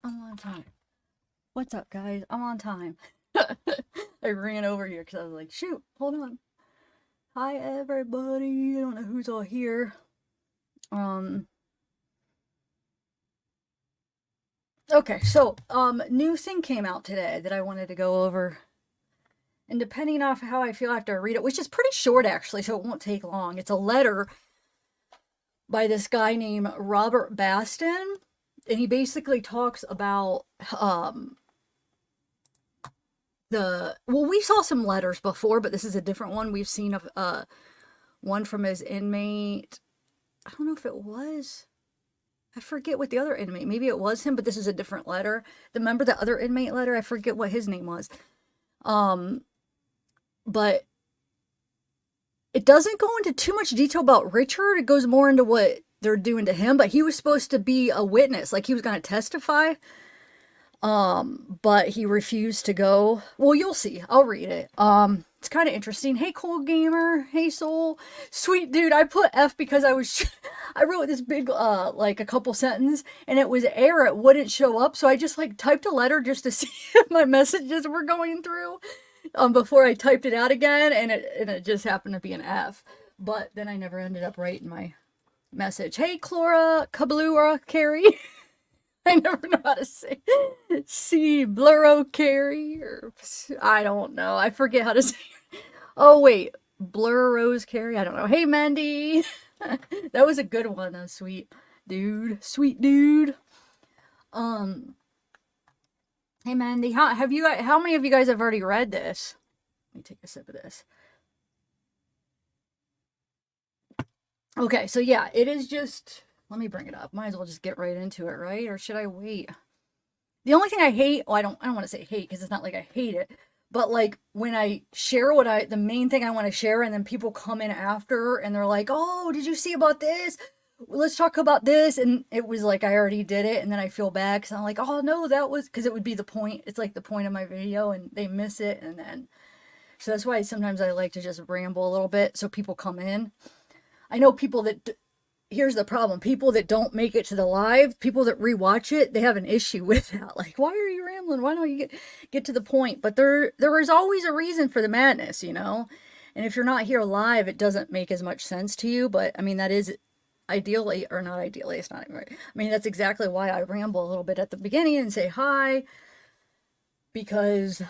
I'm on time. What's up, guys? I'm on time. I ran over here because I was like, shoot, hold on. Hi, everybody. I don't know who's all here. Okay, so, new thing came out today that I wanted to go over. And depending on how I feel after I read it, which is pretty short actually, so it won't take long. It's a letter by this guy named Robert Baston. And he basically talks about, we saw some letters before, but this is a different one. We've seen one from his inmate. I don't know if it was. I forget what the other inmate. Maybe it was him, but this is a different letter. Remember the other inmate letter? I forget what his name was. But it doesn't go into too much detail about Richard. It goes more into what they're doing to him. But he was supposed to be a witness, like he was going to testify. But he refused to go. Well, you'll see. I'll read it. It's kind of interesting. Hey, Cold Gamer. Hey, Soul. Sweet dude. I put F because I wrote this big, like a couple sentence, and it was error. It wouldn't show up. So I just like typed a letter just to see if my messages were going through, before I typed it out again. And it just happened to be an F. But then I never ended up writing my message. Hey, Clora, Kablura, Carrie. I never know how to say C Bluro Carrie, or I don't know. I forget how to say it. Oh wait, Blur Rose Carrie. I don't know. Hey Mandy, that was a good one. That was sweet dude, sweet dude. Hey Mandy, how many of you guys have already read this? Let me take a sip of this. Okay, so yeah, it is just. Let me bring it up. Might as well just get right into it, right? Or should I wait? The only thing I hate, well, I don't want to say hate because it's not like I hate it, but like when I share the main thing I want to share, and then people come in after and they're like, oh, did you see about this? Let's talk about this. And it was like I already did it, and then I feel bad because I'm like, oh no, that was because it would be the point. It's like the point of my video, and they miss it, and then so that's why sometimes I like to just ramble a little bit so people come in. I know people that. Here's the problem. People that don't make it to the live, people that rewatch it, they have an issue with that. Like, why are you rambling? Why don't you get to the point? But there is always a reason for the madness, you know? And if you're not here live, it doesn't make as much sense to you. But, I mean, that is ideally, or not ideally, it's not even right. I mean, that's exactly why I ramble a little bit at the beginning and say hi. Because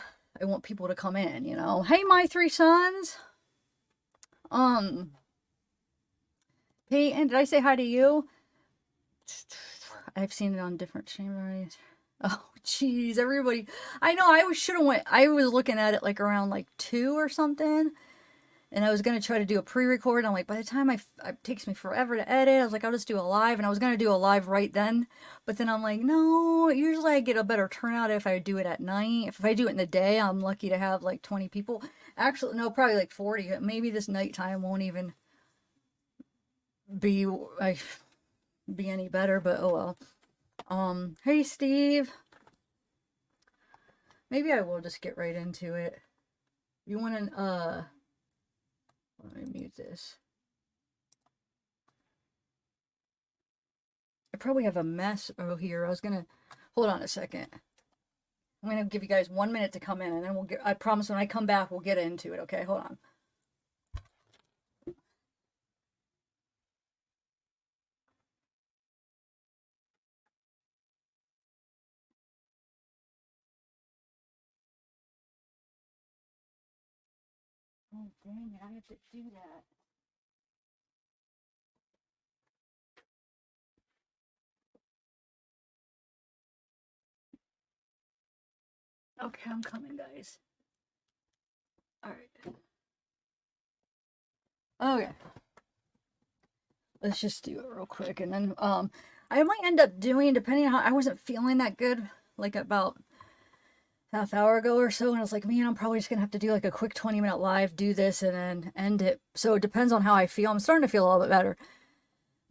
I want people to come in, you know? Hey, my three sons. Peyton, did I say hi to you? I've seen it on different channels. Oh, jeez, everybody. I know, I was looking at it like around like 2 or something. And I was going to try to do a pre-record. I'm like, by the time it takes me forever to edit, I was like, I'll just do a live. And I was going to do a live right then. But then I'm like, no, usually I get a better turnout if I do it at night. If I do it in the day, I'm lucky to have like 20 people. Actually, no, probably like 40. Maybe this nighttime won't even be any better, but oh well. Hey Steve. Maybe I will just get right into it. You want to let me mute this. I probably have a mess here. I was gonna hold on a second. I'm gonna give you guys 1 minute to come in, and then I promise when I come back we'll get into it. Okay, hold on. Oh, dang it, I have to do that. Okay, I'm coming, guys. Alright. Okay. Let's just do it real quick, and then, I might end up doing, depending on how, I wasn't feeling that good, like about half hour ago or so, and I was like, man, I'm probably just gonna have to do like a quick 20-minute live, do this, and then end it. So it depends on how I feel. I'm starting to feel a little bit better.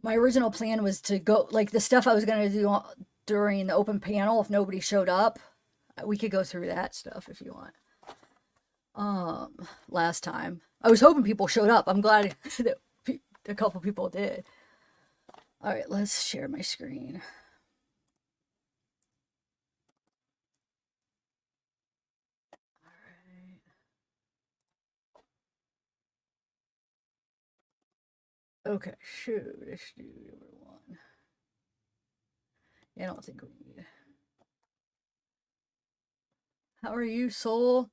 My original plan was to go, like the stuff I was gonna do during the open panel, if nobody showed up, we could go through that stuff if you want. Last time. I was hoping people showed up. I'm glad that a couple people did. Alright, let's share my screen. Okay, shoot, let's do number one. I don't think we need. How are you, soul?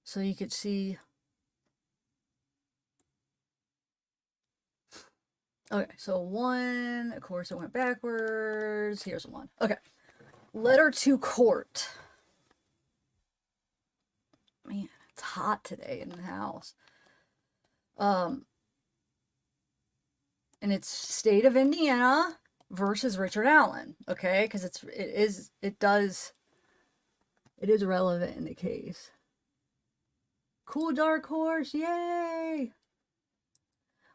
So you could see. Okay, so one, of course, it went backwards. Here's one. Okay. Letter to court. Man, it's hot today in the house. And it's state of Indiana versus Richard Allen. Okay, because it is relevant in the case. Cool dark horse, yay!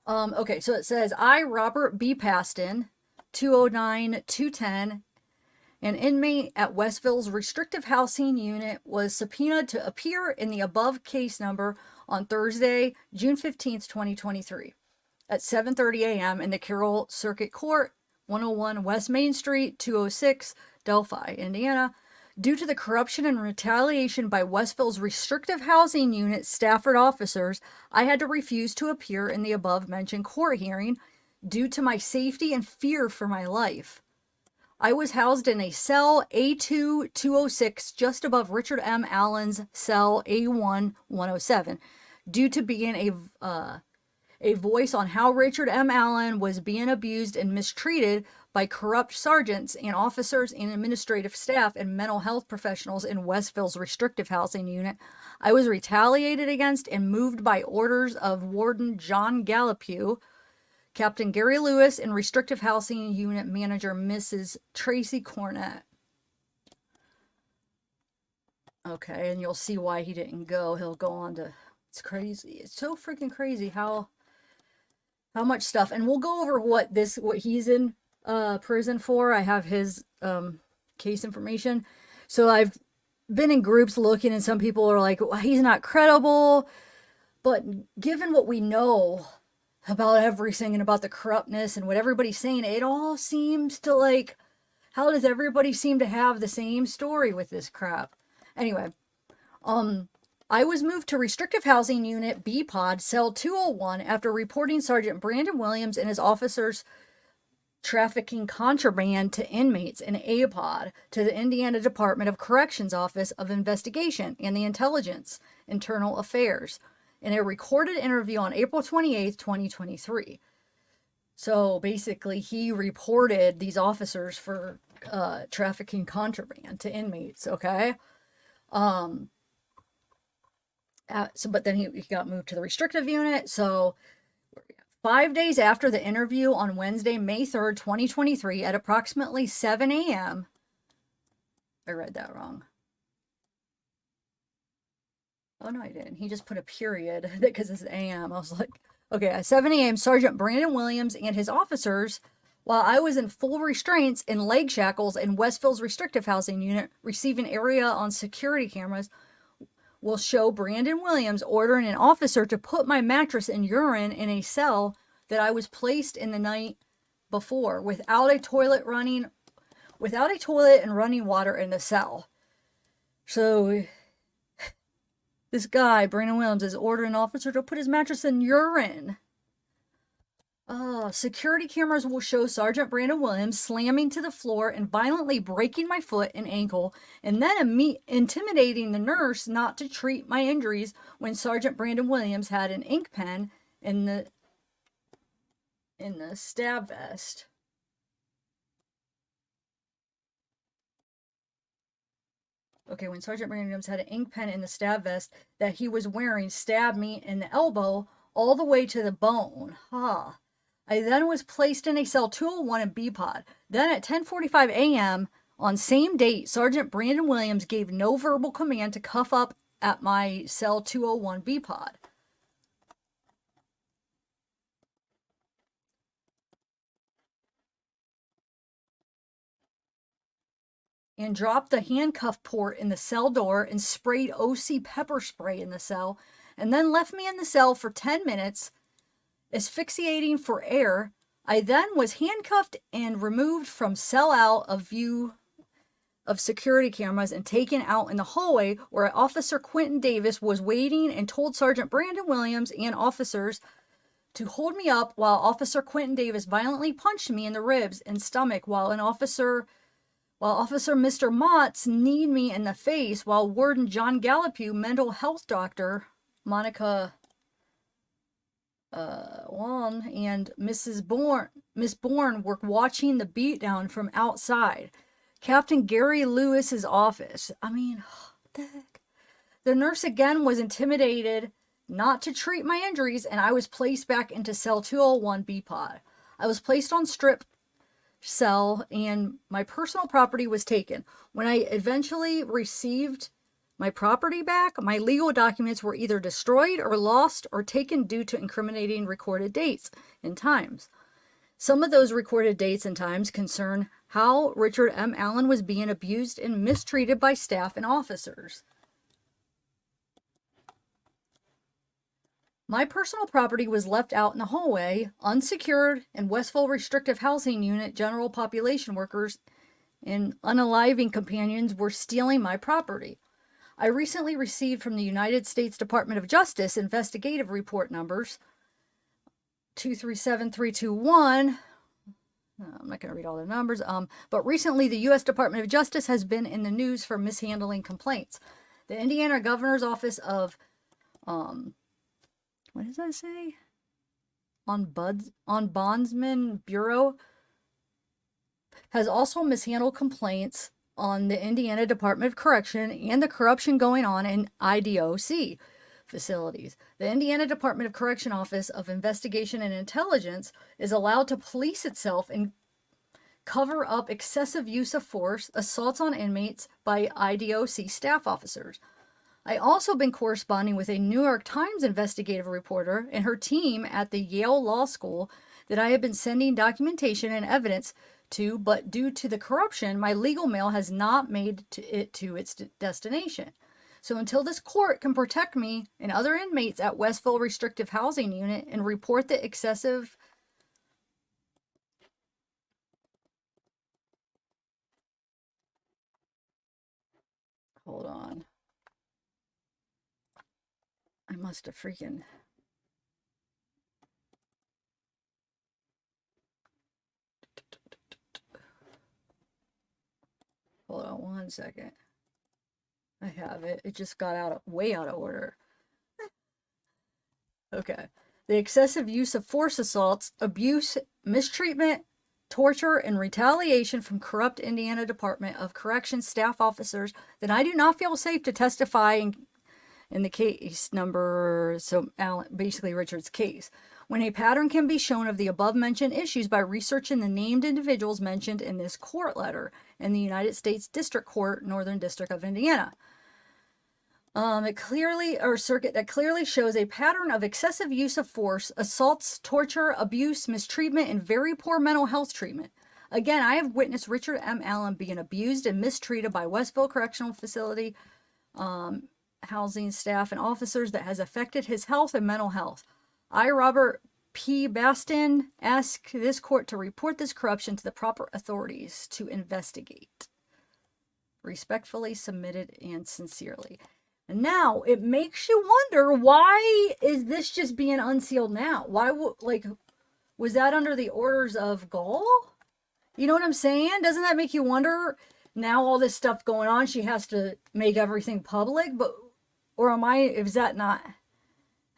Okay, so it says, I, Robert B. Baston, 209-210, an inmate at Westville's restrictive housing unit, was subpoenaed to appear in the above case number on Thursday, June 15th, 2023, at 7:30 a.m. in the Carroll Circuit Court, 101 West Main Street, 206, Delphi, Indiana, due to the corruption and retaliation by Westville's restrictive housing unit Stafford officers. I had to refuse to appear in the above-mentioned court hearing due to my safety and fear for my life. I was housed in a cell A2-206 just above Richard M. Allen's cell A1-107 due to being a voice on how Richard M. Allen was being abused and mistreated by corrupt sergeants and officers and administrative staff and mental health professionals in Westville's restrictive housing unit. I was retaliated against and moved by orders of Warden John Gallipew, Captain Gary Lewis, and restrictive housing unit manager Mrs. Tracy Cornett. Okay, and you'll see why he didn't go. He'll go on to, it's crazy. It's so freaking crazy how much stuff. And we'll go over what he's in prison for. I have his case information. So I've been in groups looking, and some people are like, well, he's not credible. But given what we know about everything and about the corruptness and what everybody's saying, it all seems to like, how does everybody seem to have the same story with this crap? Anyway, I was moved to restrictive housing unit B pod cell 201 after reporting Sergeant Brandon Williams and his officers trafficking contraband to inmates in A pod to the Indiana Department of Corrections Office of Investigation and the Intelligence Internal Affairs in a recorded interview on April 28th, 2023. So basically, he reported these officers for trafficking contraband to inmates, okay? But then he got moved to the restrictive unit. So 5 days after the interview on Wednesday, May 3rd, 2023, at approximately 7 a.m., I read that wrong. Oh, no, I didn't. He just put a period because it's a.m. I was like, okay, at 7 a.m., Sergeant Brandon Williams and his officers, while I was in full restraints in leg shackles in Westville's restrictive housing unit, receiving area on security cameras, will show Brandon Williams ordering an officer to put my mattress and urine in a cell that I was placed in the night before without a toilet and running water in the cell. So this guy, Brandon Williams, is ordering an officer to put his mattress in urine. Security cameras will show Sergeant Brandon Williams slamming to the floor and violently breaking my foot and ankle, and then intimidating the nurse not to treat my injuries when Sergeant Brandon Williams had an ink pen in the stab vest. Okay, when Sergeant Brandon Williams had an ink pen in the stab vest that he was wearing, stabbed me in the elbow all the way to the bone. I then was placed in a cell 201 in B pod. Then at 10:45 a.m. on same date, Sergeant Brandon Williams gave no verbal command to cuff up at my cell 201 B pod. And dropped the handcuff port in the cell door and sprayed OC pepper spray in the cell, and then left me in the cell for 10 minutes, asphyxiating for air. I then was handcuffed and removed from cell out of view of security cameras and taken out in the hallway where Officer Quentin Davis was waiting and told Sergeant Brandon Williams and officers to hold me up while Officer Quentin Davis violently punched me in the ribs and stomach while Officer Mr. Motts kneed me in the face while Warden John Gallipew, mental health doctor Monica Wong, and Miss Bourne were watching the beatdown from outside. Captain Gary Lewis's office. I mean, what the heck? The nurse again was intimidated not to treat my injuries, and I was placed back into cell 201 B-Pod. I was placed on strip cell, and my personal property was taken. When I eventually received my property back, my legal documents were either destroyed or lost or taken due to incriminating recorded dates and times. Some of those recorded dates and times concern how Richard M. Allen was being abused and mistreated by staff and officers. My personal property was left out in the hallway, unsecured, and Westville Restrictive Housing Unit general population workers and unaliving companions were stealing my property. I recently received from the United States Department of Justice investigative report numbers 237321. I'm not going to read all the numbers. But recently the U.S. Department of Justice has been in the news for mishandling complaints. The Indiana Governor's Office of, what does that say? Bondsman Bureau has also mishandled complaints on the Indiana Department of Correction and the corruption going on in IDOC facilities. The Indiana Department of Correction Office of Investigation and Intelligence is allowed to police itself and cover up excessive use of force, assaults on inmates by IDOC staff officers. I also been corresponding with a New York Times investigative reporter and her team at the Yale Law School that I have been sending documentation and evidence to, but due to the corruption, my legal mail has not made it to its destination. So until this court can protect me and other inmates at Westville Restrictive Housing Unit and report the excessive hold on. I must have freaking hold on one second. I have it. It just got way out of order. Okay. The excessive use of force assaults, abuse, mistreatment, torture, and retaliation from corrupt Indiana Department of Corrections staff officers that I do not feel safe to testify in the case number, so Alan, basically Richard's case. When a pattern can be shown of the above-mentioned issues by researching the named individuals mentioned in this court letter in the United States District Court, Northern District of Indiana. It clearly shows a pattern of excessive use of force, assaults, torture, abuse, mistreatment, and very poor mental health treatment. Again, I have witnessed Richard M. Allen being abused and mistreated by Westville Correctional Facility housing staff and officers that has affected his health and mental health. I, Robert P. Baston, ask this court to report this corruption to the proper authorities to investigate. Respectfully submitted and sincerely. And now it makes you wonder, why is this just being unsealed now? Why was that under the orders of Gall? You know what I'm saying? Doesn't that make you wonder, now all this stuff going on, she has to make everything public? Is that not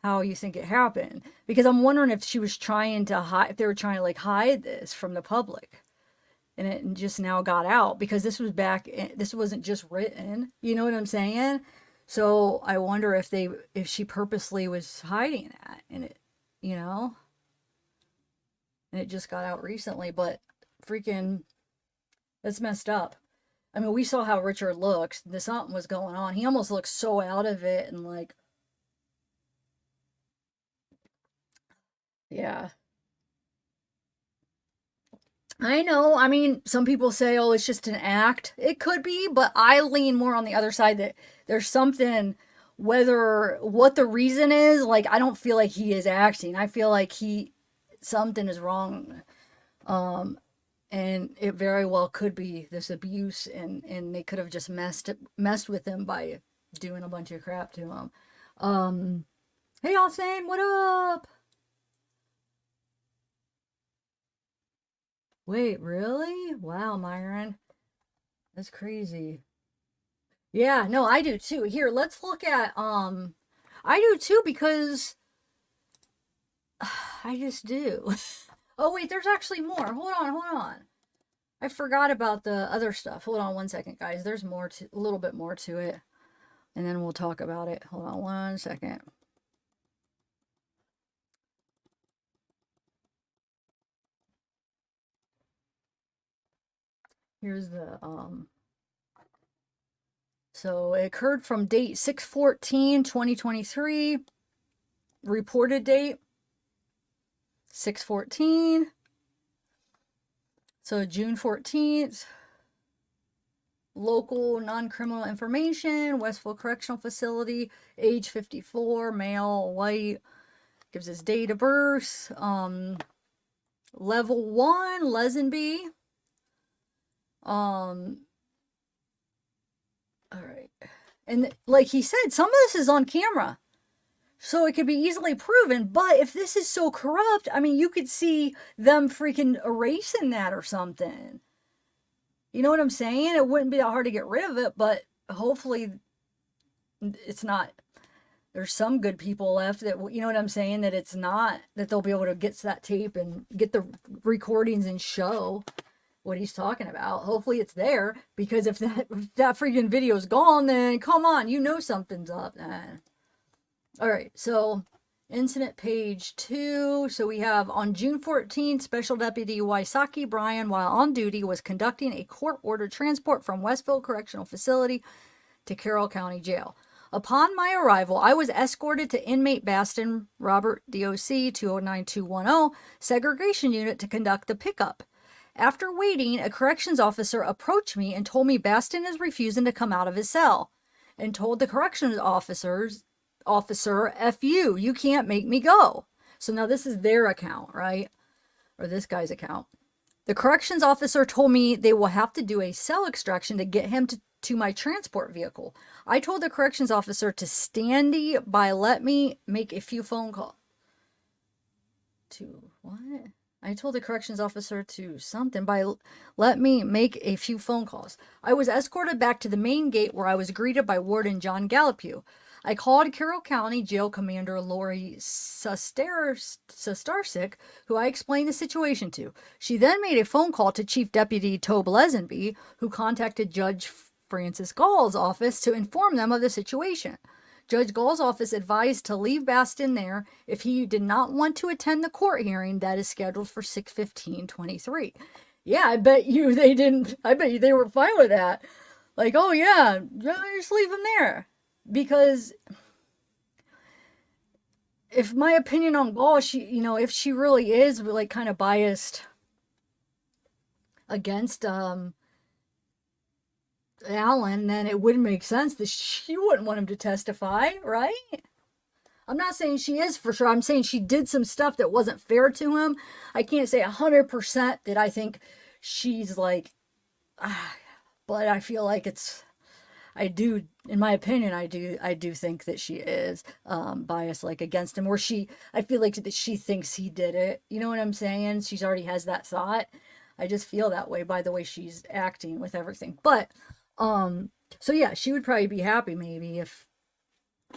how you think it happened? Because I'm wondering if she was trying to hide, if they were trying to hide this from the public. And it just now got out because this wasn't just written. You know what I'm saying? So I wonder if she purposely was hiding that, and and it just got out recently, but freaking, that's messed up. I mean, we saw how Richard looks. Something was going on. He almost looks so out of it and yeah. I know. I mean, some people say, oh, it's just an act. It could be, but I lean more on the other side that there's something, what the reason is, I don't feel like he is acting. I feel like something is wrong. And it very well could be this abuse, and they could have just messed with him by doing a bunch of crap to him. Hey Austin, what up? Wait, really? Wow, Myron. That's crazy. Yeah, no, I do too. Here, let's look at I do too because I just do. Oh wait, there's actually more. Hold on, hold on. I forgot about the other stuff. Hold on one second, guys. There's more to a little bit more to it. And then we'll talk about it. Hold on one second. Here's the so it occurred from date 6/14/2023. Reported date 6/14. So June 14th. Local non-criminal information, Westville Correctional Facility, age 54, male, white, gives his date of birth, level 1, Lesenby. All right. And like he said, some of this is on camera. So it could be easily proven, but if this is so corrupt, I mean, you could see them freaking erasing that or something. You know what I'm saying? It wouldn't be that hard to get rid of it, but hopefully it's not. There's some good people left that, you know what I'm saying, that it's not, that they'll be able to get to that tape and get the recordings and show what he's talking about. Hopefully it's there, because if that freaking video's gone, then come on, you know something's up. All right, so incident page 2. So we have on June 14th, Special Deputy Wysocki Brian, while on duty, was conducting a court-ordered transport from Westville Correctional Facility to Carroll County Jail. Upon my arrival, I was escorted to Inmate Baston, Robert DOC 209210, segregation unit to conduct the pickup. After waiting, a corrections officer approached me and told me Baston is refusing to come out of his cell, and told the corrections officer, F you can't make me go. So now this is their account, right? Or this guy's account. The corrections officer told me they will have to do a cell extraction to get him to my transport vehicle. I told the corrections officer to standy by, let me make a few phone calls. To what? I told the corrections officer to something by, let me make a few phone calls. I was escorted back to the main gate, where I was greeted by Warden John Gallipew. I called Carroll County Jail Commander Lori Sustarsik, who I explained the situation to. She then made a phone call to Chief Deputy Tobe Lesenby, who contacted Judge Francis Gall's office to inform them of the situation. Judge Gall's office advised to leave Baston there if he did not want to attend the court hearing that is scheduled for 6/15/23. Yeah, I bet you they didn't. I bet you they were fine with that. Like, oh yeah, just leave him there. Because if my opinion on Gall, if she really is like kind of biased against Allen, then it wouldn't make sense that she wouldn't want him to testify, right? I'm not saying she is for sure. I'm saying she did some stuff that wasn't fair to him. I can't say 100% that I think she's like, but I feel like I do, in my opinion, I do think that she is biased, like against him, or I feel like that she thinks he did it. You know what I'm saying? She's already has that thought. I just feel that way by the way she's acting with everything. But, so yeah, she would probably be happy maybe if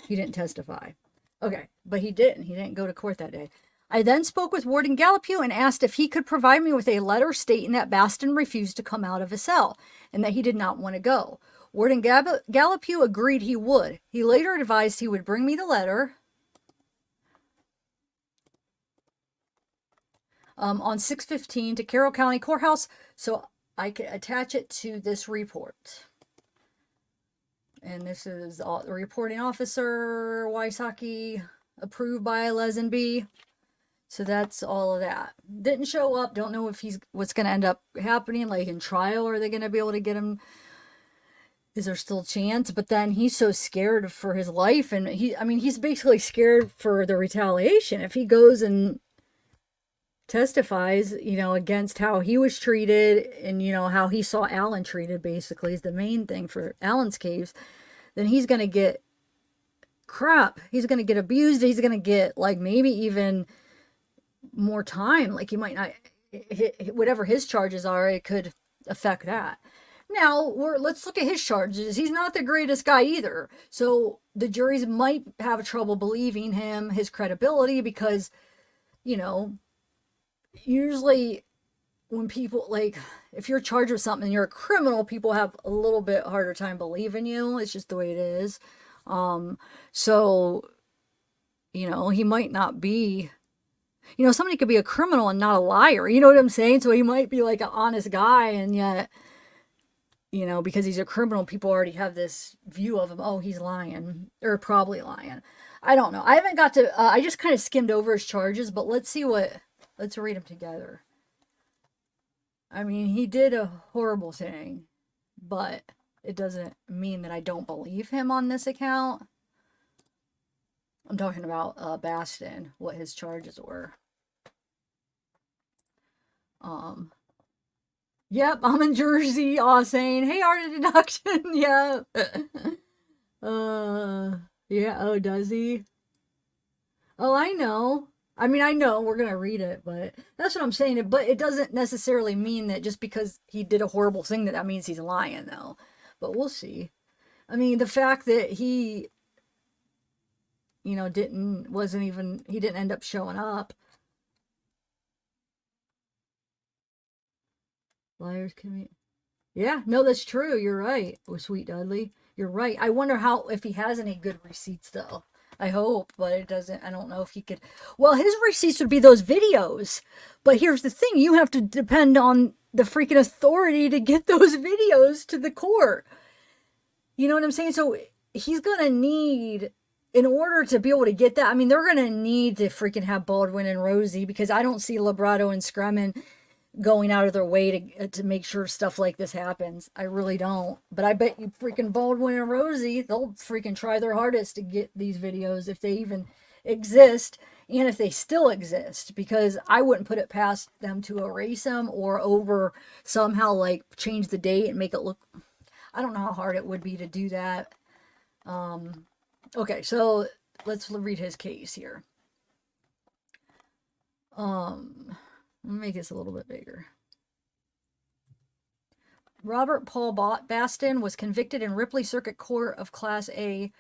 he didn't testify. Okay, but he didn't. He didn't go to court that day. I then spoke with Warden Gallipew and asked if he could provide me with a letter stating that Baston refused to come out of his cell and that he did not want to go. Warden Gallipew agreed he would. He later advised he would bring me the letter on 6/15 to Carroll County Courthouse so I could attach it to this report. And this is all, the reporting officer, Wysocki, approved by Lesenby. So that's all of that. Didn't show up. Don't know if what's going to end up happening, like in trial. Are they going to be able to get him? Is there still a chance? But then he's so scared for his life. And he's basically scared for the retaliation. If he goes and testifies, against how he was treated and, how he saw Alan treated, basically, is the main thing for Alan's case, then he's going to get crap. He's going to get abused. He's going to get, like, maybe even more time. Like, he might not, whatever his charges are, it could affect that. Now, let's look at his charges. He's not the greatest guy either. So the juries might have trouble believing him, his credibility, because, usually when people, like, if you're charged with something and you're a criminal, people have a little bit harder time believing you. It's just the way it is. So, he might not be, somebody could be a criminal and not a liar. You know what I'm saying? So he might be like an honest guy, and yet, because he's a criminal, people already have this view of him. Oh, he's lying, or probably lying. I don't know. I haven't got to, I just kind of skimmed over his charges, but let's read them together. I mean, he did a horrible thing, but it doesn't mean that I don't believe him on this account. I'm talking about Baston, what his charges were. Yep, I'm in Jersey, saying, hey, art of deduction, yeah. Yeah, oh, does he? Oh, I know. I mean, I know we're going to read it, but that's what I'm saying. But it doesn't necessarily mean that just because he did a horrible thing that means he's lying, though. But we'll see. I mean, the fact that he, he didn't end up showing up. Liars can be. Yeah, no, that's true. You're right. Oh, sweet Dudley. You're right. I wonder if he has any good receipts, though. I hope, but it doesn't. I don't know if he could. Well, his receipts would be those videos. But here's the thing. You have to depend on the freaking authority to get those videos to the court. You know what I'm saying? So he's going to need, in order to be able to get that, I mean, they're going to need to freaking have Baldwin and Rosie, because I don't see Librato and Scremin going out of their way to make sure stuff like this happens. I really don't. But I bet you freaking Baldwin and Rosie, they'll freaking try their hardest to get these videos if they even exist, and if they still exist, because I wouldn't put it past them to erase them or somehow like change the date and make it look, I don't know how hard it would be to do that. Okay, so let's read his case here. Let me make this a little bit bigger. Robert Paul Baston was convicted in Ripley Circuit Court of Class A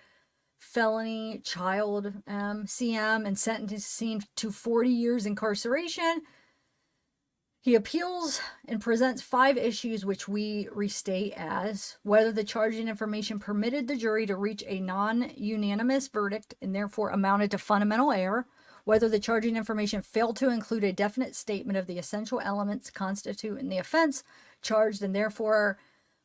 felony child CM and sentenced to 40 years incarceration. He appeals and presents 5 issues, which we restate as whether the charging information permitted the jury to reach a non-unanimous verdict and therefore amounted to fundamental error, whether the charging information failed to include a definite statement of the essential elements constituting the offense charged and therefore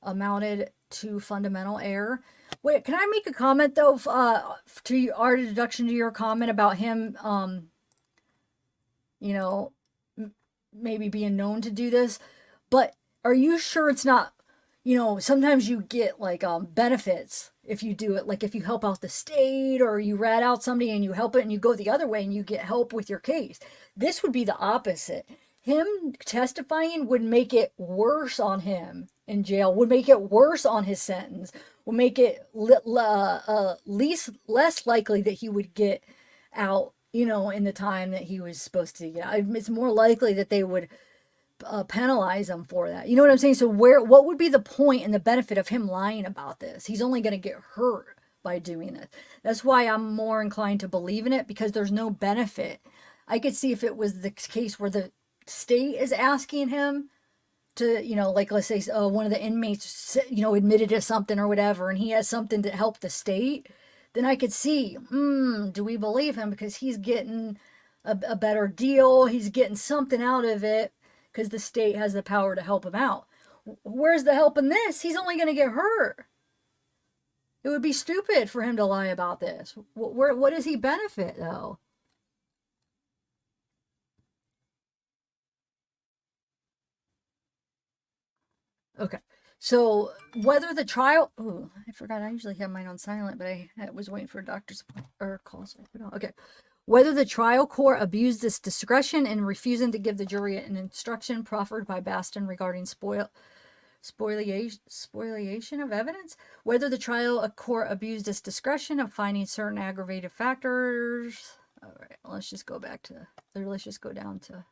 amounted to fundamental error. Wait, can I make a comment, though, to our deduction to your comment about him, maybe being known to do this? But are you sure it's not, sometimes you get, like, benefits if you do it, like if you help out the state or you rat out somebody and you help it and you go the other way and you get help with your case. This would be the opposite. Him testifying would make it worse on him in jail, would make it worse on his sentence, would make it less likely that he would get out, in the time that he was supposed to get out. It's more likely that they would penalize him for that. You know what I'm saying? So what would be the point and the benefit of him lying about this? He's only going to get hurt by doing this. That's why I'm more inclined to believe in it, because there's no benefit. I could see if it was the case where the state is asking him to, like, let's say one of the inmates, admitted to something or whatever, and he has something to help the state, then I could see, do we believe him because he's getting a better deal? He's getting something out of it, because the state has the power to help him out. Where's the help in this? He's only going to get hurt. It would be stupid for him to lie about this. What does he benefit, though? Okay. So whether the trial... Oh, I forgot. I usually have mine on silent, but I was waiting for a doctor's or call. So I put on. Okay. Whether the trial court abused its discretion in refusing to give the jury an instruction proffered by Baston regarding spoliation of evidence. Whether the trial court abused its discretion of finding certain aggravated factors. All right, let's just go back to, let's just go down to,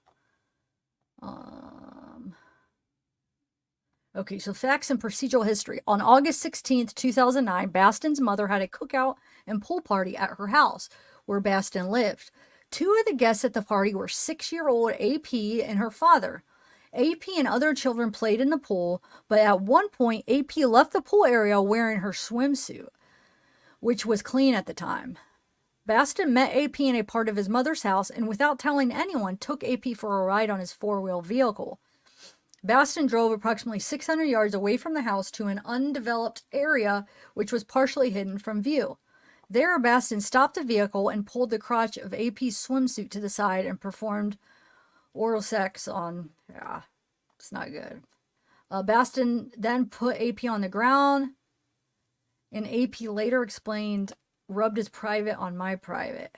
okay, so facts and procedural history. On August 16th, 2009, Baston's mother had a cookout and pool party at her house where Baston lived. Two of the guests at the party were 6-year-old AP and her father. AP and other children played in the pool, but at one point, AP left the pool area wearing her swimsuit, which was clean at the time. Baston met AP in a part of his mother's house and, without telling anyone, took AP for a ride on his 4-wheel vehicle. Baston drove approximately 600 yards away from the house to an undeveloped area which was partially hidden from view. There, Baston stopped the vehicle and pulled the crotch of AP's swimsuit to the side and performed oral sex on... Yeah, it's not good. Baston then put AP on the ground, and AP later explained, rubbed his private on my private.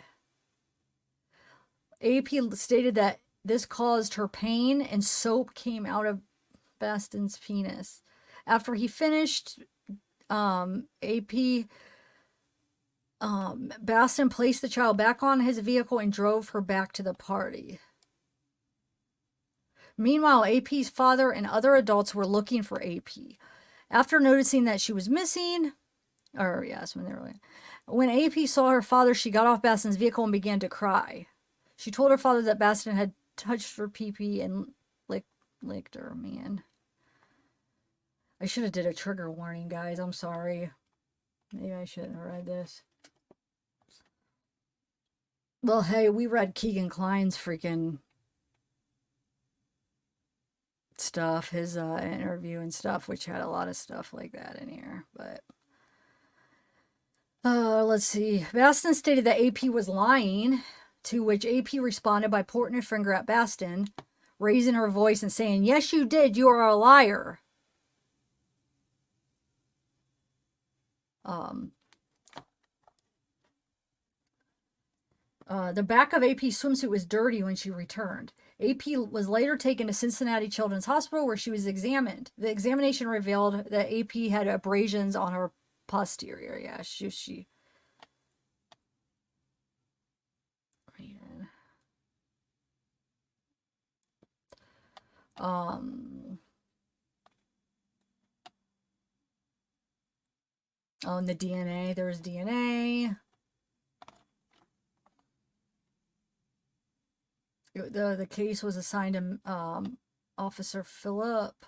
AP stated that this caused her pain and soap came out of Baston's penis. After he finished, Baston placed the child back on his vehicle and drove her back to the party. Meanwhile, AP's father and other adults were looking for AP. After noticing that she was missing, when AP saw her father, she got off Baston's vehicle and began to cry. She told her father that Baston had touched her pee-pee and licked her, man. I should have did a trigger warning, guys. I'm sorry. Maybe I shouldn't have read this. Well, hey, we read Keegan Kline's freaking stuff, his interview and stuff, which had a lot of stuff like that in here, but let's see. Baston stated that AP was lying, to which AP responded by pointing a finger at Baston, raising her voice and saying, "Yes, you did. You are a liar." The back of AP's swimsuit was dirty when she returned. AP was later taken to Cincinnati Children's Hospital where she was examined. The examination revealed that AP had abrasions on her posterior. Yeah, she on the DNA, there was DNA. The case was assigned to Officer Phillip.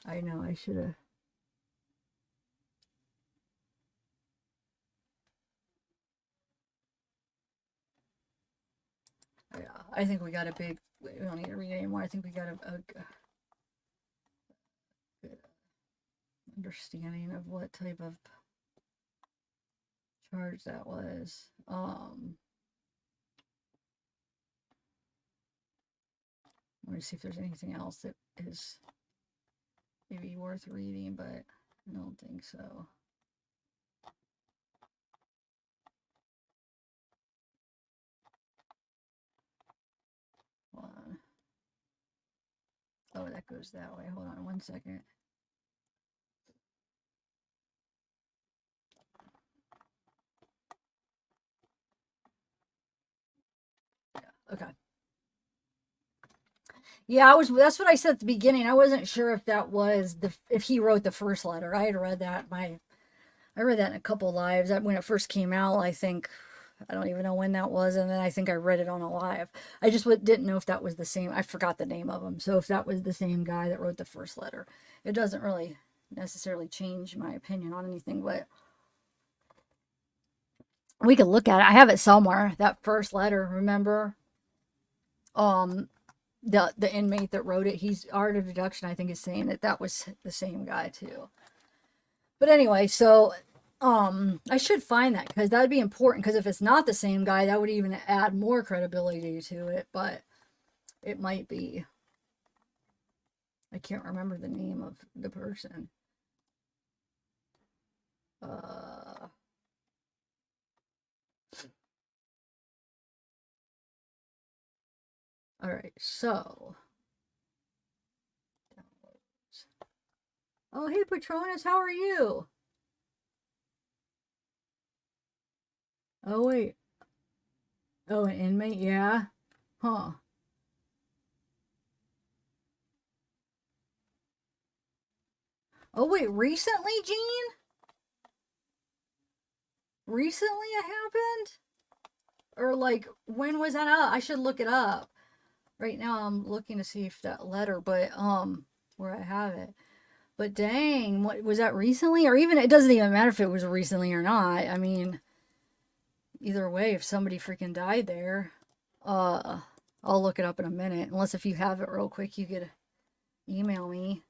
I know, I should have. Yeah, I think we got a big, we don't need to read anymore. I think we got a good understanding of what type of charge that was. Let me see if there's anything else that is maybe worth reading, but I don't think so. Hold on. Oh, that goes that way. Hold on one second. Okay. Yeah, that's what I said at the beginning. I wasn't sure if that was if he wrote the first letter. I had read that I read that in a couple lives. When it first came out, I think, I don't even know when that was, and then I think I read it on a live. I just didn't know if that was the same. I forgot the name of him. So if that was the same guy that wrote the first letter, it doesn't really necessarily change my opinion on anything, but we could look at it. I have it somewhere, that first letter, remember? The inmate that wrote it, he's art of deduction, I think, is saying that was the same guy too. But anyway, so I should find that, because that would be important, because if it's not the same guy, that would even add more credibility to it, but it might be. I can't remember the name of the person. All right, so. Oh, hey, Patronus, how are you? Oh, wait. Oh, an inmate, yeah? Huh. Oh, wait, recently, Gene? Recently it happened? Or, like, when was that up? I should look it up. Right now I'm looking to see if that letter, but, where I have it. But dang, what was that recently? Or even, it doesn't even matter if it was recently or not. I mean, either way, if somebody freaking died there, I'll look it up in a minute. Unless if you have it real quick, you could email me.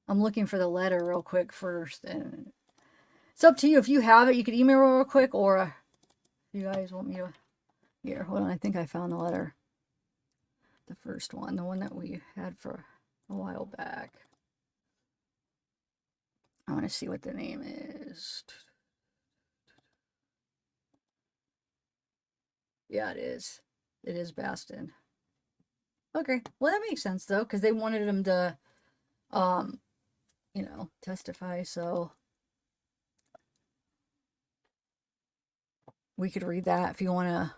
I'm looking for the letter real quick first, and it's up to you. If you have it, you could email real quick, or if you guys want me to. Here, hold on. I think I found the letter. The first one, the one that we had for a while back. I want to see what the name is. Yeah, it is. It is Baston. Okay, well that makes sense though, because they wanted him to, you know, testify. So we could read that if you want to.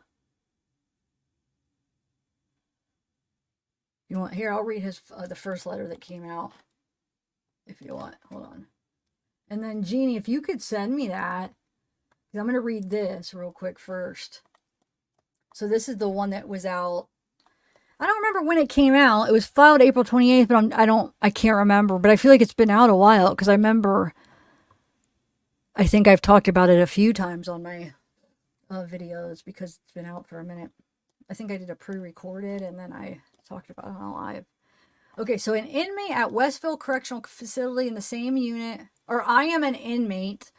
You want here? I'll read his the first letter that came out. If you want, hold on. And then Jeannie, if you could send me that, because I'm going to read this real quick first. So this is the one that was out. I don't remember when it came out. It was filed April 28th, but I can't remember. But I feel like it's been out a while because I remember. I think I've talked about it a few times on my videos because it's been out for a minute. I think I did a pre-recorded and then I talked about it on live. Okay, so an inmate at Westville Correctional Facility in the same unit, or I am an inmate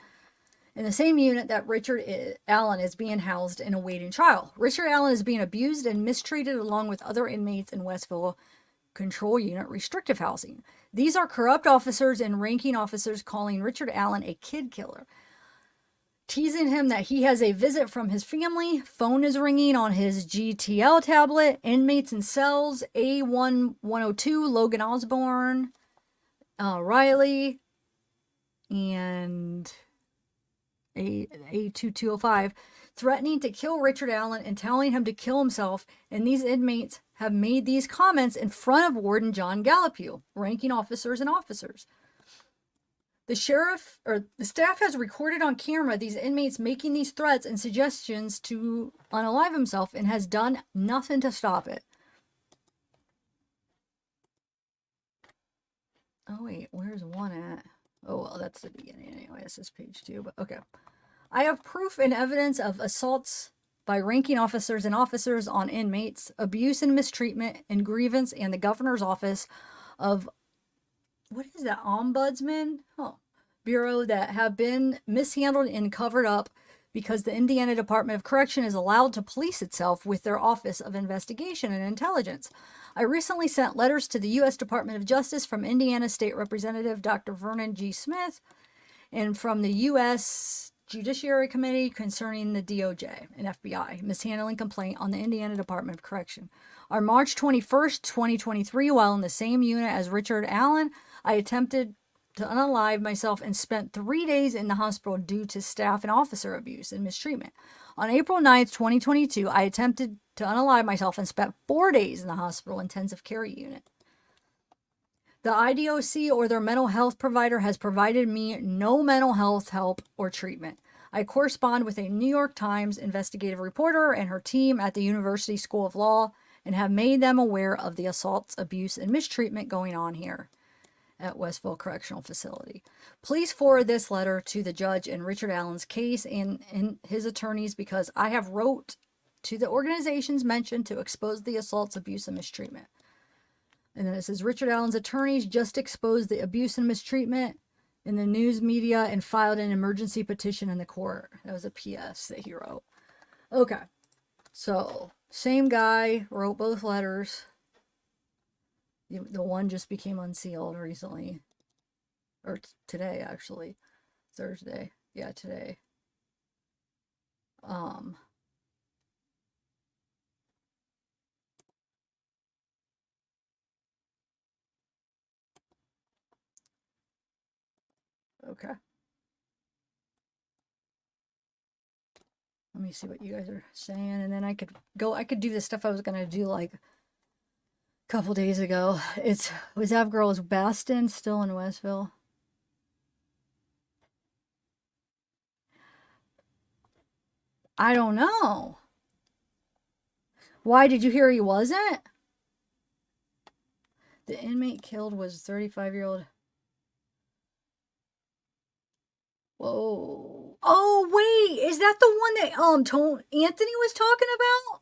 in the same unit that Richard Allen is being housed and awaiting trial. Richard Allen is being abused and mistreated along with other inmates in Westville Control Unit Restrictive Housing. These are corrupt officers and ranking officers calling Richard Allen a kid killer, teasing him that he has a visit from his family. Phone is ringing on his GTL tablet. Inmates in cells A1102, Logan Osborne, Riley, and A2205, threatening to kill Richard Allen and telling him to kill himself. And these inmates have made these comments in front of Warden John Gallupew, ranking officers and officers. The sheriff or the staff has recorded on camera these inmates making these threats and suggestions to unalive himself and has done nothing to stop it. Oh, wait, where's one at? Oh, well, that's the beginning anyway. This is page 2, but okay. I have proof and evidence of assaults by ranking officers and officers on inmates, abuse and mistreatment and grievance, and the governor's office of, what is that, ombudsman? Oh, bureau that have been mishandled and covered up because the Indiana Department of Correction is allowed to police itself with their Office of Investigation and Intelligence. I recently sent letters to the U.S. Department of Justice from Indiana State Representative Dr. Vernon G. Smith and from the U.S. Judiciary Committee concerning the DOJ and FBI mishandling complaint on the Indiana Department of Correction. On March 21st, 2023, while in the same unit as Richard Allen, I attempted to unalive myself and spent 3 days in the hospital due to staff and officer abuse and mistreatment. On April 9th, 2022, I attempted to unalive myself and spent 4 days in the hospital intensive care unit. The IDOC or their mental health provider has provided me no mental health help or treatment. I correspond with a New York Times investigative reporter and her team at the University School of Law and have made them aware of the assaults, abuse, and mistreatment going on here at Westville Correctional Facility. Please forward this letter to the judge in Richard Allen's case and his attorneys because I have wrote to the organizations mentioned to expose the assaults, abuse, and mistreatment. And then it says Richard Allen's attorneys just exposed the abuse and mistreatment in the news media and filed an emergency petition in the court. That was a PS that he wrote. Okay. So, same guy wrote both letters. The one just became unsealed recently. Or today, actually. Thursday. Yeah, today. Okay. Let me see what you guys are saying, and then I could do the stuff I was gonna do like a couple days ago. Was zavgirl is Baston still in Westville? I don't know. Why did you hear he wasn't? The inmate killed was 35-year-old. Whoa. Oh, wait. Is that the one that Anthony was talking about?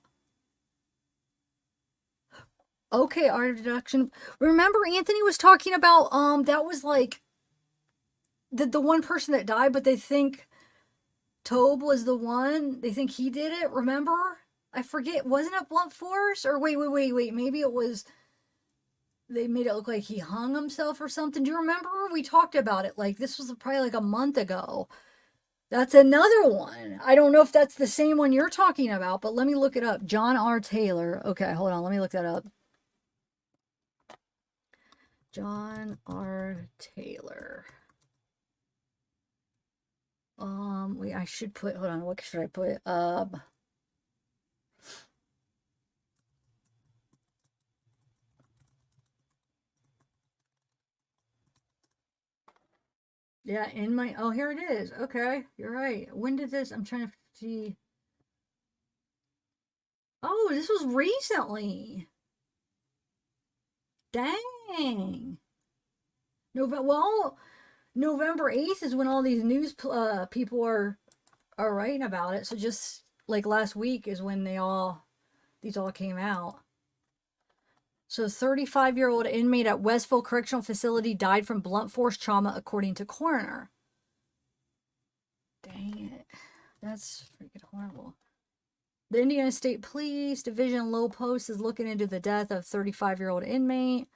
Okay, art of deduction. Remember Anthony was talking about that was like the one person that died, but they think Tobe was the one. They think he did it. Remember? I forget. Wasn't it blunt force? Or wait. Maybe it was. They made it look like he hung himself or something. Do you remember? We talked about it. Like this was probably like a month ago. That's another one. I don't know if that's the same one you're talking about, but let me look it up. John R. Taylor. Okay, hold on. Let me look that up. John R. Taylor. Wait, I should put, hold on, what should I put? Yeah, in my, oh, here it is. Okay, you're right. When did this, I'm trying to see. Oh, this was recently. Dang. November 8th is when all these news people are writing about it. So just like last week is when these all came out. So 35-year-old inmate at Westville Correctional Facility died from blunt force trauma, according to coroner. Dang it. That's freaking horrible. The Indiana State Police Division Low Post is looking into the death of 35-year-old inmate.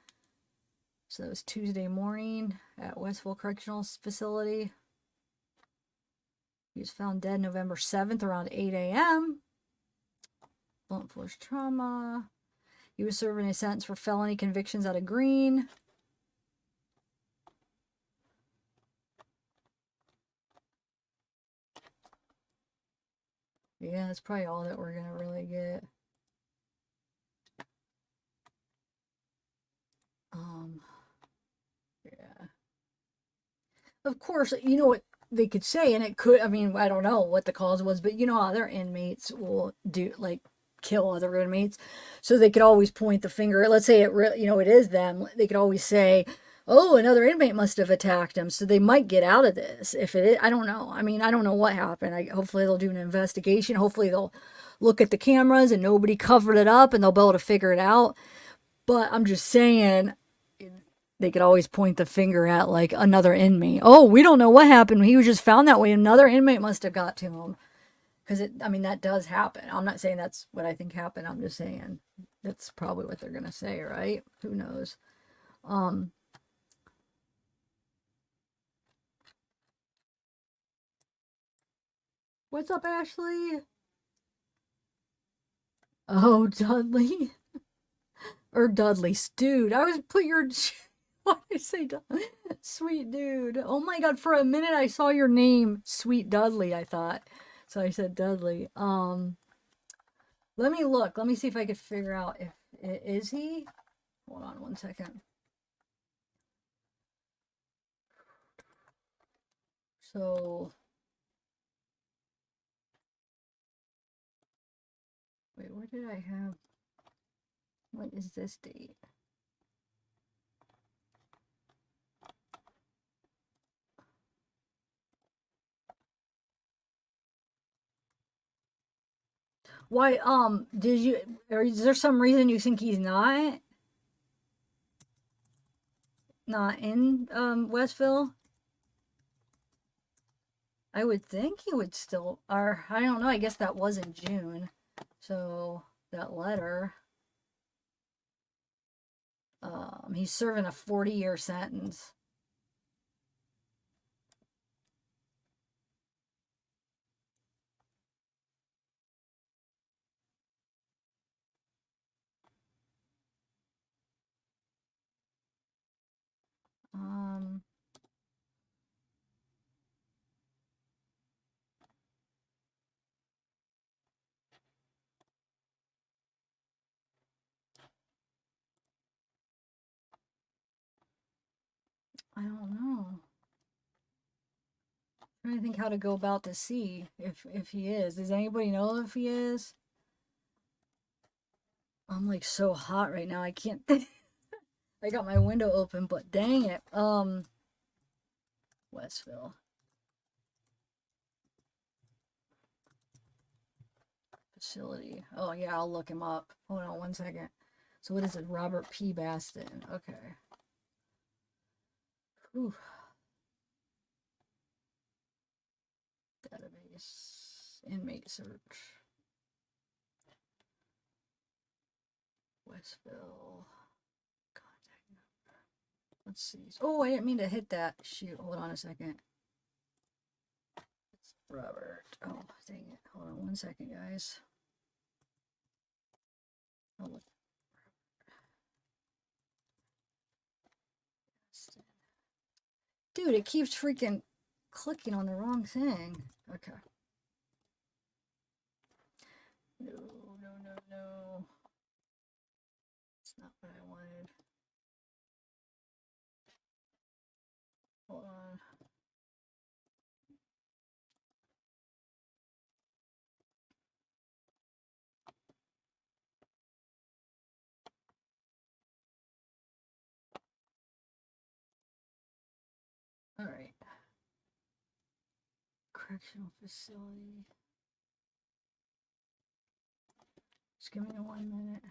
So it was Tuesday morning at Westville Correctional Facility. He was found dead November 7th around 8 a.m. Blunt force trauma. He was serving a sentence for felony convictions out of Green. Yeah, that's probably all that we're going to really get. Yeah. Of course, you know what they could say, and it could, I mean, I don't know what the cause was, but you know how other inmates will do, like, kill other inmates. So they could always point the finger. Let's say it really, it is them. They could always say, oh, another inmate must have attacked him. So they might get out of this. If it is, I don't know. I mean, I don't know what happened. Hopefully they'll do an investigation. Hopefully they'll look at the cameras and nobody covered it up and they'll be able to figure it out. But I'm just saying, they could always point the finger at like another inmate. Oh, we don't know what happened. He was just found that way. Another inmate must have got to him. Because I mean, that does happen. I'm not saying that's what I think happened. I'm just saying that's probably what they're going to say, right? Who knows? What's up, Ashley? Oh, Dudley. Or Dudley. Dude, I was put your... Why did I say Dudley? Sweet dude. Oh my God, for a minute I saw your name, Sweet Dudley, I thought. So I said Dudley. Let me look. Let me see if I could figure out if is he. Hold on one second. So wait, where did I have? What is this date? Why, did you, or is there some reason you think he's not in, Westville? I would think he would still, or I don't know, I guess that was in June. So, that letter, He's serving a 40-year sentence. I don't know. I'm trying to think how to go about to see if he is. Does anybody know if he is? I'm like so hot right now. I can't. I got my window open, but dang it. Westville facility. Oh yeah, I'll look him up. Hold on one second. So what is it? Robert P. Baston. Okay. Whew. Database. Inmate search. Westville. Contact number. Let's see. Oh, I didn't mean to hit that. Shoot. Hold on a second. It's Robert. Oh, dang it. Hold on one second, guys. Oh, look. Dude, it keeps freaking clicking on the wrong thing. Okay. No, no, no, no. It's not what I wanted. Hold on. All right. Correctional facility. Just give me 1 minute.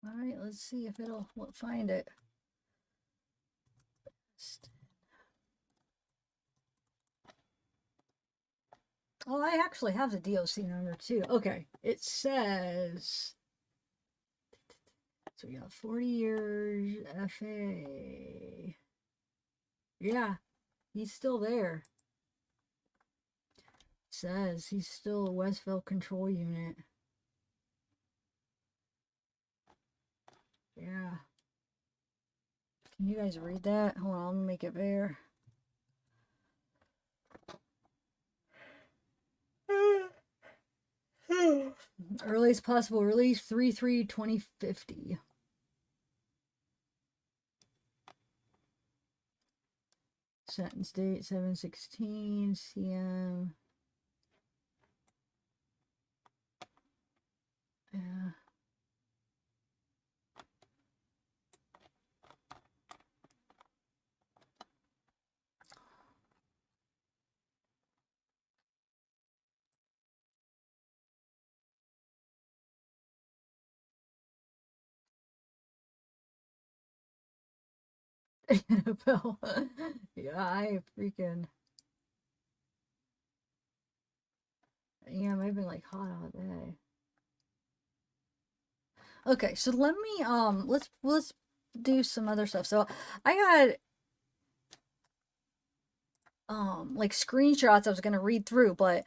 All right, let's see if it'll find it. Oh, I actually have the DOC number too. Okay, it says. So we got 40 years FA. Yeah, he's still there. It says he's still a Westville control unit. Yeah. Can you guys read that? Hold on, let me make it bigger. Earliest possible release 3/3/2050. Sentence date 7/16 CM. Yeah. Annabelle. Yeah, I freaking. Yeah, I've been like hot all day. Okay, so let me let's do some other stuff. So I got like screenshots I was gonna read through, but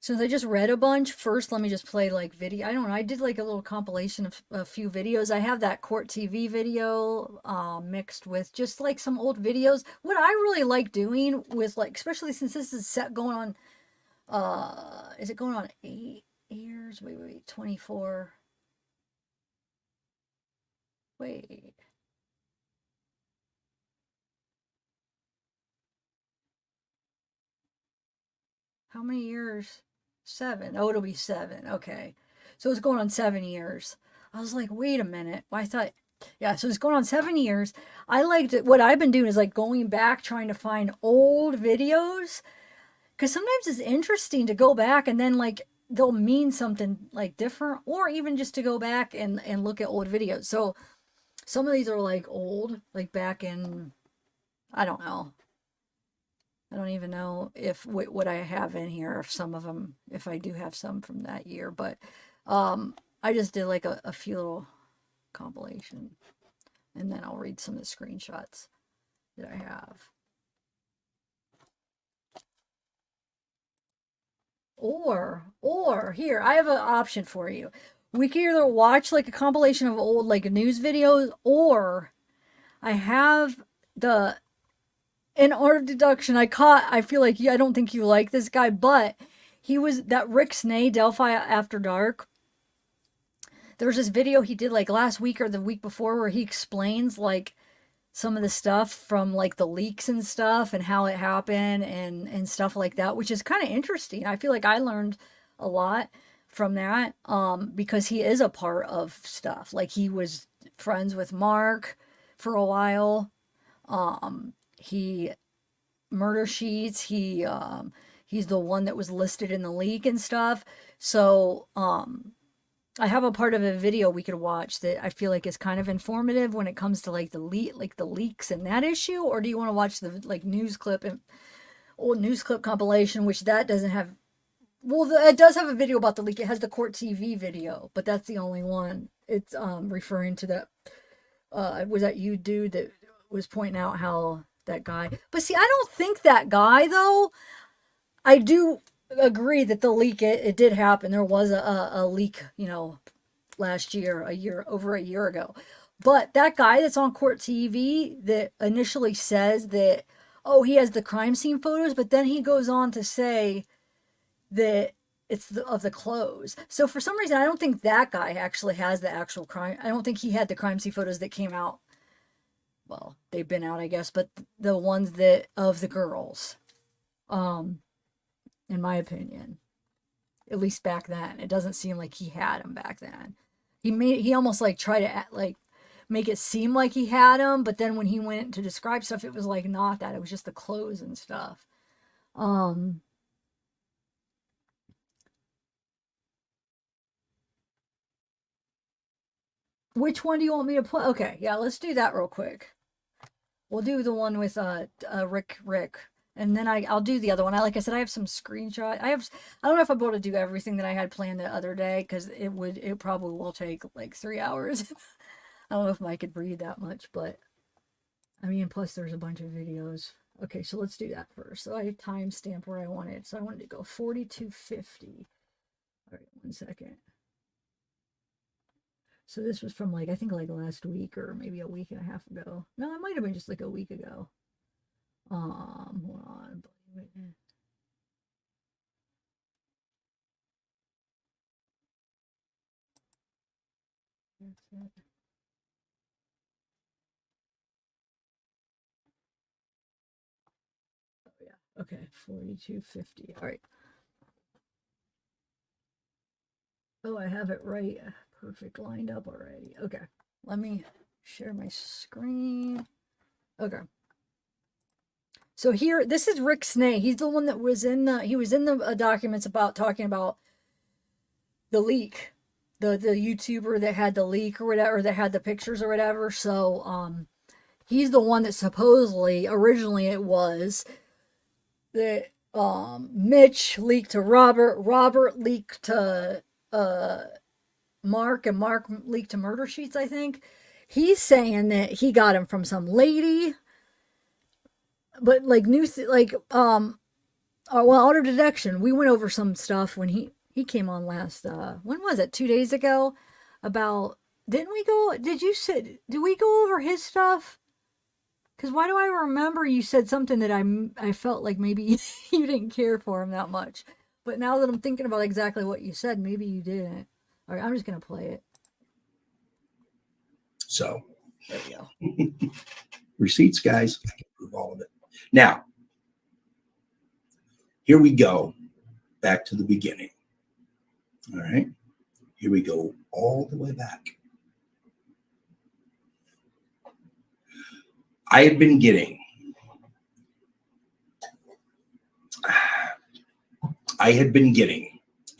Since I just read a bunch, first let me just play like video. I don't know. I did like a little compilation of a few videos. I have that court TV video mixed with just like some old videos. What I really like doing with like, especially since this is set going on, is it going on 8 years? Wait, 24. Wait, how many years? 7. Oh, it'll be 7. Okay. So it's going on 7 years. I was like, wait a minute. I thought, yeah, so it's going on 7 years. I liked it. What I've been doing is like going back, trying to find old videos. Because sometimes it's interesting to go back and then like they'll mean something like different, or even just to go back and look at old videos. So some of these are like old, like back in, I don't know. I don't even know if what I have in here, if some of them, if I do have some from that year, but I just did like a few little compilation, and then I'll read some of the screenshots that I have. Or here, I have an option for you. We can either watch like a compilation of old like news videos, or I have the in art of deduction. I feel like I don't think you like this guy, but he was that Rick Snay, Delphi After Dark. There's this video he did like last week or the week before where he explains like some of the stuff from like the leaks and stuff and how it happened and stuff like that, which is kind of interesting. I feel like I learned a lot from that because he is a part of stuff. Like he was friends with Mark for a while. He murder sheets. He's the one that was listed in the leak and stuff. So I have a part of a video we could watch that I feel like is kind of informative when it comes to like the leaks and that issue. Or do you want to watch the like news clip and old news clip compilation, which that doesn't have? Well, it does have a video about the leak. It has the court TV video, but that's the only one. It's referring to that. Was that you, dude, that was pointing out how that guy? But see, I don't think that guy though. I do agree that the leak it did happen. There was a leak, last year, over a year ago. But that guy that's on court TV that initially says that, oh, he has the crime scene photos, but then he goes on to say that it's of the clothes. So for some reason, I don't think that guy actually has the actual crime. I don't think he had the crime scene photos that came out. Well, they've been out, I guess, but the ones that of the girls. In my opinion, at least back then, it doesn't seem like he had them back then. He almost like tried to like make it seem like he had them, but then when he went to describe stuff, it was like not that. It was just the clothes and stuff. Which one do you want me to play? Okay, yeah, let's do that real quick. We'll do the one with Rick, and then I'll do the other one. Like I said, I have some screenshot. I don't know if I'll be able to do everything that I had planned the other day because it probably will take like 3 hours. I don't know if Mike could breathe that much, but I mean, plus there's a bunch of videos. Okay, so let's do that first. So I timestamp where I wanted. So I wanted to go 4250. All right, 1 second. So this was from like, I think like last week or maybe a week and a half ago. No, it might have been just like a week ago. Hold on. Oh yeah. Okay, 4250. All right. Oh, I have it right. Perfect, lined up already. Okay. Let me share my screen. Okay. So here, this is Rick Snay. He's the one that was in the documents about talking about the leak, the YouTuber that had the leak or whatever, that had the pictures or whatever. So he's the one that supposedly originally it was that Mitch leaked to Robert leaked to Mark, and Mark leaked to Murder Sheets, I think. He's saying that he got him from some lady, but like well, auto detection. We went over some stuff when he came on last. When was it? 2 days ago. About didn't we go? Did we go over his stuff? Because why do I remember you said something that I felt like maybe you didn't care for him that much. But now that I'm thinking about exactly what you said, maybe you didn't. All right, I'm just gonna play it. So there we go. Receipts, guys. I can prove all of it. Now, here we go. Back to the beginning. All right. Here we go all the way back. I had been getting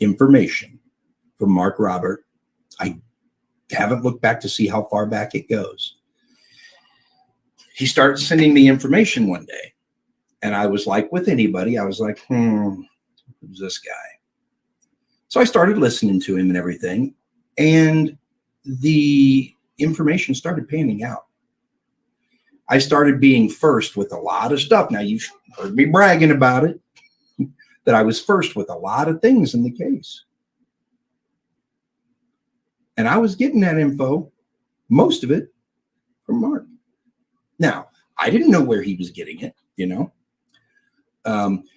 information from Mark Robert. I haven't looked back to see how far back it goes. He started sending me information one day, and I was like, with anybody, I was like, who's this guy? So I started listening to him and everything, and the information started panning out. I started being first with a lot of stuff. Now, you've heard me bragging about it, that I was first with a lot of things in the case. And I was getting that info, most of it, from Mark. Now, I didn't know where he was getting it, you know.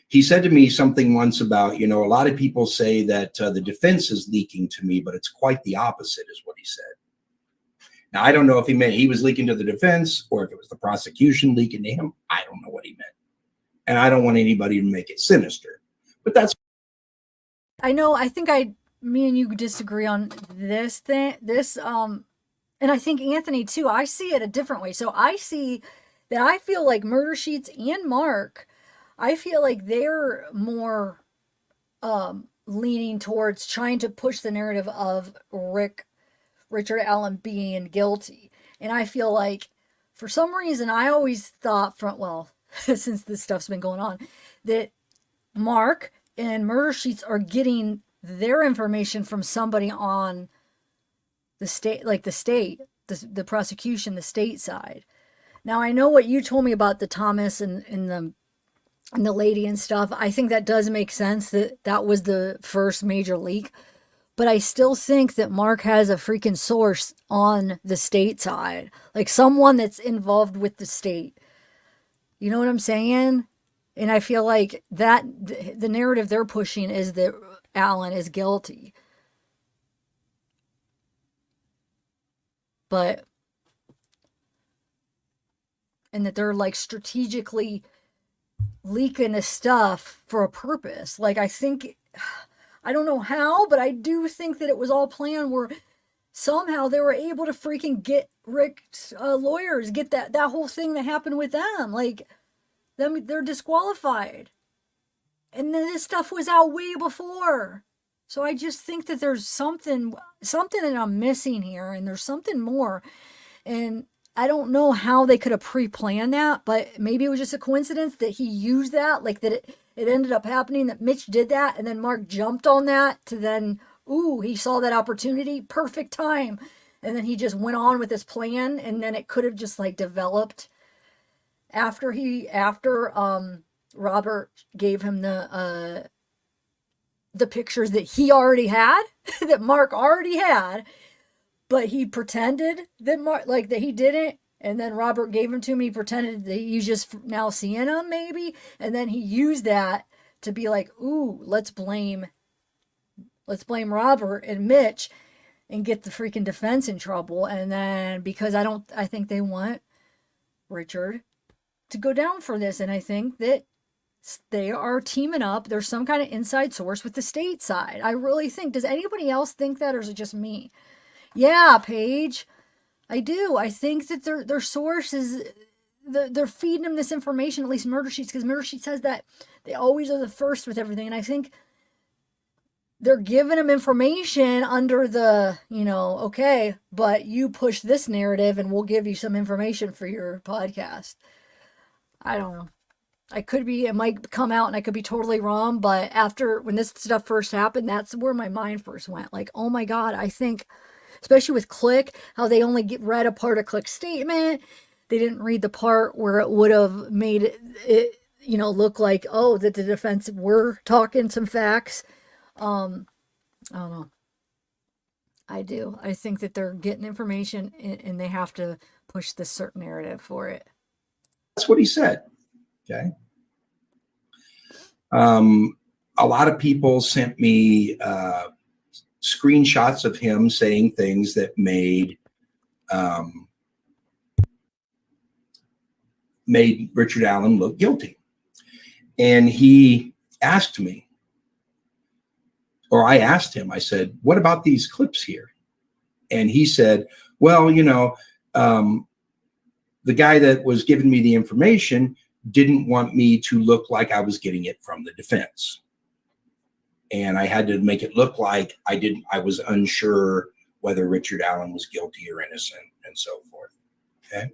He said to me something once about, a lot of people say that the defense is leaking to me, but it's quite the opposite, is what he said. Now, I don't know if he meant he was leaking to the defense or if it was the prosecution leaking to him. I don't know what he meant. And I don't want anybody to make it sinister. But that's... I know, I think me and you disagree on this thing, and I think Anthony too. I see it a different way. So I see that I feel like Murder Sheets and Mark, I feel like they're more leaning towards trying to push the narrative of Richard Allen being guilty. And I feel like for some reason I always thought since this stuff's been going on, that Mark and Murder Sheets are getting their information from somebody on the state, like the prosecution, the state side. Now, I know what you told me about the Thomas and the lady and stuff. I think that does make sense that was the first major leak. But I still think that Mark has a freaking source on the state side, like someone that's involved with the state. You know what I'm saying? And I feel like that the narrative they're pushing is that Allen is guilty. And that they're like strategically leaking this stuff for a purpose. Like, I don't know how, but I do think that it was all planned where somehow they were able to freaking get Rick's lawyers, get that whole thing that happened with them. Like, they're disqualified. And then this stuff was out way before. So I just think that there's something that I'm missing here, and there's something more. And I don't know how they could have pre-planned that, but maybe it was just a coincidence that he used that, like that it ended up happening, that Mitch did that, and then Mark jumped on that to then, he saw that opportunity, perfect time. And then he just went on with his plan, and then it could have just like developed after Robert gave him the pictures that he already had, that Mark already had, but he pretended that that he didn't, and then Robert gave him to him. He pretended that he's just now seeing him, maybe, and then he used that to be like, let's blame Robert and Mitch and get the freaking defense in trouble. And then because I think they want Richard to go down for this, and I think that they are teaming up. There's some kind of inside source with the state side. I really think. Does anybody else think that, or is it just me? Yeah, Paige. I do. I think that their source is they're feeding them this information, at least Murder Sheets, because Murder Sheets says that they always are the first with everything. And I think they're giving them information under the, okay, but you push this narrative and we'll give you some information for your podcast. I don't know. It might come out and I could be totally wrong, but when this stuff first happened, that's where my mind first went. Like, oh my God, I think, especially with Click, how they only read a part of Click's statement. They didn't read the part where it would have made it look like, oh, that the defense were talking some facts. I don't know. I do. I think that they're getting information and they have to push this certain narrative for it. That's what he said. Okay. A lot of people sent me screenshots of him saying things that made Richard Allen look guilty. And he asked me, or I asked him, I said, what about these clips here? And he said, well, the guy that was giving me the information didn't want me to look like I was getting it from the defense. And I had to make it look like I was unsure whether Richard Allen was guilty or innocent and so forth. Okay.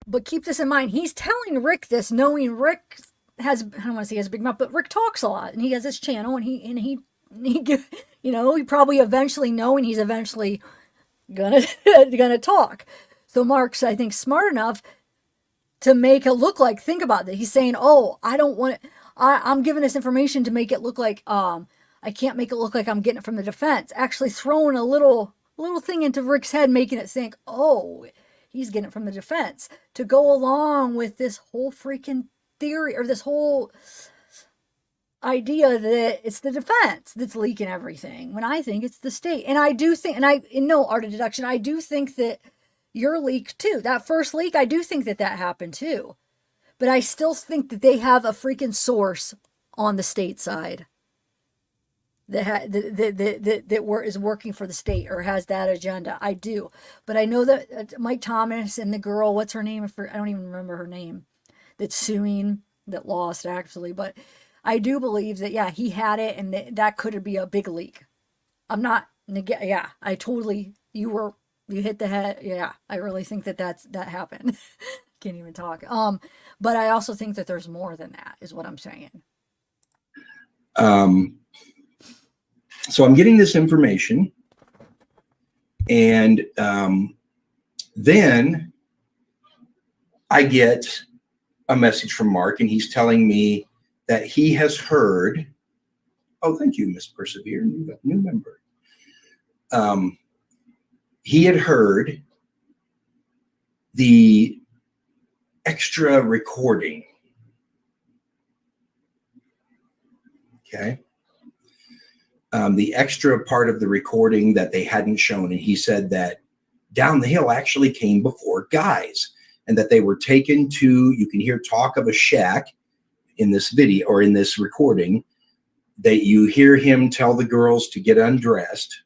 But keep this in mind. He's telling Rick this, knowing Rick has, I don't want to say he has a big mouth, but Rick talks a lot and he has this channel and he he probably eventually knowing he's eventually gonna talk. So Mark's, I think, smart enough to make it look like, think about that. He's saying, oh, I don't want it. I'm giving this information to make it look like, I can't make it look like I'm getting it from the defense. Actually throwing a little thing into Rick's head, making it think, oh, he's getting it from the defense to go along with this whole freaking theory or this whole idea that it's the defense that's leaking everything when I think it's the state. And I do think, and in no art of deduction, I do think that your leak too, that first leak, I do think that happened too. But I still think that they have a freaking source on the state side that is working for the state or has that agenda. I do. But I know that Mike Thomas and the girl, what's her name? I don't even remember her name, that's suing, that lost actually. But I do believe that, yeah, he had it and that could be a big leak. I'm not, yeah, I totally, you hit the head. Yeah, I really think that happened. Can't even talk. But I also think that there's more than that, is what I'm saying. So I'm getting this information, and then I get a message from Mark, and he's telling me that he has heard. Oh, thank you, Miss Persevere, new member. He had heard the extra recording. Okay. The extra part of the recording that they hadn't shown. And he said that Down the Hill actually came before Guys, and that they were taken to, you can hear talk of a shack in this video or in this recording, that you hear him tell the girls to get undressed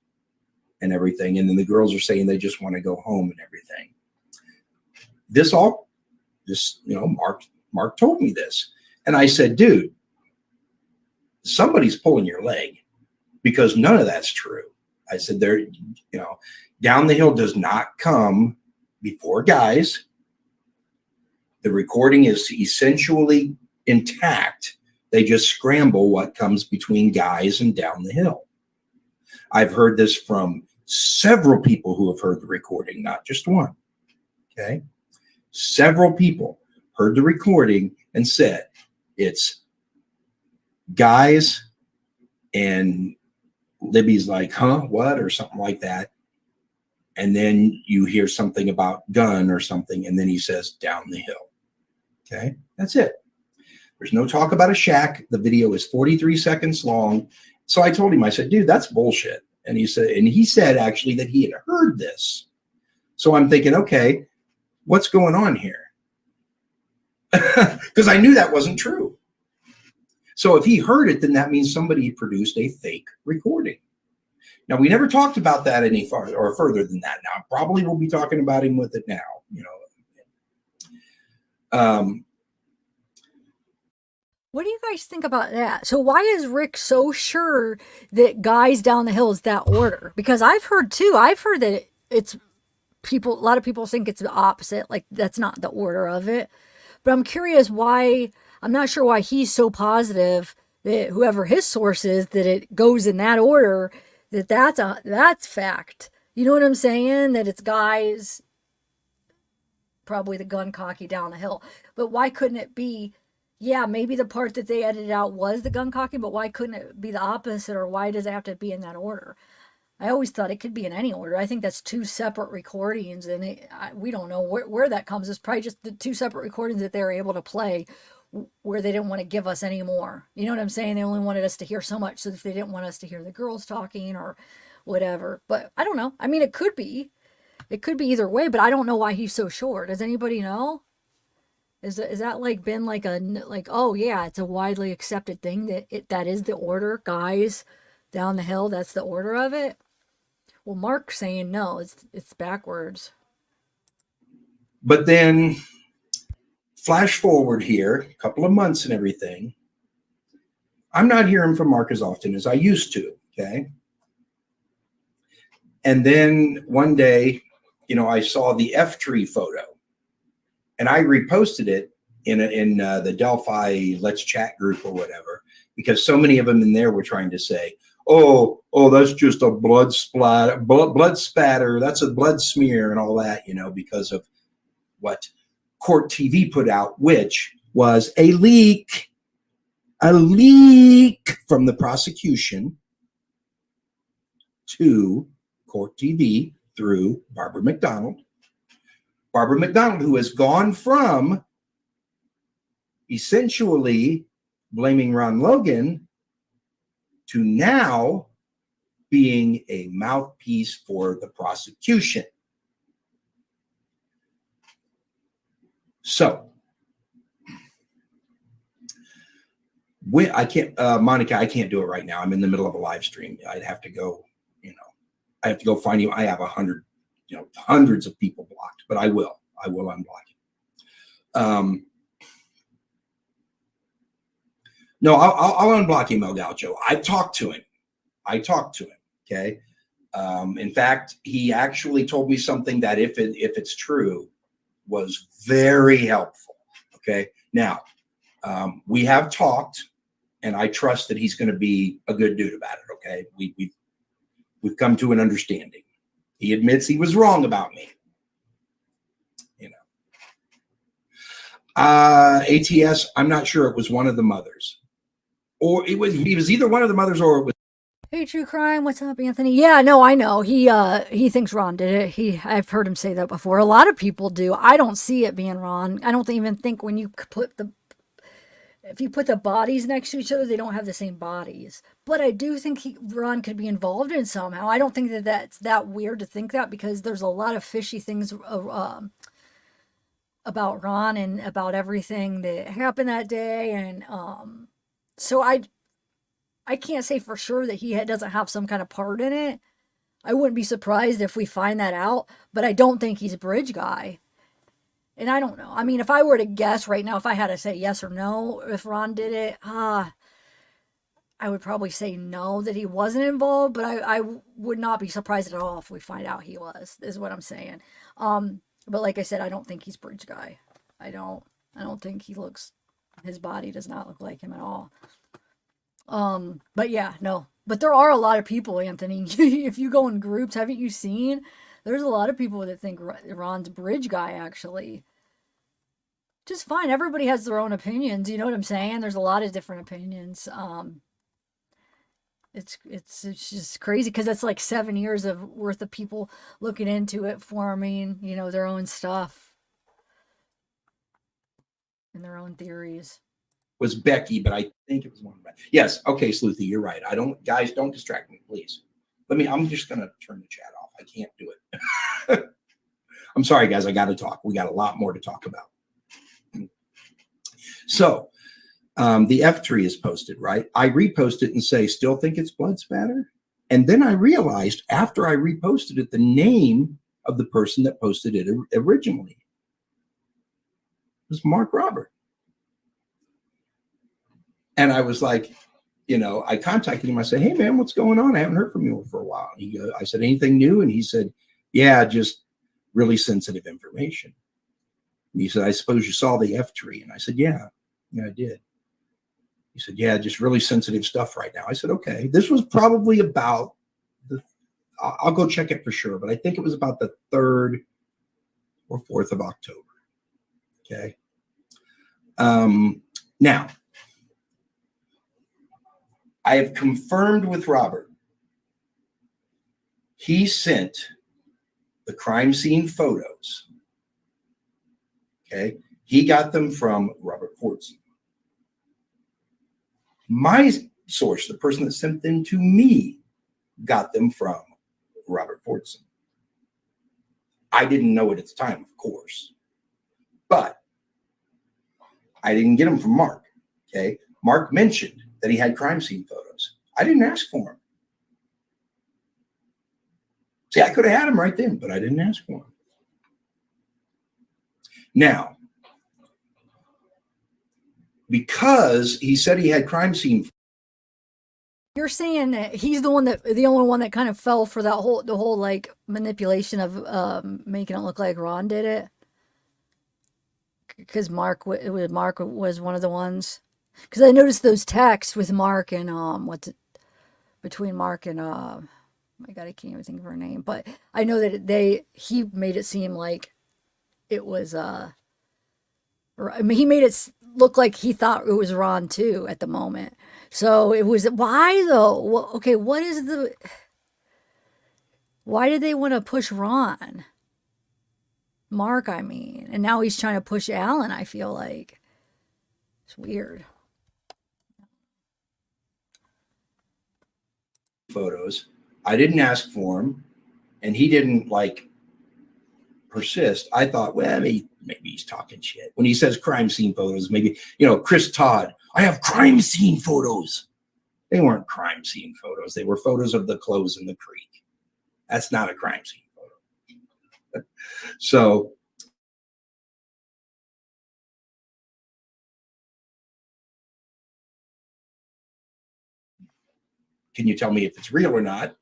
and everything. And then the girls are saying they just want to go home and everything. Mark told me this. And I said, dude, somebody's pulling your leg, because none of that's true. I said, Down the Hill does not come before Guys. The recording is essentially intact. They just scramble what comes between Guys and Down the Hill. I've heard this from several people who have heard the recording, not just one. Okay. Several people heard the recording and said it's Guys, and Libby's like, huh, what, or something like that. And then you hear something about gun or something, and then he says Down the Hill. Okay, that's it. There's no talk about a shack. The video is 43 seconds long. So I told him, I said, dude, that's bullshit. And he said actually that he had heard this. So I'm thinking, okay, what's going on here? Because I knew that wasn't true. So if he heard it, then that means somebody produced a fake recording. Now, we never talked about that any farther or further than that. Now, probably we'll be talking about him with it now, What do you guys think about that? So why is Rick so sure that Guys Down the Hill is that order? Because I've heard that it's people, a lot of people think it's the opposite, like that's not the order of it. But I'm curious why, I'm not sure why he's so positive that whoever his source is, that it goes in that order, that's fact. You know what I'm saying? That it's Guys probably the gun cocky down the hill. But why couldn't it be, yeah, maybe the part that they edited out was the gun cocky, but why couldn't it be the opposite, or why does it have to be in that order? I always thought it could be in any order. I think that's two separate recordings, and we don't know where that comes. It's probably just the two separate recordings that they were able to play where they didn't want to give us any more. You know what I'm saying? They only wanted us to hear so much, so if they didn't want us to hear the girls talking or whatever. But I don't know. I mean, it could be. It could be either way, but I don't know why he's so short. Does anybody know? Is that like been like oh yeah, it's a widely accepted thing that is the order, guys down the hill, that's the order of it? Well, Mark's saying no, it's backwards. But then flash forward here, a couple of months and everything. I'm not hearing from Mark as often as I used to, okay? And then one day, I saw the F tree photo, and I reposted it in the Delphi Let's Chat group or whatever, because so many of them in there were trying to say, oh, that's just a blood spatter, that's a blood smear and all that, because of what Court TV put out, which was a leak from the prosecution to Court TV through Barbara McDonald. Barbara McDonald, who has gone from essentially blaming Ron Logan to now being a mouthpiece for the prosecution. So, I can't, Monica, I can't do it right now. I'm in the middle of a live stream. I'd have to go, I have to go find you. I have 100, hundreds of people blocked, but I will unblock you. No, I'll unblock him, El Gaucho. I talked to him. Okay. In fact, he actually told me something that if it's true, was very helpful. Okay. Now, we have talked, and I trust that he's going to be a good dude about it. Okay. We've come to an understanding. He admits he was wrong about me. ATS, I'm not sure it was one of the mothers, or he was either one of the mothers or it was. Hey, True Crime, what's up, Anthony? Yeah, no, I know. He thinks Ron did it. I've heard him say that before. A lot of people do. I don't see it being Ron. I don't even think when you if you put the bodies next to each other, they don't have the same bodies. But I do think Ron could be involved in somehow. I don't think that's that weird to think that, because there's a lot of fishy things about Ron and about everything that happened that day. And so I can't say for sure that he doesn't have some kind of part in it. I wouldn't be surprised if we find that out, but I don't think he's a bridge guy. And I don't know. I mean, if I were to guess right now, if I had to say yes or no, if Ron did it, I would probably say no, that he wasn't involved, but I would not be surprised at all if we find out he was, is what I'm saying. But like I said, I don't think he's bridge guy. I don't think his body does not look like him at all. But yeah, no. But there are a lot of people, Anthony. If you go in groups, haven't you seen? There's a lot of people that think Ron's bridge guy, actually. Just fine. Everybody has their own opinions. You know what I'm saying? There's a lot of different opinions. It's just crazy, because it's like 7 years worth of people looking into it, forming, their own stuff and their own theories. Was Becky, but I think it was one of them. Yes. Okay, Sleuthy, you're right. Guys, don't distract me, please. I'm just going to turn the chat off. I can't do it. I'm sorry, guys. I got to talk. We got a lot more to talk about. So the F tree is posted, right? I repost it and say, still think it's blood spatter? And then I realized after I reposted it, the name of the person that posted it originally was Mark Robert. And I was like, I contacted him. I said, hey, man, what's going on? I haven't heard from you for a while. I said, anything new? And he said, yeah, just really sensitive information. And he said, I suppose you saw the F tree. And I said, yeah, I did. He said, yeah, just really sensitive stuff right now. I said, okay. This was probably about I'll go check it for sure, but I think it was about the 3rd or 4th of October. Okay. Now, I have confirmed with Robert. He sent the crime scene photos. Okay. He got them from Robert Fordson. My source, the person that sent them to me, got them from Robert Fordson. I didn't know it at the time, of course, but I didn't get them from Mark. Okay. Mark mentioned that he had crime scene photos. I didn't ask for them. See, I could have had them right then, but I didn't ask for them. Now, because he said he had crime scene. You're saying that he's the only one that kind of fell for the whole like manipulation of making it look like Ron did it, because Mark was one of the ones. Because I noticed those texts with Mark and between Mark and oh my God, I can't even think of her name, but I know that he made it seem like it was I mean, he made it look like he thought it was Ron too at the moment. So it was, why though? Okay, why did they want to push Ron? Mark, I mean. And now he's trying to push Alan, I feel like. It's weird. Photos. I didn't ask for them, and he didn't persist. I thought, well, maybe he's talking shit. When he says crime scene photos, maybe, Chris Todd, I have crime scene photos. They weren't crime scene photos. They were photos of the clothes in the creek. That's not a crime scene photo. So, can you tell me if it's real or not?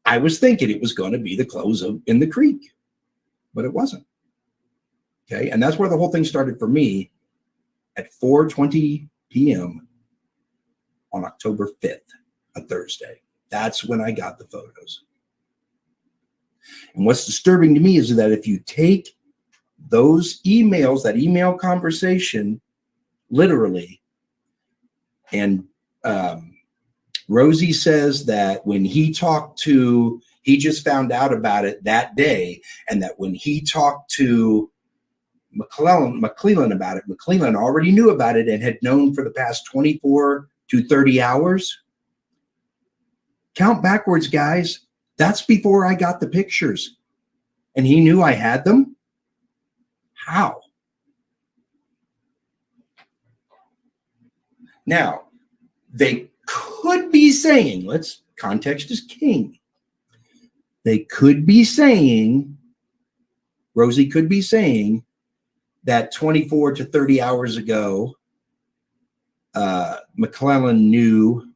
I was thinking it was going to be the clothes in the creek, but it wasn't. Okay. And that's where the whole thing started for me at 4:20 p.m. on October 5th, a Thursday. That's when I got the photos. And what's disturbing to me is that if you take those emails, that email conversation, literally, and Rosie says that when he just found out about it that day, and that when he talked to McClellan about it, McClellan already knew about it and had known for the past 24 to 30 hours. Count backwards, guys. That's before I got the pictures. And he knew I had them? How? Now, they could be saying, context is king. They could be saying, Rosie could be saying that 24 to 30 hours ago, McClellan knew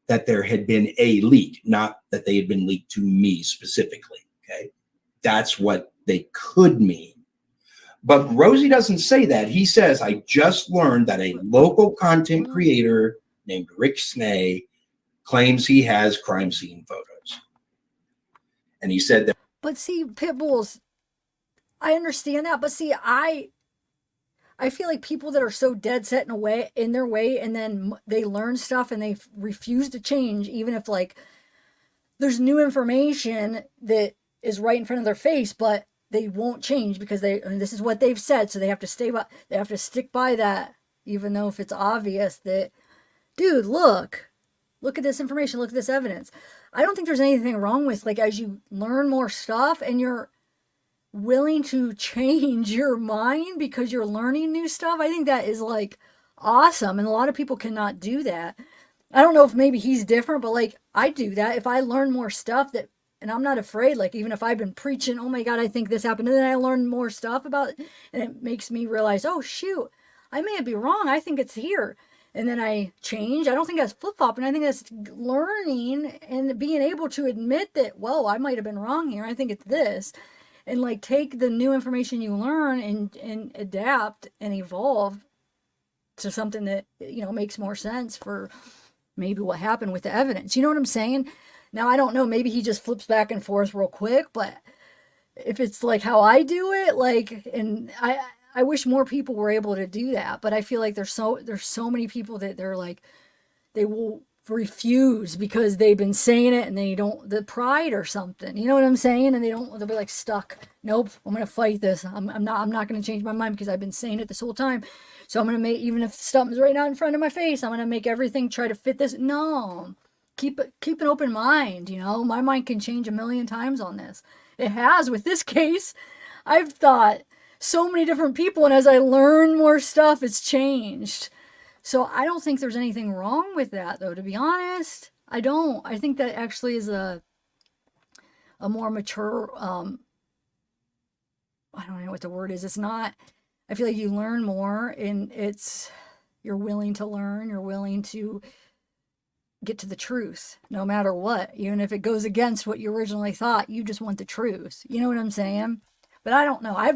that there had been a leak, not that they had been leaked to me specifically. Okay. That's what they could mean. But Rosie doesn't say that. He says, I just learned that a local content creator named Rick Snay claims he has crime scene photos. And he said that. But see, pit bulls, I understand that. But see, I feel like people that are so dead set in their way, and then they learn stuff and they refuse to change, even if there's new information that is right in front of their face, but they won't change because this is what they've said, so they have to stick by that, even though if it's obvious that, dude, look at this information, look at this evidence. I don't think there's anything wrong with as you learn more stuff and you're willing to change your mind because you're learning new stuff. I think that is awesome, and a lot of people cannot do that. I don't know if maybe he's different, but I do that. If I learn more stuff and I'm not afraid, even if I've been preaching, oh my God, I think this happened, and then I learn more stuff about it, and it makes me realize, oh shoot, I may be wrong, I think it's here. And then I change. I don't think that's flip-flopping. I think that's learning and being able to admit that, whoa, I might have been wrong here. I think it's this. And take the new information you learn and adapt and evolve to something that, makes more sense for maybe what happened with the evidence. You know what I'm saying? Now, I don't know. Maybe he just flips back and forth real quick, but if it's like how I do it, like, and I wish more people were able to do that, but I feel like there's so many people that they're like they will refuse because they've been saying it and they don't the pride or something. You know what I'm saying? And they'll be like stuck. Nope, I'm gonna fight this. I'm not gonna change my mind because I've been saying it this whole time. So I'm gonna make even if something's right now in front of my face, I'm gonna make everything try to fit this. No. Keep an open mind, you know. My mind can change a million times on this. It has with this case. I've thought so many different people, and as I learn more stuff, it's changed. So I don't think there's anything wrong with that, though, to be honest. I don't. I think that actually is a more mature, I don't know what the word is. It's not, I feel like you learn more and you're willing to learn, you're willing to get to the truth no matter what. Even if it goes against what you originally thought, you just want the truth. You know what I'm saying? But I don't know. I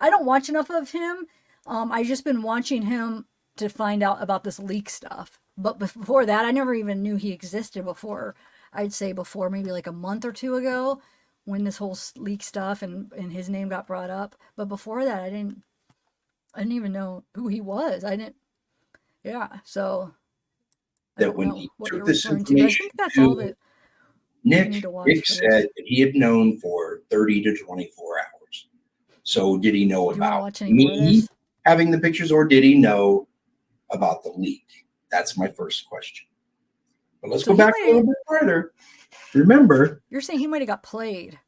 don't watch enough of him. I just been watching him to find out about this leak stuff. But before that, I never even knew he existed before. I'd say before maybe like a month or two ago when this whole leak stuff and his name got brought up. But before that, I didn't even know who he was. I didn't, yeah. So I That don't when know he what took you're this referring to. But I information think that's all to that you need to watch Nick for said this. that he had known for 30 to 24 hours. So did he know Do you want to about watch any more of me this? having the pictures, or did he know about the leak? That's my first question. But let's So go back a little bit further. Remember, you're saying he might have got played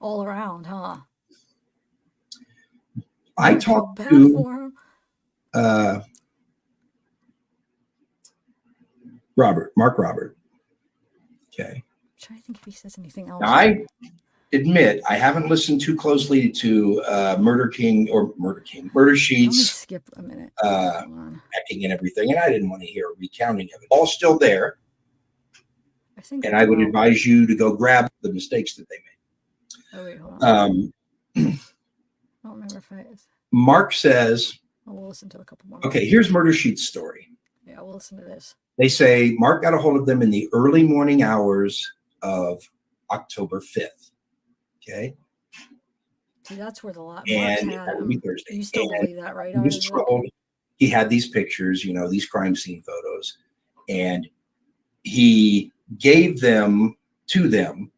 all around, huh? I feel talked bad to for him. Mark Robert. Okay. I'm trying to think if he says anything else. Now, I admit I haven't listened too closely to Murder Let me Sheets, skip a minute. hacking and everything, and I didn't want to hear a recounting of it. All still there, I think and I would advise you to go grab the mistakes that they made. Oh wait, hold on. I don't remember if I. Mark says, We'll listen to a couple more. okay, here's Murder Sheet's story. Yeah, we'll listen to this. They say Mark got a hold of them in the early morning hours of October 5th. Okay. See, that's where the lot. And that would be Thursday. You still believe that, right? He was told he had these pictures, you know, these crime scene photos, and he gave them to them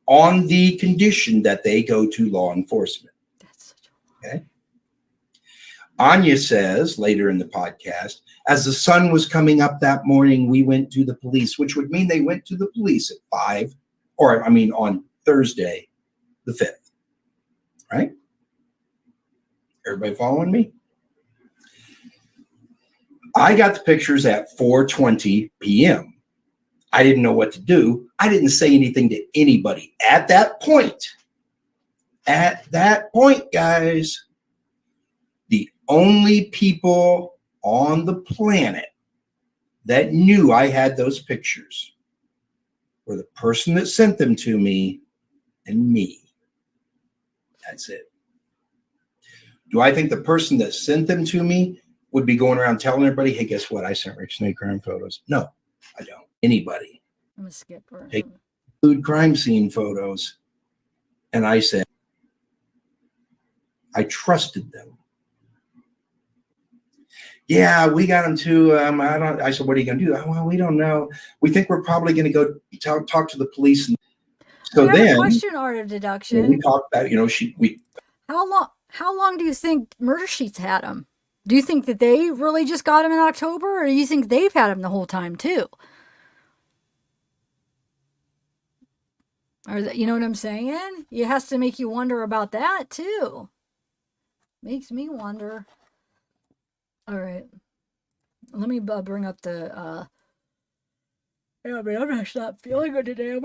on the condition that they go to law enforcement. That's such a lie. Okay. Anya says later in the podcast, as the sun was coming up that morning, we went to the police, which would mean they went to the police at 5, on Thursday, the 5th. Right? Everybody following me? I got the pictures at 4:20 p.m. I didn't know what to do. I didn't say anything to anybody at that point. At that point, guys, the only people on the planet that knew I had those pictures were the person that sent them to me and me. That's it. Do I think the person that sent them to me would be going around telling everybody, hey, guess what? I sent Rick Snake crime photos. No, I don't. Anybody. I'm gonna skip. Include crime scene photos. And I said, I trusted them. Yeah, we got them too. I said, what are you going to do? Oh, well, we don't know. We think we're probably going to go talk to the police. And so then, question, art of deduction. We talked about, How long do you think Murder Sheets had him? Do you think that they really just got him in October, or do you think they've had him the whole time too? Or you know what I'm saying? It has to make you wonder about that too. Makes me wonder. All right, let me bring up the. Yeah, but I'm just not feeling good today. I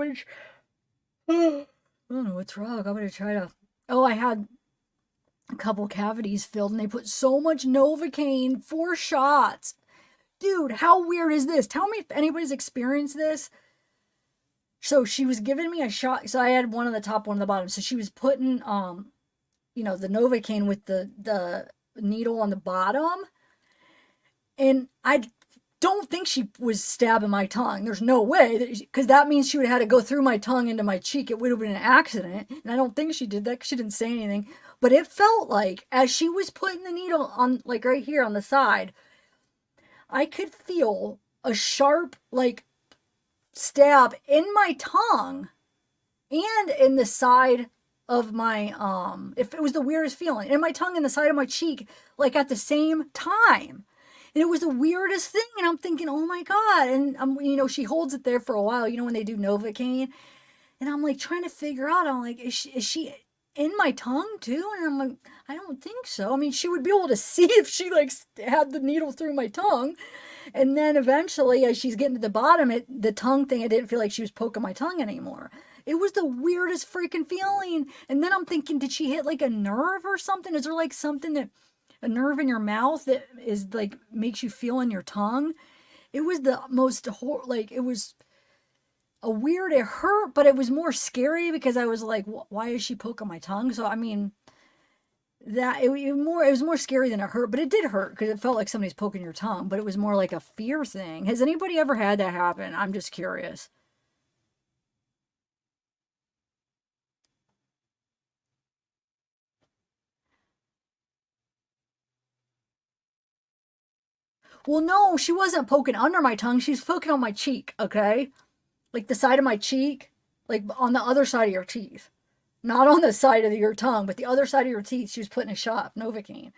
don't know what's wrong. I'm gonna try to. Oh, I had a couple cavities filled, and they put so much Novocaine, 4 shots. Dude, how weird is this? Tell me if anybody's experienced this. So she was giving me a shot. So I had one on the top, one on the bottom. So she was putting, the Novocaine with the needle on the bottom. And don't think she was stabbing my tongue. There's no way, because that means she would have had to go through my tongue into my cheek. It would have been an accident. And I don't think she did that because she didn't say anything. But it felt like, as she was putting the needle on, like right here on the side, I could feel a sharp, like, stab in my tongue and in the side of my, if it was the weirdest feeling, in my tongue and the side of my cheek, like at the same time. And it was the weirdest thing. And I'm thinking, oh my God. And she holds it there for a while, when they do Novocaine. And I'm like trying to figure out, I'm like, is she in my tongue too? And I'm like, I don't think so. I mean, she would be able to see if she like had the needle through my tongue. And then eventually, as she's getting to the bottom, the tongue thing, I didn't feel like she was poking my tongue anymore. It was the weirdest freaking feeling. And then I'm thinking, did she hit like a nerve or something? Is there like something a nerve in your mouth that is like makes you feel in your tongue? It was the most it was a weird, it hurt, but it was more scary because I was like, why is she poking my tongue? So I mean, it was more scary than it hurt, but it did hurt because it felt like somebody's poking your tongue, but it was more like a fear thing. Has anybody ever had that happen? I'm just curious. Well, no, she wasn't poking under my tongue. She was poking on my cheek, okay? Like the side of my cheek, like on the other side of your teeth. Not on the side of your tongue, but the other side of your teeth. She was putting a shot of Novocaine.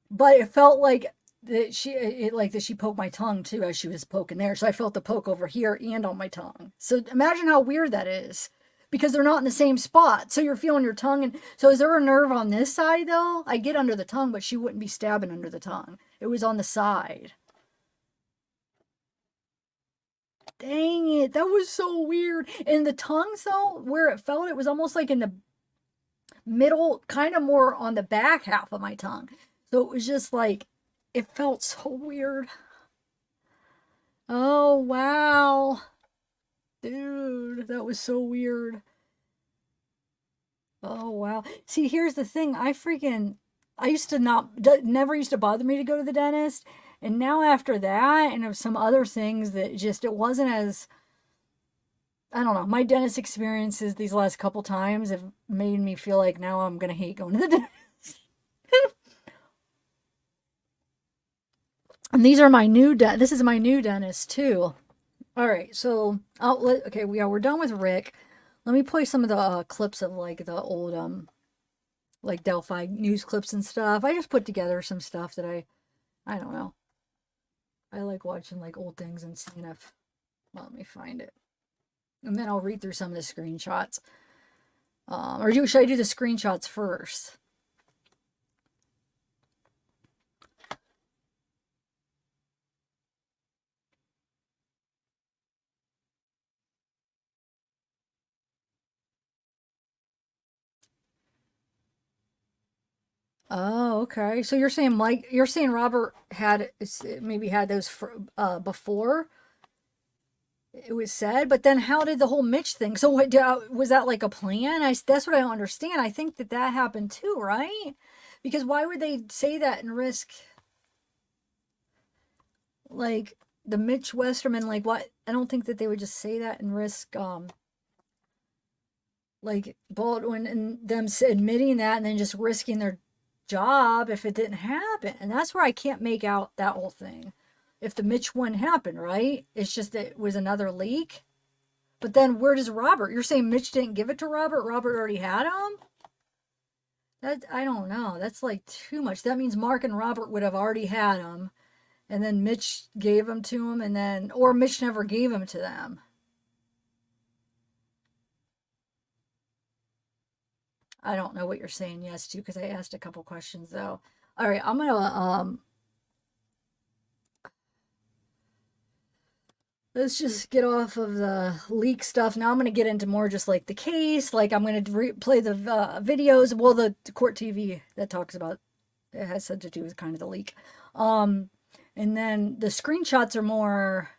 But it felt like that she poked my tongue too as she was poking there. So I felt the poke over here and on my tongue. So imagine how weird that is. Because they're not in the same spot. So you're feeling your tongue. And so is there a nerve on this side though? I get under the tongue, but she wouldn't be stabbing under the tongue. It was on the side. Dang it. That was so weird. And the tongue though, where it felt, it was almost like in the middle, kind of more on the back half of my tongue. So it was just like, it felt so weird. Oh, wow. Dude, that was so weird. Oh, wow. See, here's the thing. I used to never used to bother me to go to the dentist. And now after that, and of some other things that just, it wasn't as, I don't know, my dentist experiences these last couple times have made me feel like now I'm going to hate going to the dentist. And this is my new dentist too. All right, so we're done with Rick. Let me play some of the clips of like the old like Delphi news clips and stuff. I just put together some stuff that I don't know. I like watching like old things and seeing if, well, let me find it. And then I'll read through some of the screenshots. Should I do the screenshots first? Oh, okay. So you're saying Robert maybe had those before it was said, but then how did the whole Mitch thing? So was that like a plan? That's what I don't understand. I think that happened too, right? Because why would they say that and risk like the Mitch Westerman? Like what? I don't think that they would just say that and risk like Baldwin and them admitting that and then just risking their job if it didn't happen. And that's where I can't make out that whole thing. If the Mitch one happened, right? It's just that it was another leak. But then where does Robert? You're saying Mitch didn't give it to Robert? Robert already had him? I don't know. That's like too much. That means Mark and Robert would have already had him. And then Mitch gave him to him or Mitch never gave him to them. I don't know what you're saying yes to because I asked a couple questions though. All right, I'm gonna let's just get off of the leak stuff. Now I'm gonna get into more just like the case. Like I'm gonna play the videos. Well, the court TV that talks about it has something to do with kind of the leak. And then the screenshots are more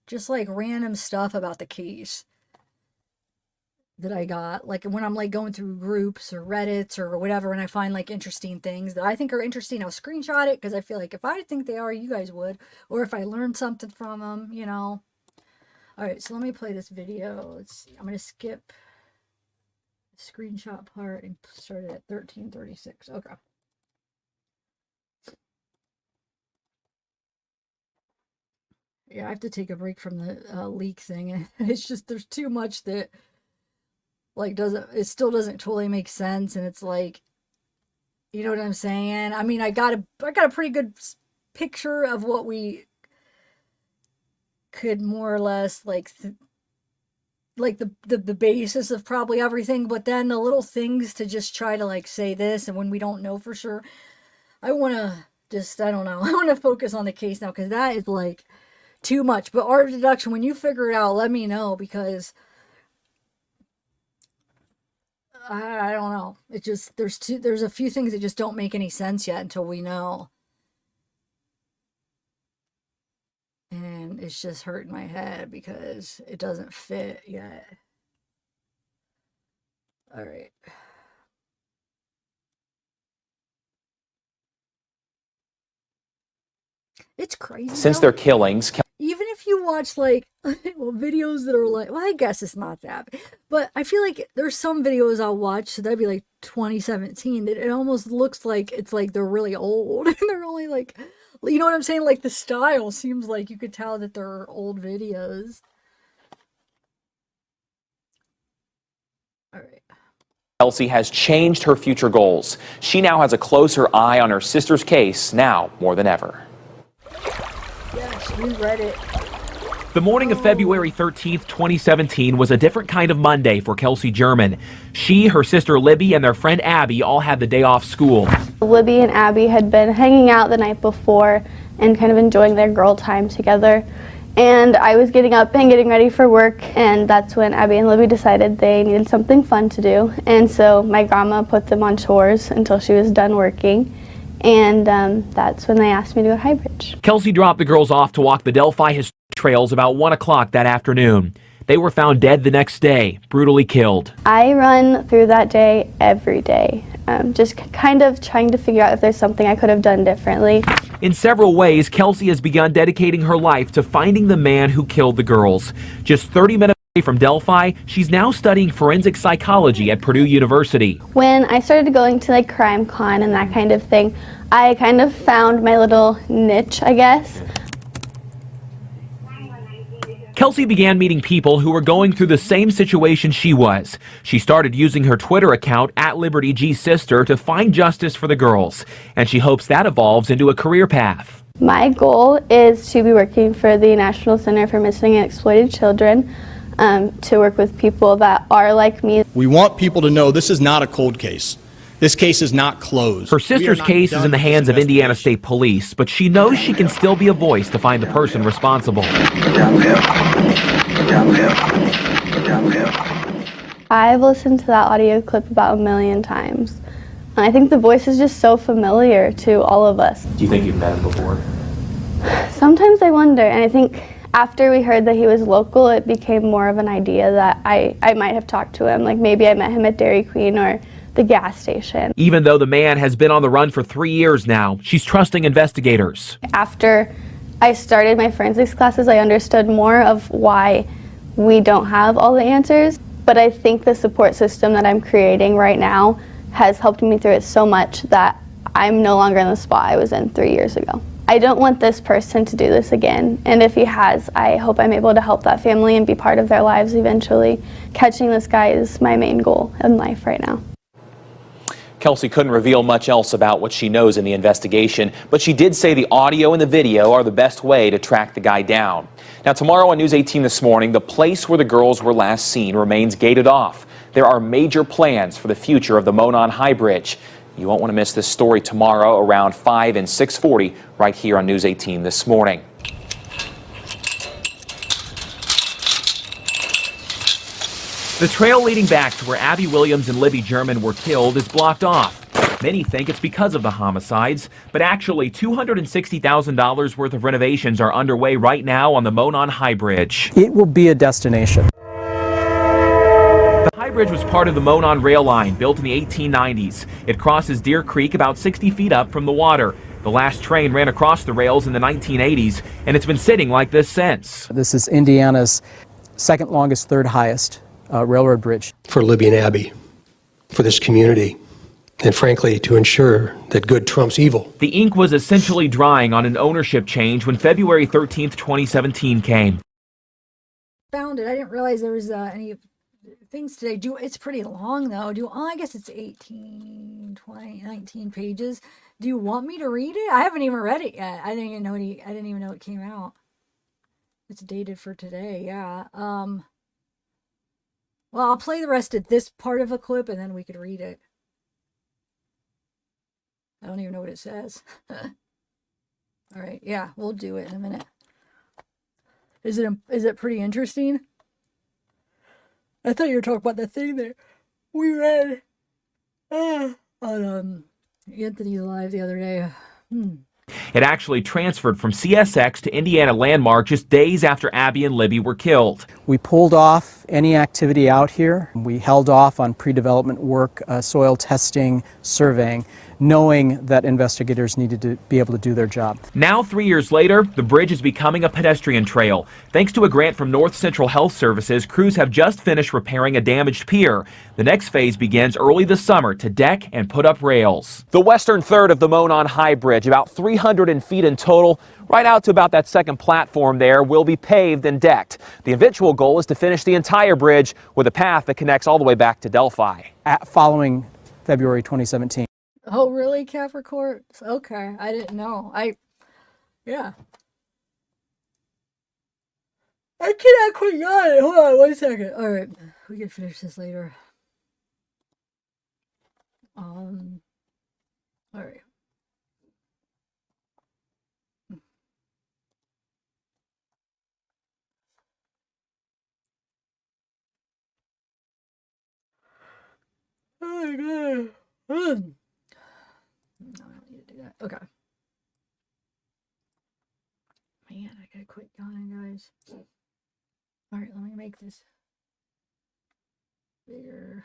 just like random stuff about the case that I got, like when I'm like going through groups or Reddits or whatever, and I find like interesting things that I think are interesting, I'll screenshot it because I feel like if I think they are, you guys would, or if I learned something from them, you know. All right, so let me play this video. Let's see. I'm gonna skip the screenshot part and start it at 13:36. Okay. Yeah, I have to take a break from the leak thing. It's just there's too much that like it still doesn't totally make sense, and it's like, you know what I'm saying? I mean, I got a pretty good picture of what we could more or less like the basis of probably everything, but then the little things to just try to like say this, and when we don't know for sure, I want to just, I don't know, I want to focus on the case now because that is like too much. But art of deduction, when you figure it out, let me know, because I don't know. It just, there's a few things that just don't make any sense yet until we know. And it's just hurting my head because it doesn't fit yet. All right. It's crazy. Since though. their killings, Even if you watch like well, videos that are like, well, I guess it's not that, but I feel like there's some videos I'll watch, so that'd be like 2017, that it almost looks like it's like they're really old and they're only like, you know what I'm saying? Like the style seems like you could tell that they're old videos. All right. Kelsey has changed her future goals. She now has a closer eye on her sister's case, now more than ever. Yes, we read it. The morning of February 13th, 2017 was a different kind of Monday for Kelsey German. She, her sister Libby, and their friend Abby all had the day off school. Libby and Abby had been hanging out the night before and kind of enjoying their girl time together. And I was getting up and getting ready for work, and that's when Abby and Libby decided they needed something fun to do. And so my grandma put them on chores until she was done working. And that's when they asked me to go to Highbridge. Kelsey dropped the girls off to walk the Delphi Historic Trails about 1 o'clock that afternoon. They were found dead the next day, brutally killed. I run through that day every day, just kind of trying to figure out if there's something I could have done differently. In several ways, Kelsey has begun dedicating her life to finding the man who killed the girls. Just 30 minutes away from Delphi, she's now studying forensic psychology at Purdue University. When I started going to like Crime Con and that kind of thing, I kind of found my little niche, I guess. Kelsey began meeting people who were going through the same situation she was. She started using her Twitter account @LibertyGSister to find justice for the girls, and she hopes that evolves into a career path. My goal is to be working for the National Center for Missing and Exploited Children, to work with people that are like me. We want people to know this is not a cold case. This case is not closed. Her sister's case is in the hands of Indiana State Police, but she knows she can still be a voice to find the person responsible. I've listened to that audio clip about 1 million times. And I think the voice is just so familiar to all of us. Do you think you've met him before? Sometimes I wonder, and I think after we heard that he was local, it became more of an idea that I might have talked to him. Like maybe I met him at Dairy Queen or the gas station. Even though the man has been on the run for 3 years now, she's trusting investigators. After I started my forensics classes, I understood more of why we don't have all the answers. But I think the support system that I'm creating right now has helped me through it so much that I'm no longer in the spot I was in 3 years ago. I don't want this person to do this again, and if he has, I hope I'm able to help that family and be part of their lives eventually. Catching this guy is my main goal in life right now. Kelsey couldn't reveal much else about what she knows in the investigation, but she did say the audio and the video are the best way to track the guy down. Now, tomorrow on News 18 this morning, the place where the girls were last seen remains gated off. There are major plans for the future of the Monon High Bridge. You won't want to miss this story tomorrow around 5 and 6:40 right here on News 18 this morning. The trail leading back to where Abby Williams and Libby German were killed is blocked off. Many think it's because of the homicides, but actually $260,000 worth of renovations are underway right now on the Monon High Bridge. It will be a destination. The High Bridge bridge was part of the Monon rail line, built in the 1890s. It crosses Deer Creek about 60 feet up from the water. The last train ran across the rails in the 1980s, and it's been sitting like this since. This is Indiana's second longest, third highest railroad bridge. For Libby and Abby, for this community, and frankly, to ensure that good trumps evil. The ink was essentially drying on an ownership change when February 13th, 2017 came. Found it. I didn't realize there was any things today. It's pretty long though. I guess it's 18, 20, 19 pages. Do you want me to read it? I haven't even read it yet. I didn't even know it came out. It's dated for today. Yeah. Well, I'll play the rest of this part of a clip and then we could read it. I don't even know what it says. All right. Yeah, we'll do it in a minute. Is it pretty interesting? I thought you were talking about the thing that we read on Anthony's Live the other day. It actually transferred from CSX to Indiana Landmark just days after Abby and Libby were killed. We pulled off any activity out here. We held off on pre-development work, soil testing, surveying, knowing that investigators needed to be able to do their job. Now, 3 years later, the bridge is becoming a pedestrian trail. Thanks to a grant from North Central Health Services, crews have just finished repairing a damaged pier. The next phase begins early this summer to deck and put up rails. The western third of the Monon High Bridge, about 300 feet in total, right out to about that second platform there, will be paved and decked. The eventual goal is to finish the entire bridge with a path that connects all the way back to Delphi. Following February 2017. Oh, really, Capricorn? Okay, I didn't know. Yeah. I cannot quit yawning. Hold on 1 second. All right, we can finish this later. All right. Oh my god. No, I don't need to do that. Okay. Man, I gotta quit yawning, guys. Alright, let me make this bigger.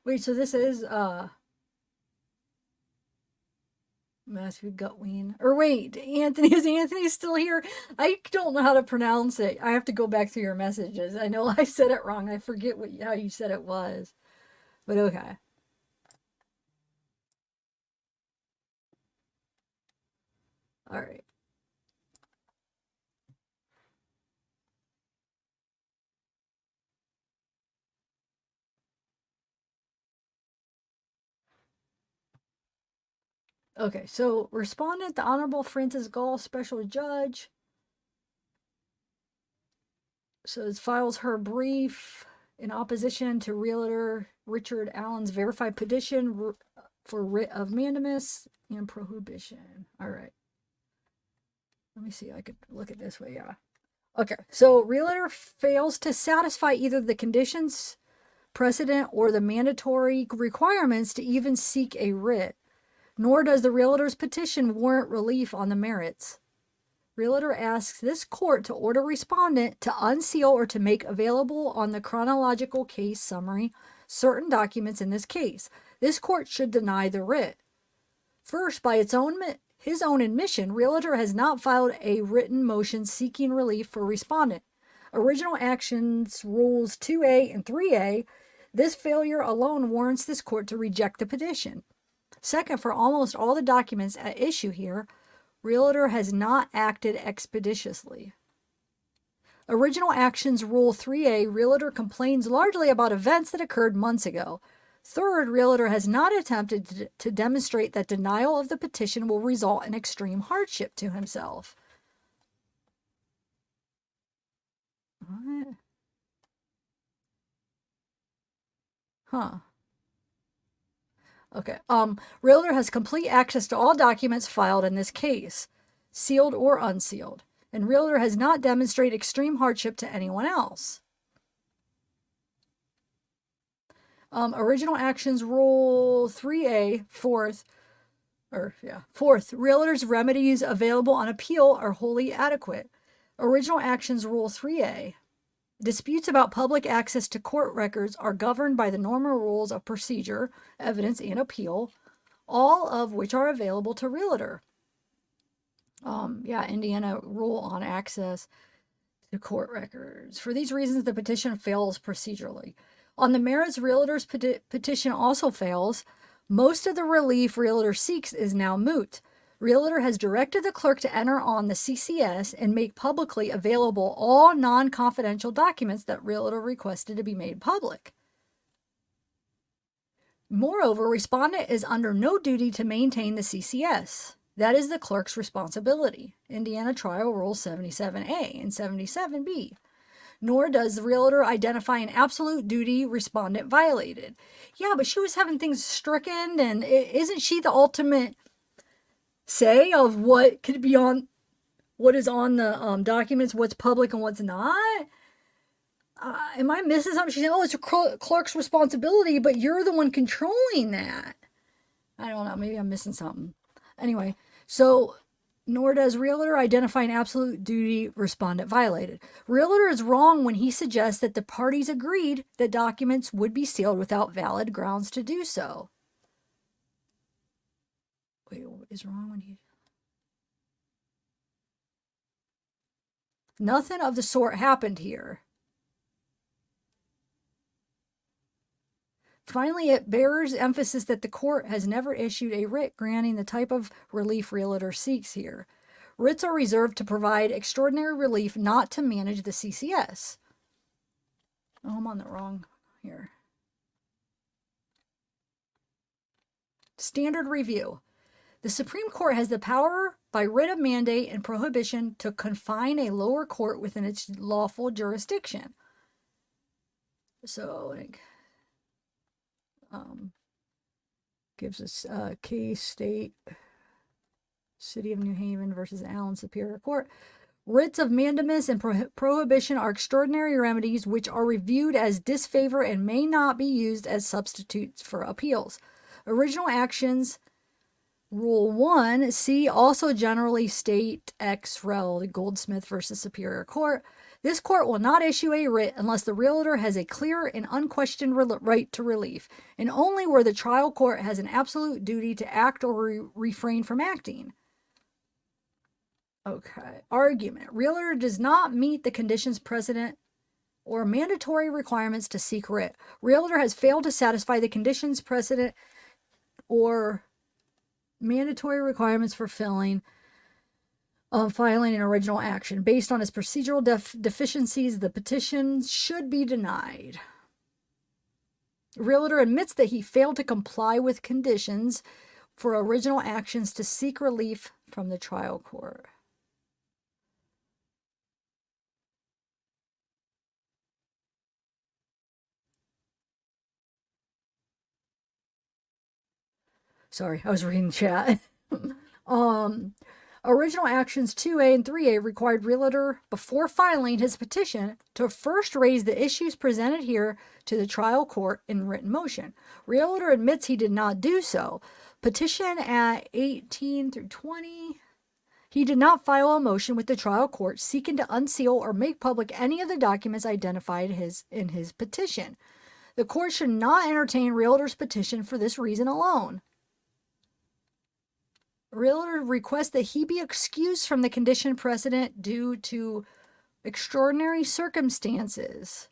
Wait, so this is Matthew Gutwein. Or wait, Anthony, is Anthony still here? I don't know how to pronounce it. I have to go back through your messages. I know I said it wrong. I forget how you said it was. But okay. All right. Okay, so respondent, the Honorable Francis Gall, special judge. So it files her brief in opposition to Realtor Richard Allen's verified petition for writ of mandamus and prohibition. All right. Let me see. I could look at this way. Yeah. Okay. So Realtor fails to satisfy either the conditions precedent or the mandatory requirements to even seek a writ. Nor does the Realtor's petition warrant relief on the merits. Realtor asks this court to order respondent to unseal or to make available on the chronological case summary certain documents in this case. This court should deny the writ. First, by his own admission, Realtor has not filed a written motion seeking relief for respondent. Original Actions Rules 2A and 3A, this failure alone warrants this court to reject the petition. Second, for almost all the documents at issue here, Realtor has not acted expeditiously. Original Actions Rule 3A, Realtor complains largely about events that occurred months ago. Third, Realtor has not attempted to demonstrate that denial of the petition will result in extreme hardship to himself. What? Huh. Okay. Realtor has complete access to all documents filed in this case, sealed or unsealed, and Realtor has not demonstrated extreme hardship to anyone else. Original Actions Rule 3A, fourth, Fourth, realtors' remedies available on appeal are wholly adequate. Original Actions Rule 3A. Disputes about public access to court records are governed by the normal rules of procedure, evidence, and appeal, all of which are available to realtor. Indiana rule on access to court records. For these reasons, the petition fails procedurally. On the merits, realtor's petition also fails. Most of the relief realtor seeks is now moot. Realtor has directed the clerk to enter on the CCS and make publicly available all non-confidential documents that realtor requested to be made public. Moreover, respondent is under no duty to maintain the CCS. That is the clerk's responsibility. Indiana Trial Rule 77A and 77B. Nor does the realtor identify an absolute duty respondent violated. Yeah, but she was having things stricken, and isn't she the ultimate say of what could be on, what is on the documents, what's public and what's not? Am I missing something? She's saying, oh, it's a clerk's responsibility, but you're the one controlling that. I don't know. Maybe I'm missing something. Anyway, so nor does realtor identify an absolute duty respondent violated. Realtor is wrong when he suggests that the parties agreed that documents would be sealed without valid grounds to do so. Wait, what is wrong when he... Nothing of the sort happened here. Finally, it bears emphasis that the court has never issued a writ granting the type of relief realtor seeks here. Writs are reserved to provide extraordinary relief, not to manage the CCS. Oh, I'm on the wrong here. Standard review. The Supreme Court has the power by writ of mandate and prohibition to confine a lower court within its lawful jurisdiction. So, gives us case state, City of New Haven versus Allen Superior Court. Writs of mandamus and prohibition are extraordinary remedies which are reviewed as disfavor and may not be used as substitutes for appeals. Original Actions Rule 1, see also generally state ex rel. Goldsmith versus Superior Court. This court will not issue a writ unless the realtor has a clear and unquestioned right to relief, and only where the trial court has an absolute duty to act or refrain from acting. Okay. Argument. Realtor does not meet the conditions precedent or mandatory requirements to seek writ. Realtor has failed to satisfy the conditions precedent or mandatory requirements for filing an original action. Based on its procedural deficiencies, the petition should be denied. Realtor admits that he failed to comply with conditions for original actions to seek relief from the trial court. Sorry, I was reading chat. Original Actions 2A and 3A required realtor, before filing his petition, to first raise the issues presented here to the trial court in written motion. Realtor admits he did not do so. Petition at 18 through 20. He did not file a motion with the trial court seeking to unseal or make public any of the documents identified in his petition. The court should not entertain realtor's petition for this reason alone. Realtor requests that he be excused from the condition precedent due to extraordinary circumstances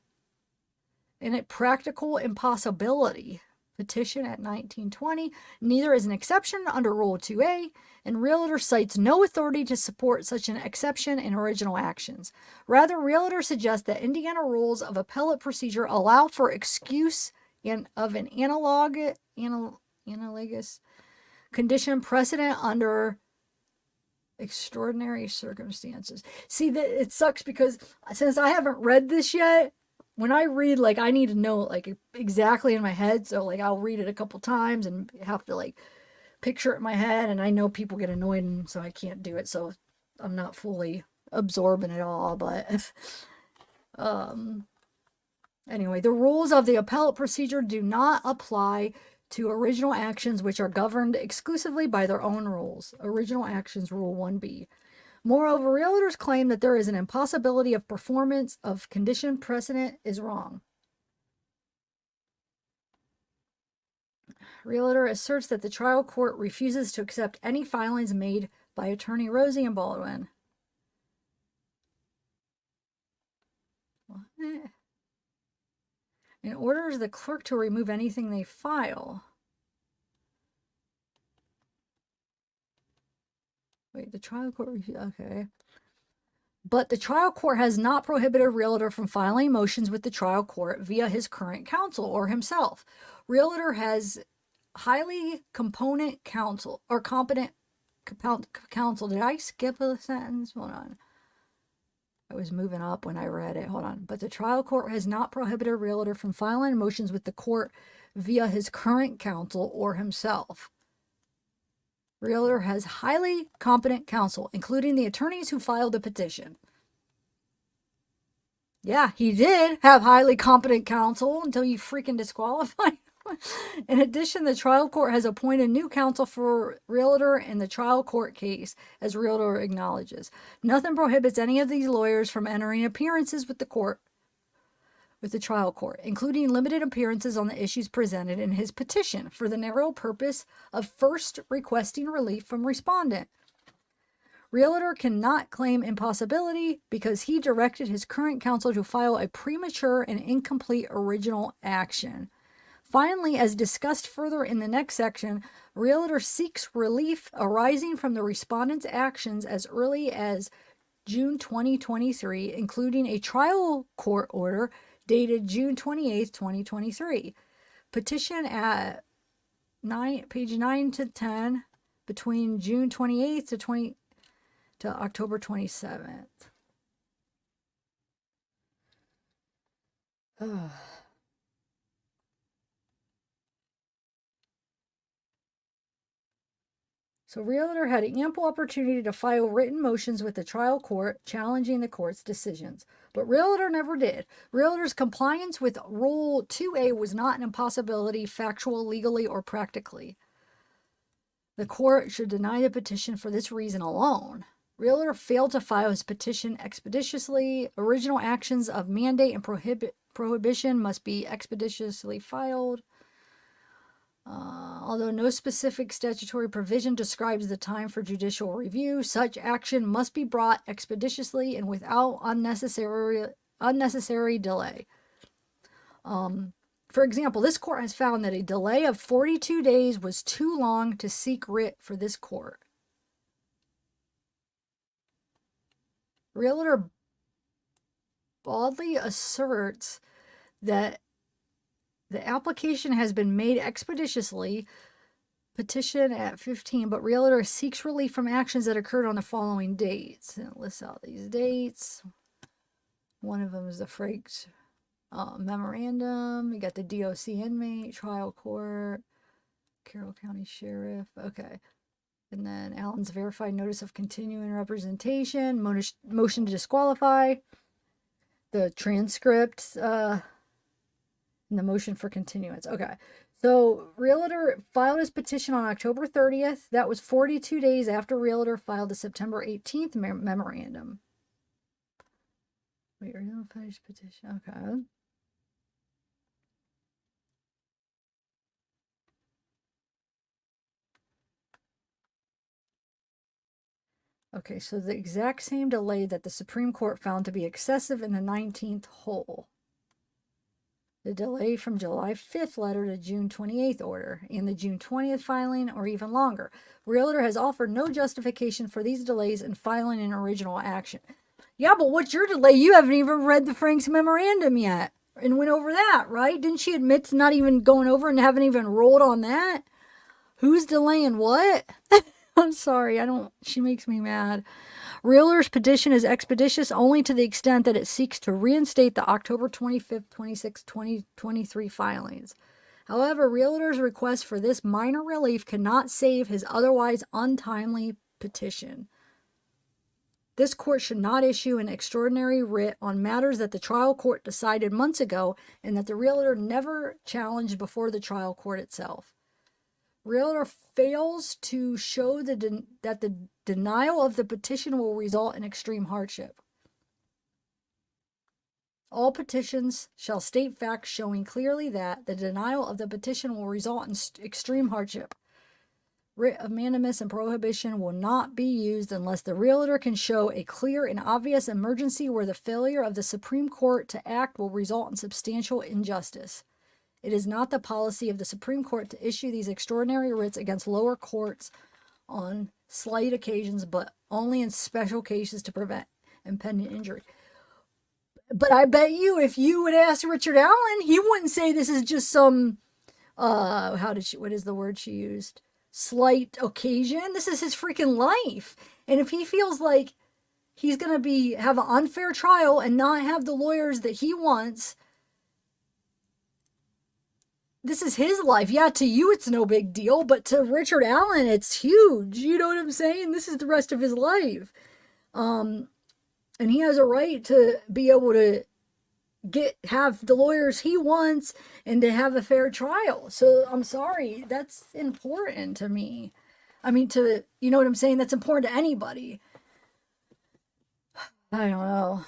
and a practical impossibility. Petition at 1920. Neither is an exception under Rule 2A, and Realtor cites no authority to support such an exception in original actions. Rather, Realtor suggests that Indiana rules of appellate procedure allow for excuse of an analogous condition precedent under extraordinary circumstances. See, that it sucks because since I haven't read this yet, when I read, like, I need to know, like, exactly in my head. So, like, I'll read it a couple times and have to, like, picture it in my head. And I know people get annoyed, and so I can't do it. So I'm not fully absorbing it all. But anyway, the rules of the appellate procedure do not apply to original actions which are governed exclusively by their own rules. Original Actions Rule 1B. Moreover, realtors claim that there is an impossibility of performance of condition precedent is wrong. Realtor asserts that the trial court refuses to accept any filings made by attorney Rosie and Baldwin. What? And orders the clerk to remove anything they file. Wait, the trial court okay. But the trial court has not prohibited a realtor from filing motions with the trial court via his current counsel or himself. Realtor has highly competent counsel or competent counsel. Did I skip a sentence? Hold on. I was moving up when I read it. Hold on. But the trial court has not prohibited a realtor from filing motions with the court via his current counsel or himself. Realtor has highly competent counsel, including the attorneys who filed the petition. Yeah, he did have highly competent counsel until you freaking disqualified him. In addition, the trial court has appointed new counsel for realtor in the trial court case, as realtor acknowledges. Nothing prohibits any of these lawyers from entering appearances with the trial court, including limited appearances on the issues presented in his petition for the narrow purpose of first requesting relief from respondent. Realtor cannot claim impossibility because he directed his current counsel to file a premature and incomplete original action. Finally, as discussed further in the next section, realtor seeks relief arising from the respondent's actions as early as June 2023, including a trial court order dated June 28, 2023. Petition at page 9 to 10 between June 28th to October 27th. Ugh. So realtor had ample opportunity to file written motions with the trial court challenging the court's decisions, but realtor never did. Realtor's compliance with Rule 2A was not an impossibility, factual, legally, or practically. The court should deny the petition for this reason alone. Realtor failed to file his petition expeditiously. Original actions of mandate and prohibition must be expeditiously filed. Although no specific statutory provision describes the time for judicial review, such action must be brought expeditiously and without unnecessary delay. For example, this court has found that a delay of 42 days was too long to seek writ for this court. Realtor baldly asserts that the application has been made expeditiously, petition at 15, but realtor seeks relief from actions that occurred on the following dates. And it lists out these dates. One of them is the Frakes memorandum. You got the DOC inmate, trial court, Carroll County Sheriff. Okay. And then Allen's verified notice of continuing representation, motion to disqualify, the transcript, and the motion for continuance. Okay. So realtor filed his petition on October 30th. That was 42 days after realtor filed the September 18th memorandum. Wait, original finished petition. Okay. Okay, so the exact same delay that the Supreme Court found to be excessive in the 19th hole. The delay from July 5th letter to June 28th order and the June 20th filing, or even longer. Realtor has offered no justification for these delays in filing an original action. Yeah, but what's your delay? You haven't even read the Franks memorandum yet and went over that, right? Didn't she admit to not even going over and haven't even rolled on that? Who's delaying what? I'm sorry, she makes me mad. Realtor's petition is expeditious only to the extent that it seeks to reinstate the October 25th, 26th, 2023 filings. However, Realtor's request for this minor relief cannot save his otherwise untimely petition. This court should not issue an extraordinary writ on matters that the trial court decided months ago and that the realtor never challenged before the trial court itself. Realtor fails to show that the denial of the petition will result in extreme hardship. All petitions shall state facts showing clearly that the denial of the petition will result in extreme hardship. Writ of mandamus and prohibition will not be used unless the realtor can show a clear and obvious emergency where the failure of the Supreme Court to act will result in substantial injustice. It is not the policy of the Supreme Court to issue these extraordinary writs against lower courts on slight occasions, but only in special cases to prevent impending injury. But I bet you, if you would ask Richard Allen, he wouldn't say this is just some, what is the word she used? Slight occasion. This is his freaking life. And if he feels like he's going to have an unfair trial and not have the lawyers that he wants, this is his life. Yeah, to you it's no big deal, but to Richard Allen it's huge. You know what I'm saying? This is the rest of his life. And he has a right to be able to have the lawyers he wants and to have a fair trial. So I'm sorry, that's important to me. I mean, you know what I'm saying? That's important to anybody. I don't know.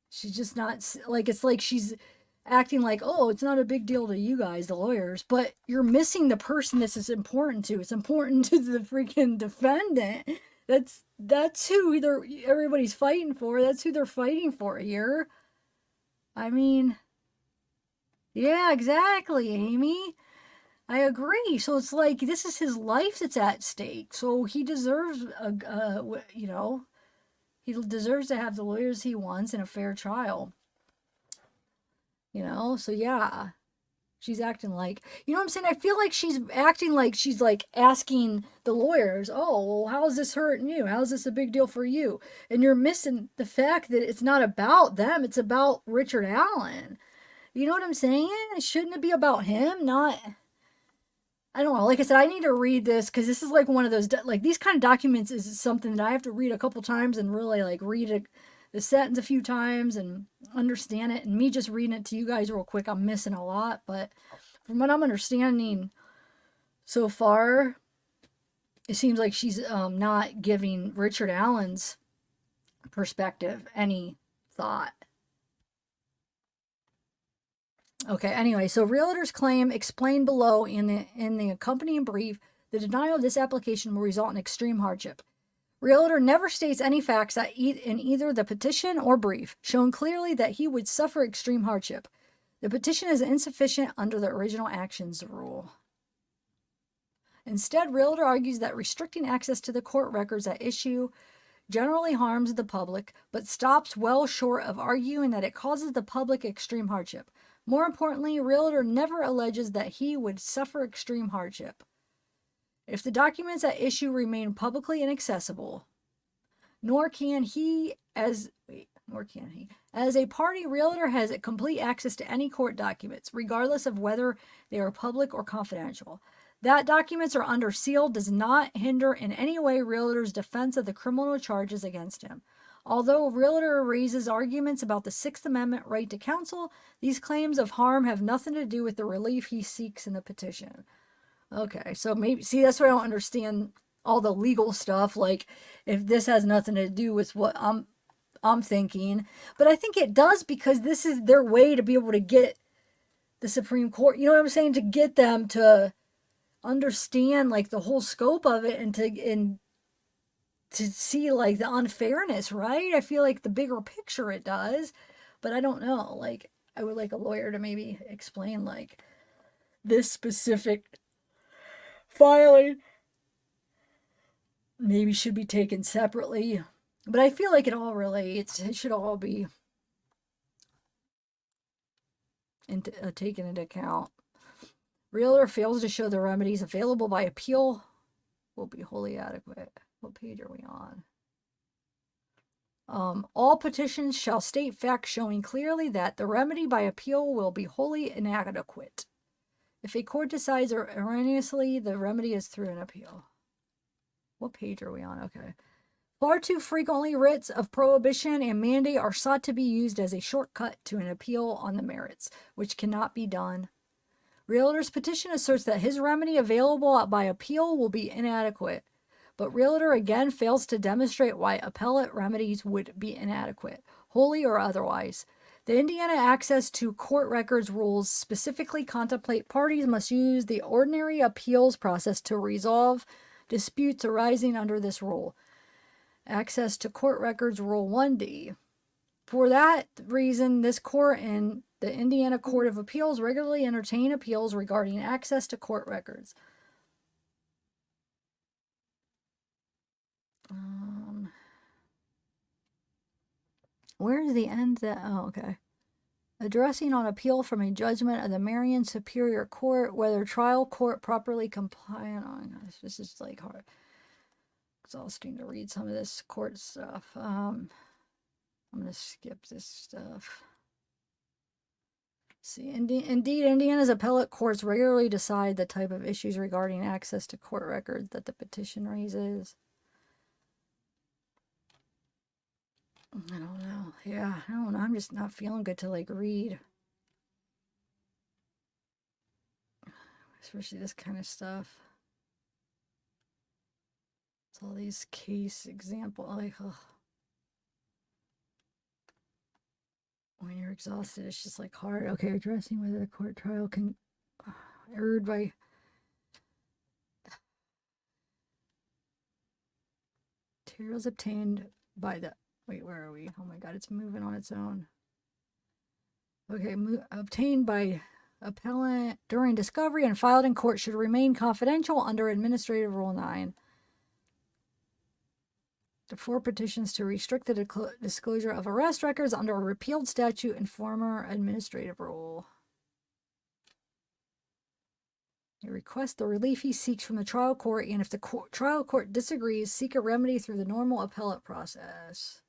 She's just not, like, it's like she's acting like, oh, it's not a big deal to you guys, the lawyers, but you're missing the person this is important to. It's important to the freaking defendant. That's who everybody's fighting for. That's who they're fighting for here. I mean, yeah, exactly, Amy. I agree. So it's like, this is his life that's at stake. So he deserves he deserves to have the lawyers he wants in a fair trial. So yeah. She's acting like, you know what I'm saying? I feel like she's acting like she's like asking the lawyers, oh, well, how's this hurting you? How's this a big deal for you? And you're missing the fact that it's not about them. It's about Richard Allen. You know what I'm saying? Shouldn't it be about him? Not, I don't know. Like I said, I need to read this because this is like one of those, like these kind of documents is something that I have to read a couple times and really like read the sentence a few times and understand it. And me just reading it to you guys real quick, I'm missing a lot. But from what I'm understanding so far, it seems like she's not giving Richard Allen's perspective any thought. Okay, anyway, so realtor's claim explained below in the accompanying brief, the denial of this application will result in extreme hardship. Realtor never states any facts in either the petition or brief, showing clearly that he would suffer extreme hardship. The petition is insufficient under the original actions rule. Instead, Realtor argues that restricting access to the court records at issue generally harms the public, but stops well short of arguing that it causes the public extreme hardship. More importantly, Realtor never alleges that he would suffer extreme hardship. If the documents at issue remain publicly inaccessible, nor can he, as a party, Realtor has complete access to any court documents, regardless of whether they are public or confidential. That documents are under seal does not hinder in any way Realtor's defense of the criminal charges against him. Although Realtor raises arguments about the Sixth Amendment right to counsel, these claims of harm have nothing to do with the relief he seeks in the petition. Okay, so maybe, see, that's why I don't understand all the legal stuff, like if this has nothing to do with what I'm thinking. But I think it does, because this is their way to be able to get the Supreme Court, you know what I'm saying, to get them to understand like the whole scope of it and to see like the unfairness, right? I feel like the bigger picture it does, but I don't know. Like, I would like a lawyer to maybe explain like this specific filing maybe should be taken separately, but I feel like it all relates. It should all be taken into account. Realtor fails to show the remedies available by appeal will be wholly adequate. What page are we on? All petitions shall state facts showing clearly that the remedy by appeal will be wholly inadequate. If a court decides erroneously, the remedy is through an appeal. What page are we on? Okay. Far too frequently, writs of prohibition and mandate are sought to be used as a shortcut to an appeal on the merits, which cannot be done. Realtor's petition asserts that his remedy available by appeal will be inadequate, but Realtor again fails to demonstrate why appellate remedies would be inadequate, wholly or otherwise. The Indiana Access to Court Records rules specifically contemplate parties must use the ordinary appeals process to resolve disputes arising under this rule. Access to Court Records Rule 1D. For that reason, this court and the Indiana Court of Appeals regularly entertain appeals regarding access to court records. Where's the end that? Oh, okay. Addressing on appeal from a judgment of the Marion Superior Court, whether trial court properly compliant. Oh, gosh, this is like hard. Exhausting to read some of this court stuff. I'm going to skip this stuff. See, indeed, Indiana's appellate courts regularly decide the type of issues regarding access to court records that the petition raises. I don't know. Yeah, I don't know. I'm just not feeling good to like read. Especially this kind of stuff. It's all these case example, like, ugh. When you're exhausted, it's just like hard. Okay, addressing whether the court trial can erred by materials obtained by the wait, where are we? Oh my god, it's moving on its own. Okay, obtained by appellant during discovery and filed in court should remain confidential under Administrative Rule 9. The 4 petitions to restrict the disclosure of arrest records under a repealed statute and former administrative rule. He requests the relief he seeks from the trial court, and if the trial court disagrees, seek a remedy through the normal appellate process.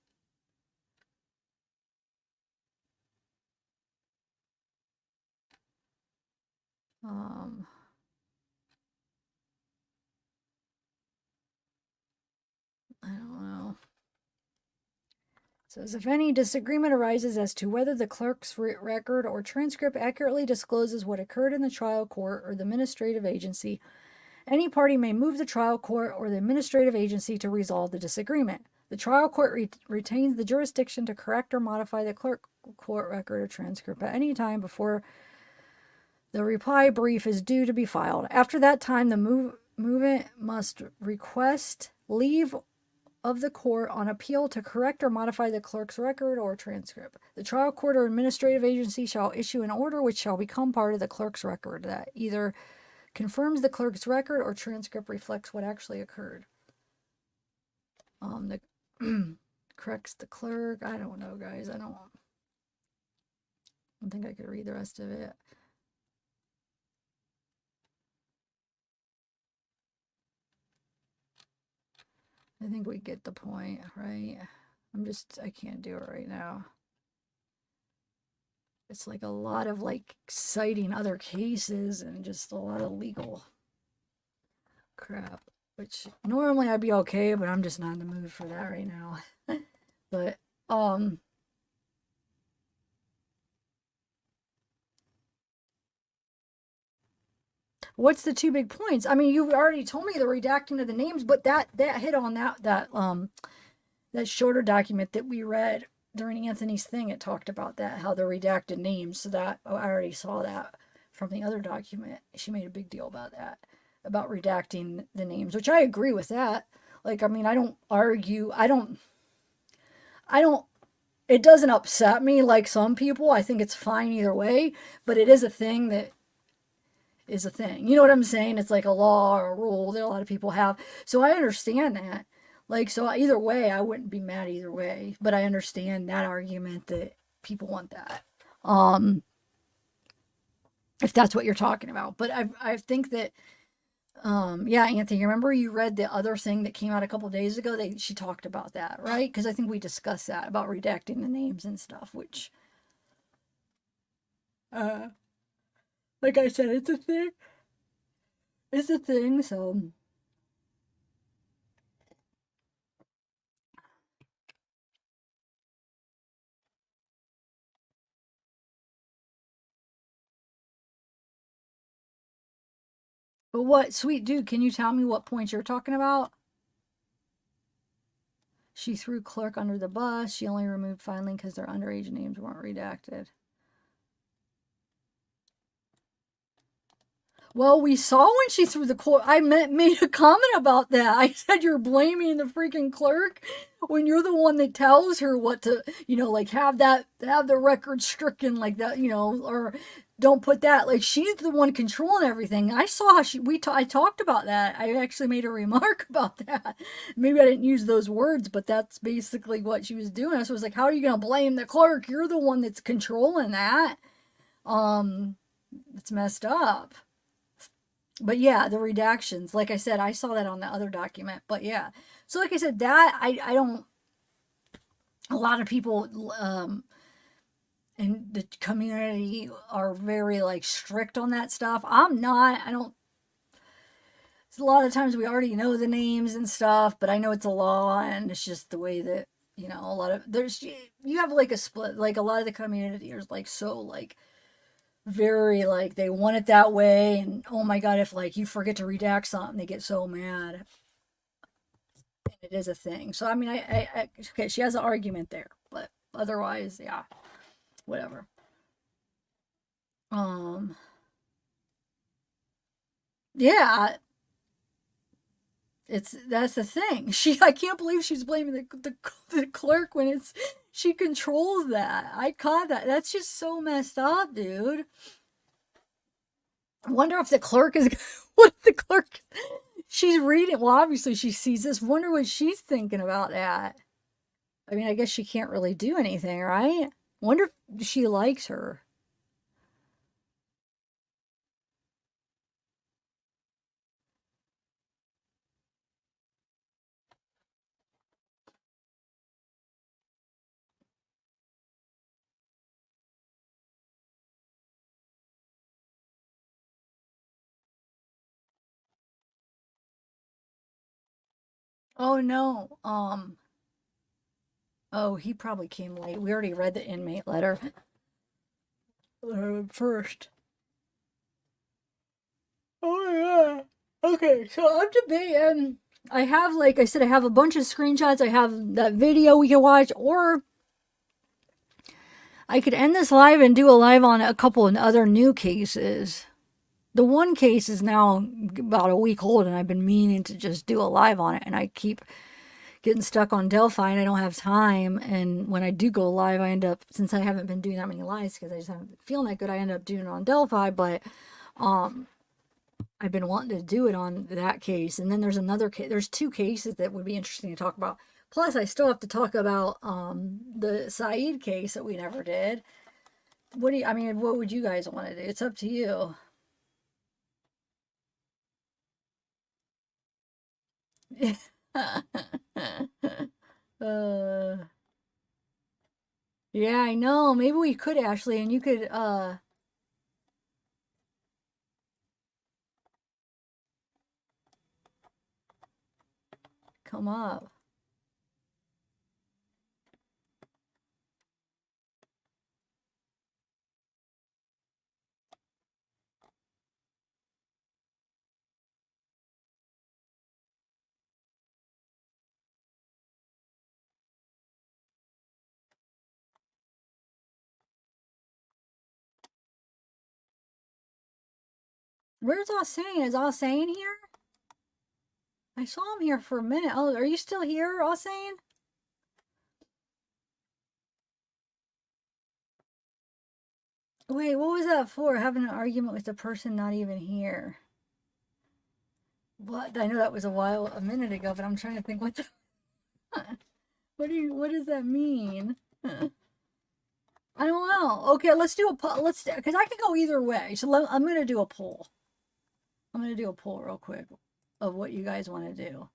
I don't know. Says if any disagreement arises as to whether the clerk's record or transcript accurately discloses what occurred in the trial court or the administrative agency, any party may move the trial court or the administrative agency to resolve the disagreement. The trial court retains the jurisdiction to correct or modify the clerk court record or transcript at any time before the reply brief is due to be filed. After that time, the movement must request leave of the court on appeal to correct or modify the clerk's record or transcript. The trial court or administrative agency shall issue an order which shall become part of the clerk's record that either confirms the clerk's record or transcript reflects what actually occurred. Corrects the clerk. I don't know, guys. I don't think I could read the rest of it. I think we get the point, right? I can't do it right now. It's like a lot of like citing other cases and just a lot of legal crap, which normally I'd be okay, but I'm just not in the mood for that right now. But, what's the 2 big points? I mean, you already told me the redacting of the names, but that hit on that shorter document that we read during Anthony's thing. It talked about that, how the redacted names. So that I already saw that from the other document. She made a big deal about that, about redacting the names, which I agree with that. Like, I mean, I don't argue. I don't. It doesn't upset me like some people. I think it's fine either way, but it is a thing that is a thing. You know what I'm saying? It's like a law or a rule that a lot of people have. So I understand that. Like, so either way, I wouldn't be mad either way. But I understand that argument that people want that. If that's what you're talking about. But I think that, yeah, Anthony, remember you read the other thing that came out a couple days ago? She talked about that, right? Because I think we discussed that, about redacting the names and stuff, which, like I said, it's a thing. It's a thing, so But what, sweet dude, can you tell me what points you're talking about? She threw clerk under the bus. She only removed filing because their underage names weren't redacted. Well, we saw when she threw the clerk. I made a comment about that. I said you're blaming the freaking clerk when you're the one that tells her what to, like have the record stricken like that, or don't put that. Like she's the one controlling everything. I saw how I talked about that. I actually made a remark about that. Maybe I didn't use those words, but that's basically what she was doing. So I was like, how are you going to blame the clerk? You're the one that's controlling that. It's messed up. But yeah, the redactions, like I said, I saw that on the other document. But yeah, so like I said, that I don't. A lot of people in the community are very like strict on that stuff. I'm not. I don't. A lot of times we already know the names and stuff, but I know it's a law, and it's just the way that a lot of you have like a split. Like a lot of the community is like so like. Very like they want it that way, and oh my god, if like you forget to redact something, they get so mad. And it is a thing. So I mean, I okay, she has an argument there, but otherwise, yeah, whatever. Yeah, that's the thing. I can't believe she's blaming the clerk when she controls that. I caught that. That's just so messed up, dude. I wonder if the clerk is what if the clerk she's reading. Well, obviously she sees this. Wonder what she's thinking about that. I mean, I guess she can't really do anything, right? Wonder if she likes her. Oh no. Oh, he probably came late. We already read the inmate letter first. Oh yeah. Okay, so I'm debating. I have, like I said, I have a bunch of screenshots. I have that video we can watch, or I could end this live and do a live on a couple of other new cases. The one case is now about a week old, and I've been meaning to just do a live on it, and I keep getting stuck on Delphi, and I don't have time. And when I do go live, I end up, since I haven't been doing that many lives because I just haven't been feeling that good, I end up doing it on Delphi. But I've been wanting to do it on that case. And then there's another case. There's two cases that would be interesting to talk about. Plus, I still have to talk about the Saeed case that we never did. What would you guys want to do? It's up to you. Yeah, I know. Maybe we could, Ashley, and you could come up. Where's Hossein? Is Hossein here? I saw him here for a minute. Oh, are you still here, Hossein? Wait, what was that for? Having an argument with the person not even here. What? I know that was a minute ago, but I'm trying to think what does that mean? I don't know. Okay, let's do a poll. Because I can go either way. So I'm going to do a poll. I'm going to do a poll real quick of what you guys want to do.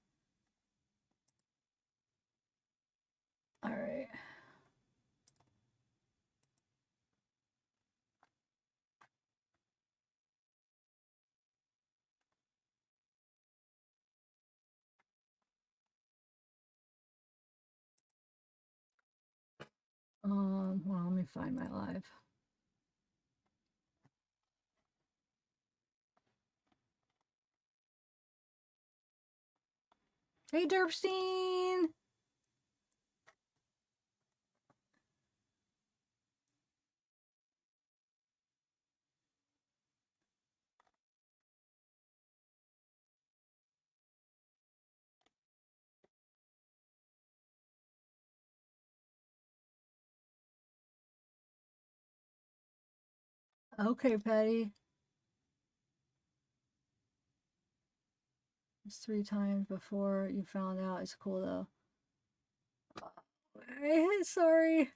All right. Well, let me find my live. Hey, Derpstein. Okay, Patty. It's 3 times before you found out. It's cool though. Sorry.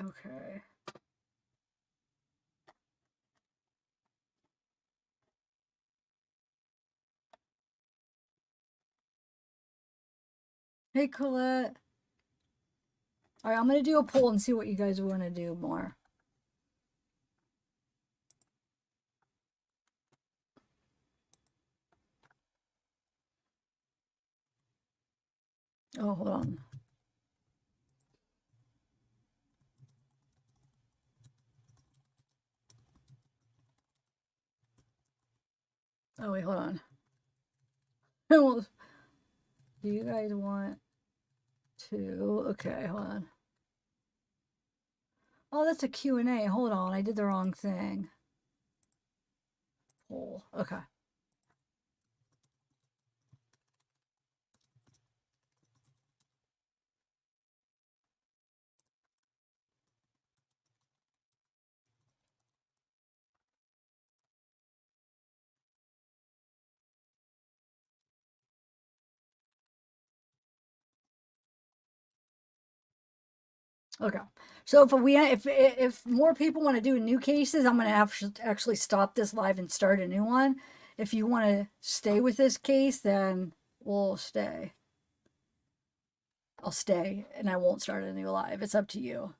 Okay. Hey, Colette. All right, I'm going to do a poll and see what you guys want to do more. Oh, hold on. Oh, wait, hold on. Do you guys want to? Okay, hold on. Oh, that's a Q&A. Hold on, I did the wrong thing. Poll. Okay. Okay. So if more people want to do new cases, I'm going to have to actually stop this live and start a new one. If you want to stay with this case, then we'll stay. I'll stay and I won't start a new live. It's up to you.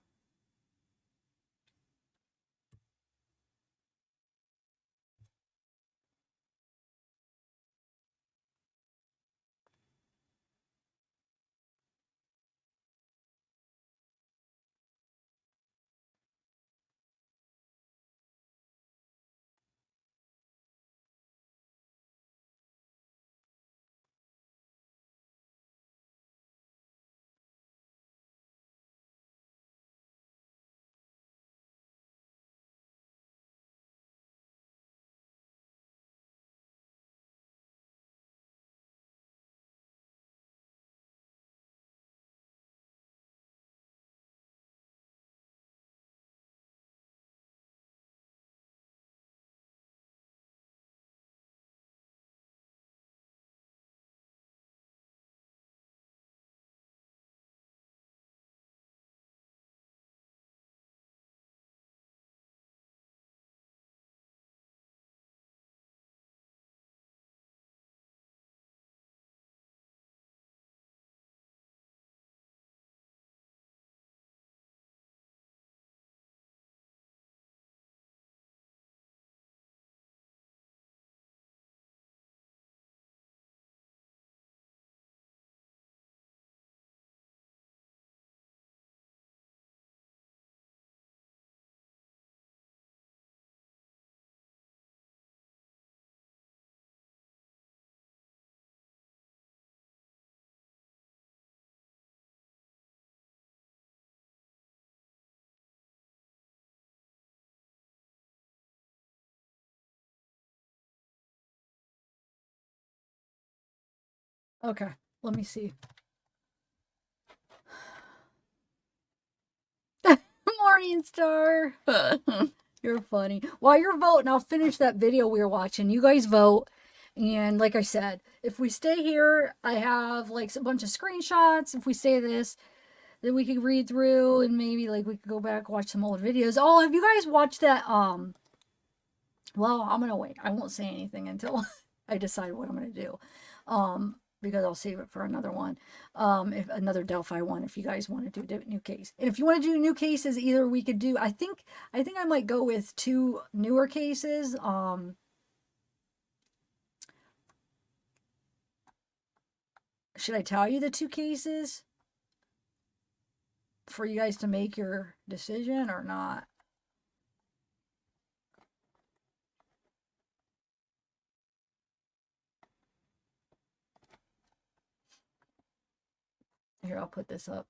Okay. Let me see. Morning Star. You're funny. While you're voting, I'll finish that video we were watching. You guys vote. And like I said, if we stay here, I have like a bunch of screenshots. If we say this, then we could read through and maybe like we could go back, watch some old videos. Oh, have you guys watched that? Well, I'm gonna wait. I won't say anything until I decide what I'm gonna do. Because I'll save it for another one. If another Delphi one, if you guys want to do a new case. And if you want to do new cases, either we could do, I think I might go with 2 newer cases. Should I tell you the 2 cases for you guys to make your decision or not? here, I'll put this up.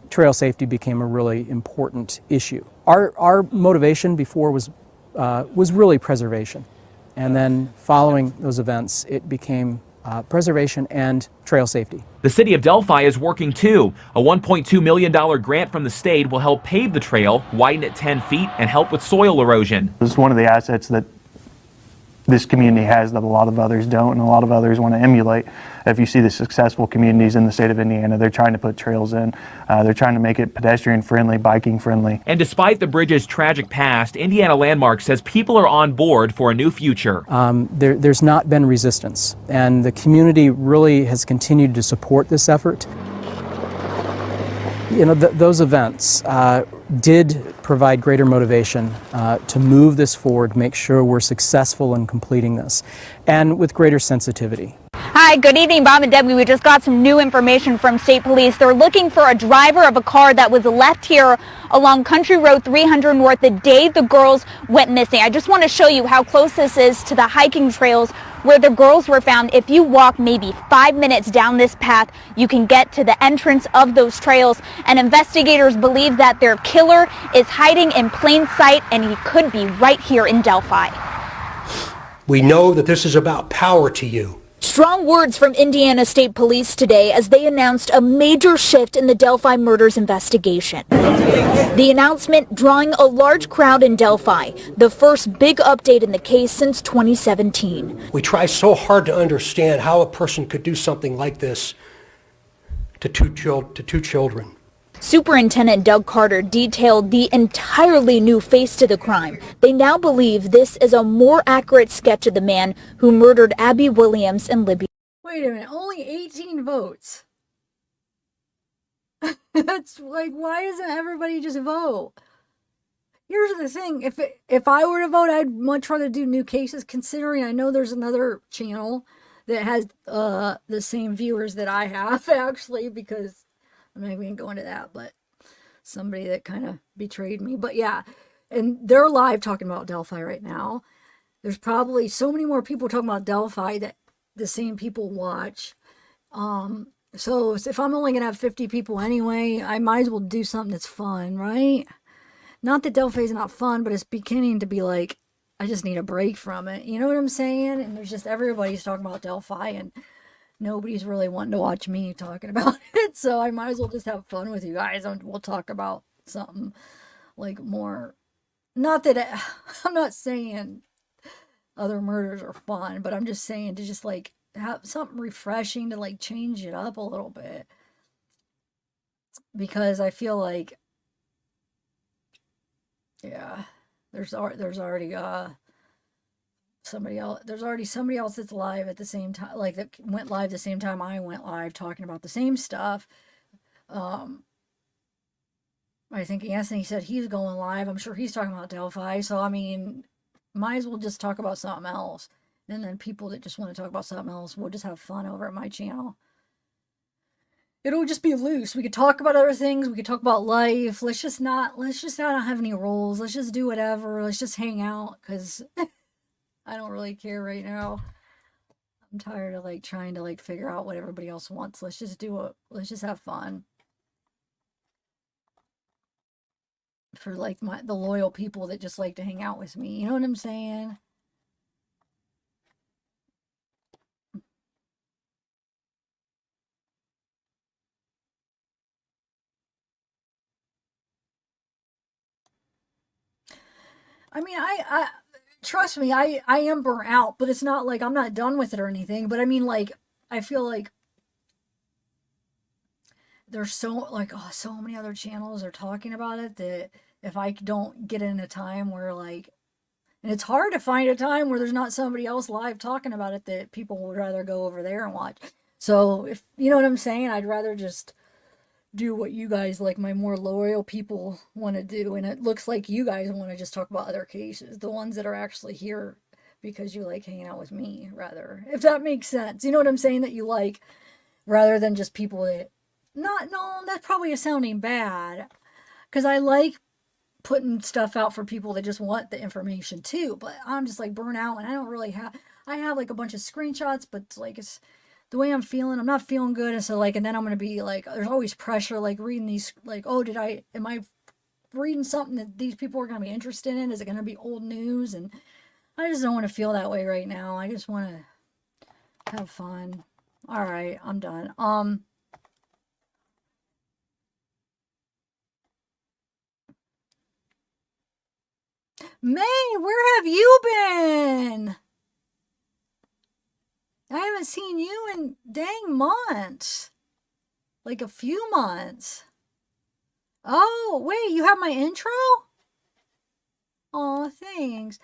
Trail safety became a really important issue. Our motivation before was really preservation. And then following those events, it became preservation and trail safety. The city of Delphi is working too. A $1.2 million grant from the state will help pave the trail, widen it 10 feet, and help with soil erosion. This is one of the assets that this community has that a lot of others don't, and a lot of others want to emulate. If you see the successful communities in the state of Indiana, they're trying to put trails in. They're trying to make it pedestrian friendly, biking friendly. And despite the bridge's tragic past, Indiana Landmark says people are on board for a new future. There's not been resistance, and the community really has continued to support this effort. You know, those events did provide greater motivation to move this forward, make sure we're successful in completing this, and with greater sensitivity. Hi, good evening, Bob and Debbie. We just got some new information from state police. They're looking for a driver of a car that was left here along Country Road 300 North the day the girls went missing. I just want to show you how close this is to the hiking trails where the girls were found. If you walk maybe 5 minutes down this path, you can get to the entrance of those trails. And investigators believe that their killer is hiding in plain sight, and he could be right here in Delphi. We know that this is about power to you. Strong words from Indiana State Police today as they announced a major shift in the Delphi murders investigation. The announcement drawing a large crowd in Delphi, the first big update in the case since 2017. We try so hard to understand how a person could do something like this to two children. Superintendent Doug Carter detailed the entirely new face to the crime. They now believe this is a more accurate sketch of the man who murdered Abby Williams and Libby. Wait a minute, only 18 votes. That's like, why doesn't everybody just vote? Here's the thing, if I were to vote, I'd much rather do new cases, considering I know there's another channel that has the same viewers that I have, actually, because I'm not even going to go into that, but somebody that kind of betrayed me. But yeah, and they're live talking about Delphi right now. There's probably so many more people talking about Delphi that the same people watch. So if I'm only going to have 50 people anyway, I might as well do something that's fun, right? Not that Delphi is not fun, but it's beginning to be like, I just need a break from it. You know what I'm saying? And there's just, everybody's talking about Delphi, and nobody's really wanting to watch me talking about it, so I might as well just have fun with you guys. We'll talk about something like more, not that I'm not saying other murders are fun, but I'm just saying to just like have something refreshing to like change it up a little bit, because I feel like, yeah, there's already somebody else. There's already somebody else that's live at the same time, like that went live the same time I went live, talking about the same stuff. I think Anthony said he's going live. I'm sure he's talking about Delphi. So I mean, might as well just talk about something else. And then people that just want to talk about something else, we'll just have fun over at my channel. It'll just be loose. We could talk about other things. We could talk about life. Let's just not have any rules. Let's just do whatever. Let's just hang out, because I don't really care right now. I'm tired of like trying to like figure out what everybody else wants. Let's just let's just have fun. For like the loyal people that just like to hang out with me. You know what I'm saying? I mean, I trust me, I am burnt out, but it's not like I'm not done with it or anything. But I mean, like, I feel like there's so many other channels are talking about it, that if I don't get in a time where like, and it's hard to find a time where there's not somebody else live talking about it, that people would rather go over there and watch. So if you know what I'm saying, I'd rather just do what you guys, like my more loyal people, want to do. And it looks like you guys want to just talk about other cases, the ones that are actually here because you like hanging out with me, rather, if that makes sense. You know what I'm saying? That you like, rather than just people that that's probably sounding bad, because I like putting stuff out for people that just want the information too. But I'm just like burnt out, and I don't really have, I have like a bunch of screenshots, but like the way I'm feeling, I'm not feeling good. And so like, and then I'm going to be like, there's always pressure, like reading these, like, oh, am I reading something that these people are going to be interested in? Is it going to be old news? And I just don't want to feel that way right now. I just want to have fun. All right, I'm done. May, where have you been? I haven't seen you in dang months. Like a few months. Oh, wait, you have my intro? Aw, thanks.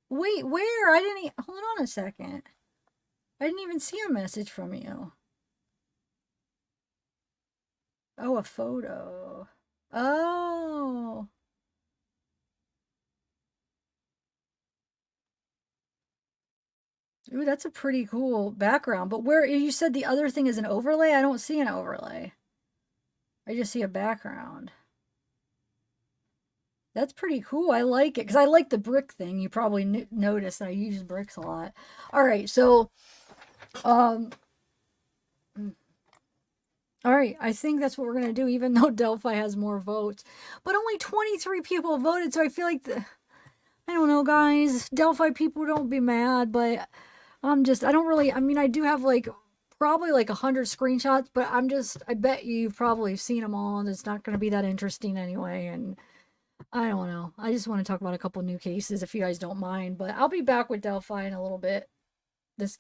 Wait, where? I didn't hold on a second. I didn't even see a message from you. Oh, a photo. Oh. Ooh, that's a pretty cool background. But where you said the other thing is an overlay? I don't see an overlay. I just see a background. That's pretty cool. I like it because I like the brick thing. You probably noticed that I use bricks a lot. All right, so all right, I think that's what we're going to do, even though Delphi has more votes. But only 23 people voted, so I feel like, I don't know, guys. Delphi people, don't be mad, but I don't really, I mean, I do have like, probably like 100 screenshots, but I bet you've probably seen them all, and it's not going to be that interesting anyway, and I don't know. I just want to talk about a couple new cases, if you guys don't mind, but I'll be back with Delphi in a little bit.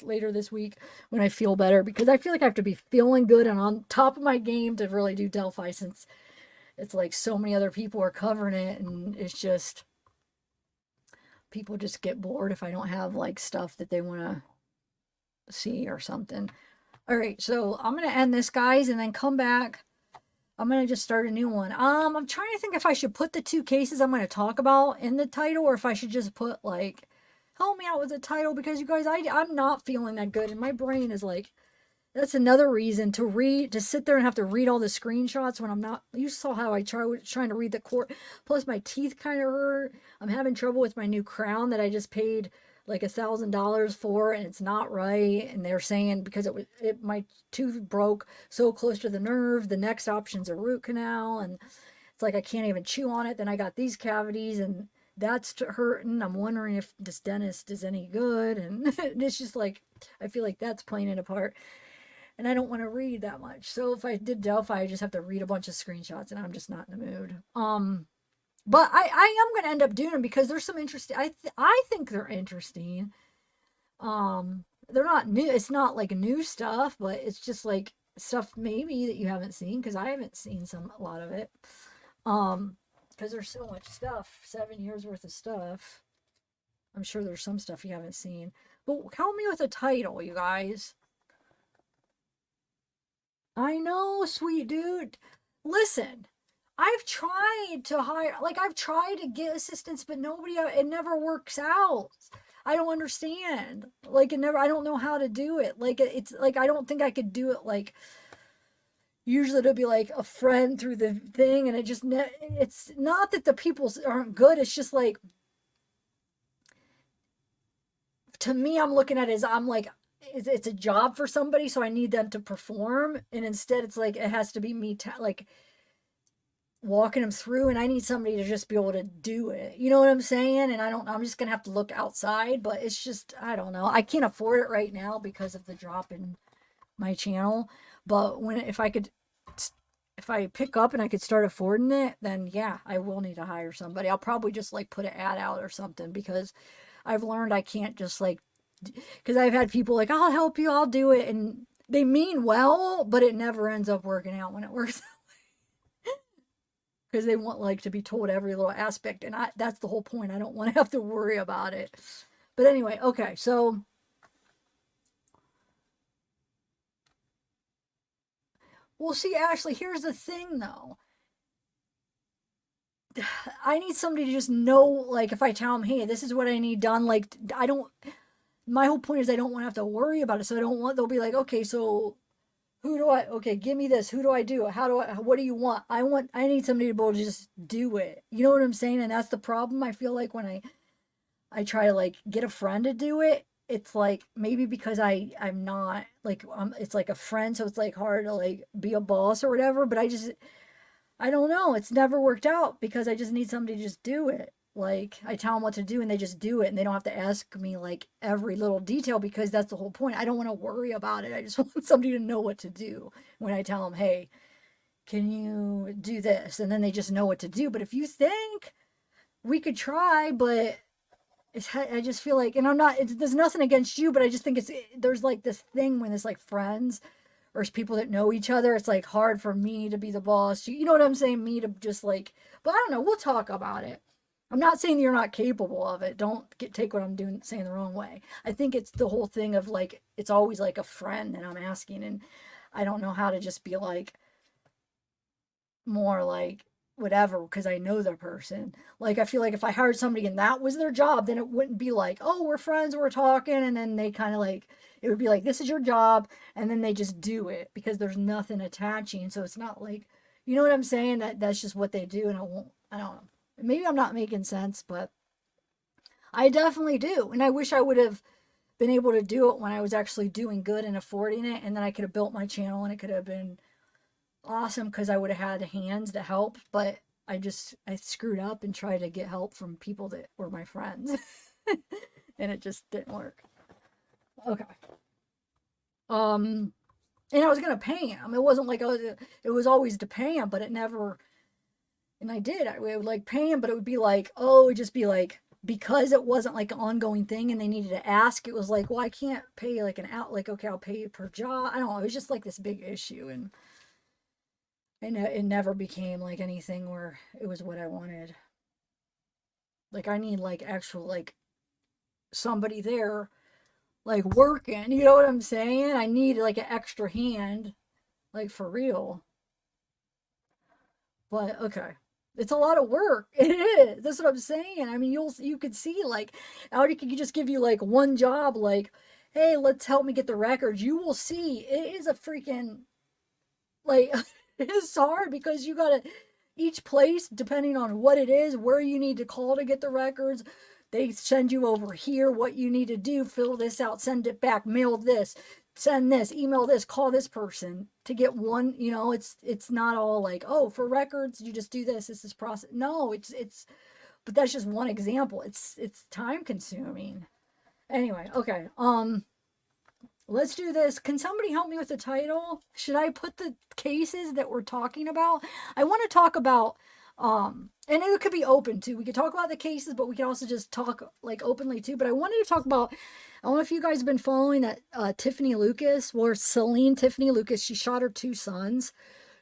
Later this week when I feel better, because I feel like I have to be feeling good and on top of my game to really do Delphi, since it's like so many other people are covering it, and it's just people just get bored if I don't have like stuff that they want to see or something. All right, so I'm gonna end this, guys, and then come back. I'm gonna just start a new one. I'm trying to think if I should put the 2 cases I'm gonna talk about in the title, or if I should just put like, help me out with the title, because you guys, I'm not feeling that good, and my brain is like, that's another reason to sit there and have to read all the screenshots when I'm not. You saw how I was trying to read the court, plus my teeth kind of hurt. I'm having trouble with my new crown that I just paid like $1,000 for, and it's not right, and they're saying because my tooth broke so close to the nerve, the next option's a root canal, and it's like I can't even chew on it. Then I got these cavities, and that's hurting. I'm wondering if this dentist is any good. And it's just like, I feel like that's playing it apart. And I don't want to read that much. So if I did Delphi, I just have to read a bunch of screenshots, and I'm just not in the mood. But I am going to end up doing them because there's some interesting, I think they're interesting. They're not new. It's not like new stuff, but it's just like stuff maybe that you haven't seen, because I haven't seen a lot of it. Because there's so much stuff, 7 years worth of stuff. I'm sure there's some stuff you haven't seen. But help me with a title, you guys. I know, sweet dude. Listen, I've tried to hire, like I've tried to get assistance, but it never works out. I don't understand. Like I don't know how to do it. Like it's like, I don't think I could do it like, usually it'll be like a friend through the thing, and it's not that the people aren't good. It's just like, to me, I'm looking at it as I'm like, it's a job for somebody, so I need them to perform. And instead it's like, it has to be me like walking them through, and I need somebody to just be able to do it. You know what I'm saying? And I'm just going to have to look outside, but it's just, I don't know. I can't afford it right now because of the drop in my channel. But if I pick up and I could start affording it, then yeah, I will need to hire somebody. I'll probably just like put an ad out or something, because I've learned I can't just like, because I've had people like, I'll help you, I'll do it. And they mean well, but it never ends up working out when it works. Because they want like to be told every little aspect. And that's the whole point. I don't want to have to worry about it. But anyway, okay. So well, see, Ashley, here's the thing though. I need somebody to just know, like, if I tell them, hey, this is what I need done, like, my whole point is I don't want to have to worry about it. So they'll be like, okay, so okay, give me this. Who do I do? What do you want? I need somebody to be able to just do it. You know what I'm saying? And that's the problem. I feel like when I try to like get a friend to do it, it's like maybe because I'm not like it's like a friend, so it's like hard to like be a boss or whatever. But I don't know. It's never worked out because I just need somebody to just do it. Like I tell them what to do and they just do it and they don't have to ask me like every little detail because that's the whole point. I don't want to worry about it. I just want somebody to know what to do when I tell them, "Hey, can you do this?" And then they just know what to do. But if you think we could try, but I just feel like, and I'm not, there's nothing against you, but I just think there's like this thing when it's like friends or it's people that know each other. It's like hard for me to be the boss. You know what I'm saying? Me to just like, but I don't know. We'll talk about it. I'm not saying you're not capable of it. Don't take what I'm doing, saying the wrong way. I think it's the whole thing of like, it's always like a friend that I'm asking. And I don't know how to just be like, more like whatever because I know the person. Like I feel like if I hired somebody and that was their job, then it wouldn't be like, oh, we're friends, we're talking, and then they kind of like it would be like this is your job, and then they just do it because there's nothing attaching. So it's not like you know what I'm saying? That's just what they do, and I don't know. Maybe I'm not making sense, but I definitely do. And I wish I would have been able to do it when I was actually doing good and affording it, and then I could have built my channel and it could have been awesome because I would have had hands to help, but I screwed up and tried to get help from people that were my friends and it just didn't work. Okay. And I was gonna pay him. It wasn't like it was always to pay him, but it never, and I would like pay him, but it would be like, oh, it would just be like, because it wasn't like an ongoing thing and they needed to ask, it was like, well, I can't pay like like, okay, I'll pay you per job. I don't know. It was just like this big issue. And it never became like anything where it was what I wanted. Like I need like actual like somebody there like working, you know what I'm saying? I need like an extra hand, like for real. But okay. It's a lot of work. It is. That's what I'm saying. I mean, you could see like Audi could just give you like one job, like, hey, let's help me get the records. You will see it is a freaking like it's hard because you gotta each place depending on what it is, where you need to call to get the records. They send you over here what you need to do, fill this out, send it back, mail this, send this, email this, call this person to get one, you know, it's not all like, oh, for records, you just do this is process. No, it's but that's just one example. It's time consuming. Anyway, okay. Let's do this. Can somebody help me with the title? Should I put the cases that we're talking about? I want to talk about, and it could be open too. We could talk about the cases, but we could also just talk like openly too. But I wanted to talk about, I don't know if you guys have been following that Tiffany Lucas, or Celine Tiffany Lucas. She shot her 2 sons.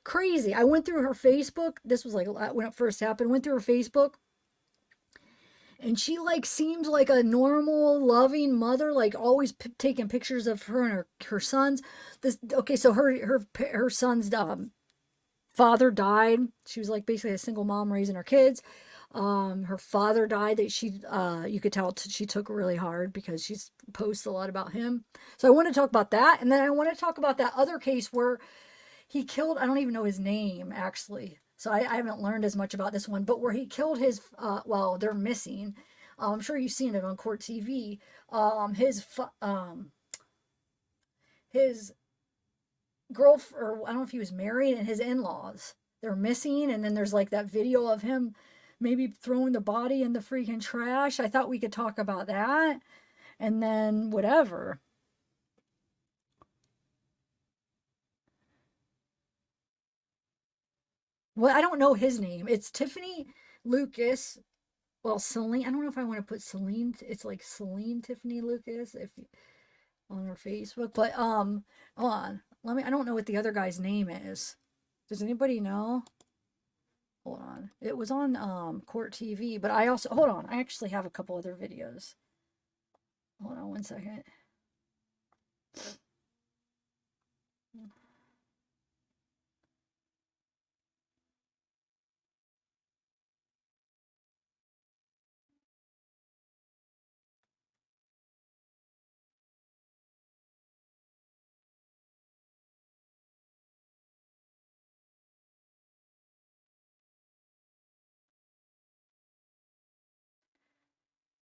Crazy. I went through her Facebook. This was like when it first happened. Went through her Facebook. And she like seems like a normal, loving mother, like always taking pictures of her and her sons. Okay, so her son's father died. She was like basically a single mom raising her kids. Her father died. That you could tell she took really hard because she's posts a lot about him. So I want to talk about that, and then I want to talk about that other case where he killed. I don't even know his name actually. So I haven't learned as much about this one, but where he killed his, well, they're missing. I'm sure you've seen it on court TV. His girlfriend, or I don't know if he was married, and his in-laws, they're missing. And then there's like that video of him maybe throwing the body in the freaking trash. I thought we could talk about that. And then whatever. Well, I don't know his name. It's Tiffany Lucas. Well, Celine. I don't know if I want to put Celine. It's like Celine Tiffany Lucas on her Facebook. But hold on. I don't know what the other guy's name is. Does anybody know? Hold on. It was on Court TV, but I also hold on. I actually have a couple other videos. Hold on one second.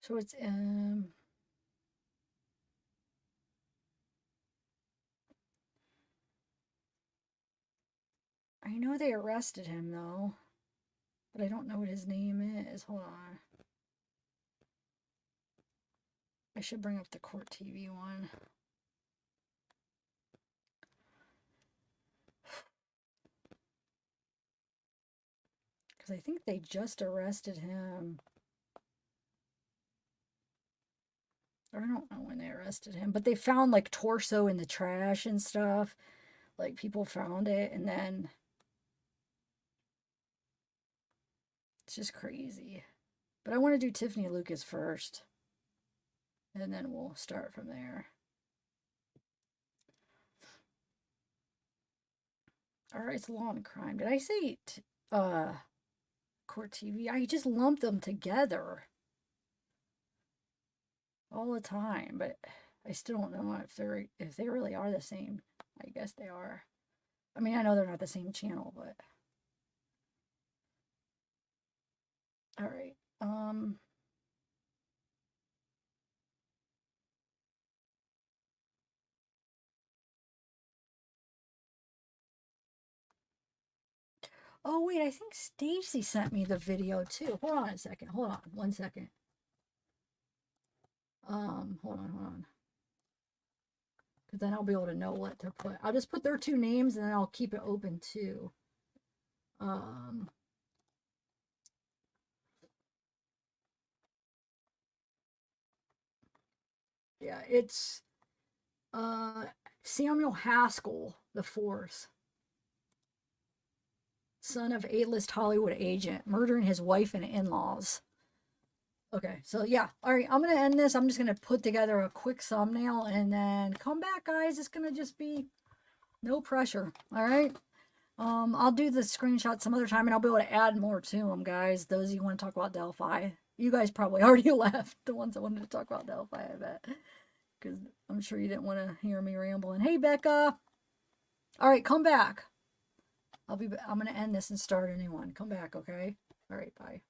So it's I know they arrested him though, but I don't know what his name is. Hold on. I should bring up the court TV one. Because I think they just arrested him. Or I don't know when they arrested him, but they found like torso in the trash and stuff. Like people found it, and then it's just crazy. But I want to do Tiffany Lucas first, and then we'll start from there. All right, it's law and crime. Did I say court TV? I just lumped them together all the time, but I still don't know if they really are the same. I guess they are. I mean, I know they're not the same channel, but all right. Oh wait, I think Stacy sent me the video too. Hold on a second. Hold on, 1 second. Hold on. Because then I'll be able to know what to put. I'll just put their two names and then I'll keep it open too. Yeah, it's Samuel Haskell the fourth, son of A-list Hollywood agent, murdering his wife and in-laws. Okay, so yeah, all right, I'm gonna end this. I'm just gonna put together a quick thumbnail and then come back, guys. It's gonna just be no pressure. All right. I'll do the screenshot some other time, and I'll be able to add more to them, guys. Those of you who want to talk about Delphi, you guys probably already left. The ones that wanted to talk about Delphi, I bet, because I'm sure you didn't want to hear me rambling. Hey, Becca. All right, come back. I'm gonna end this and start a new one. Come back, okay? All right, bye.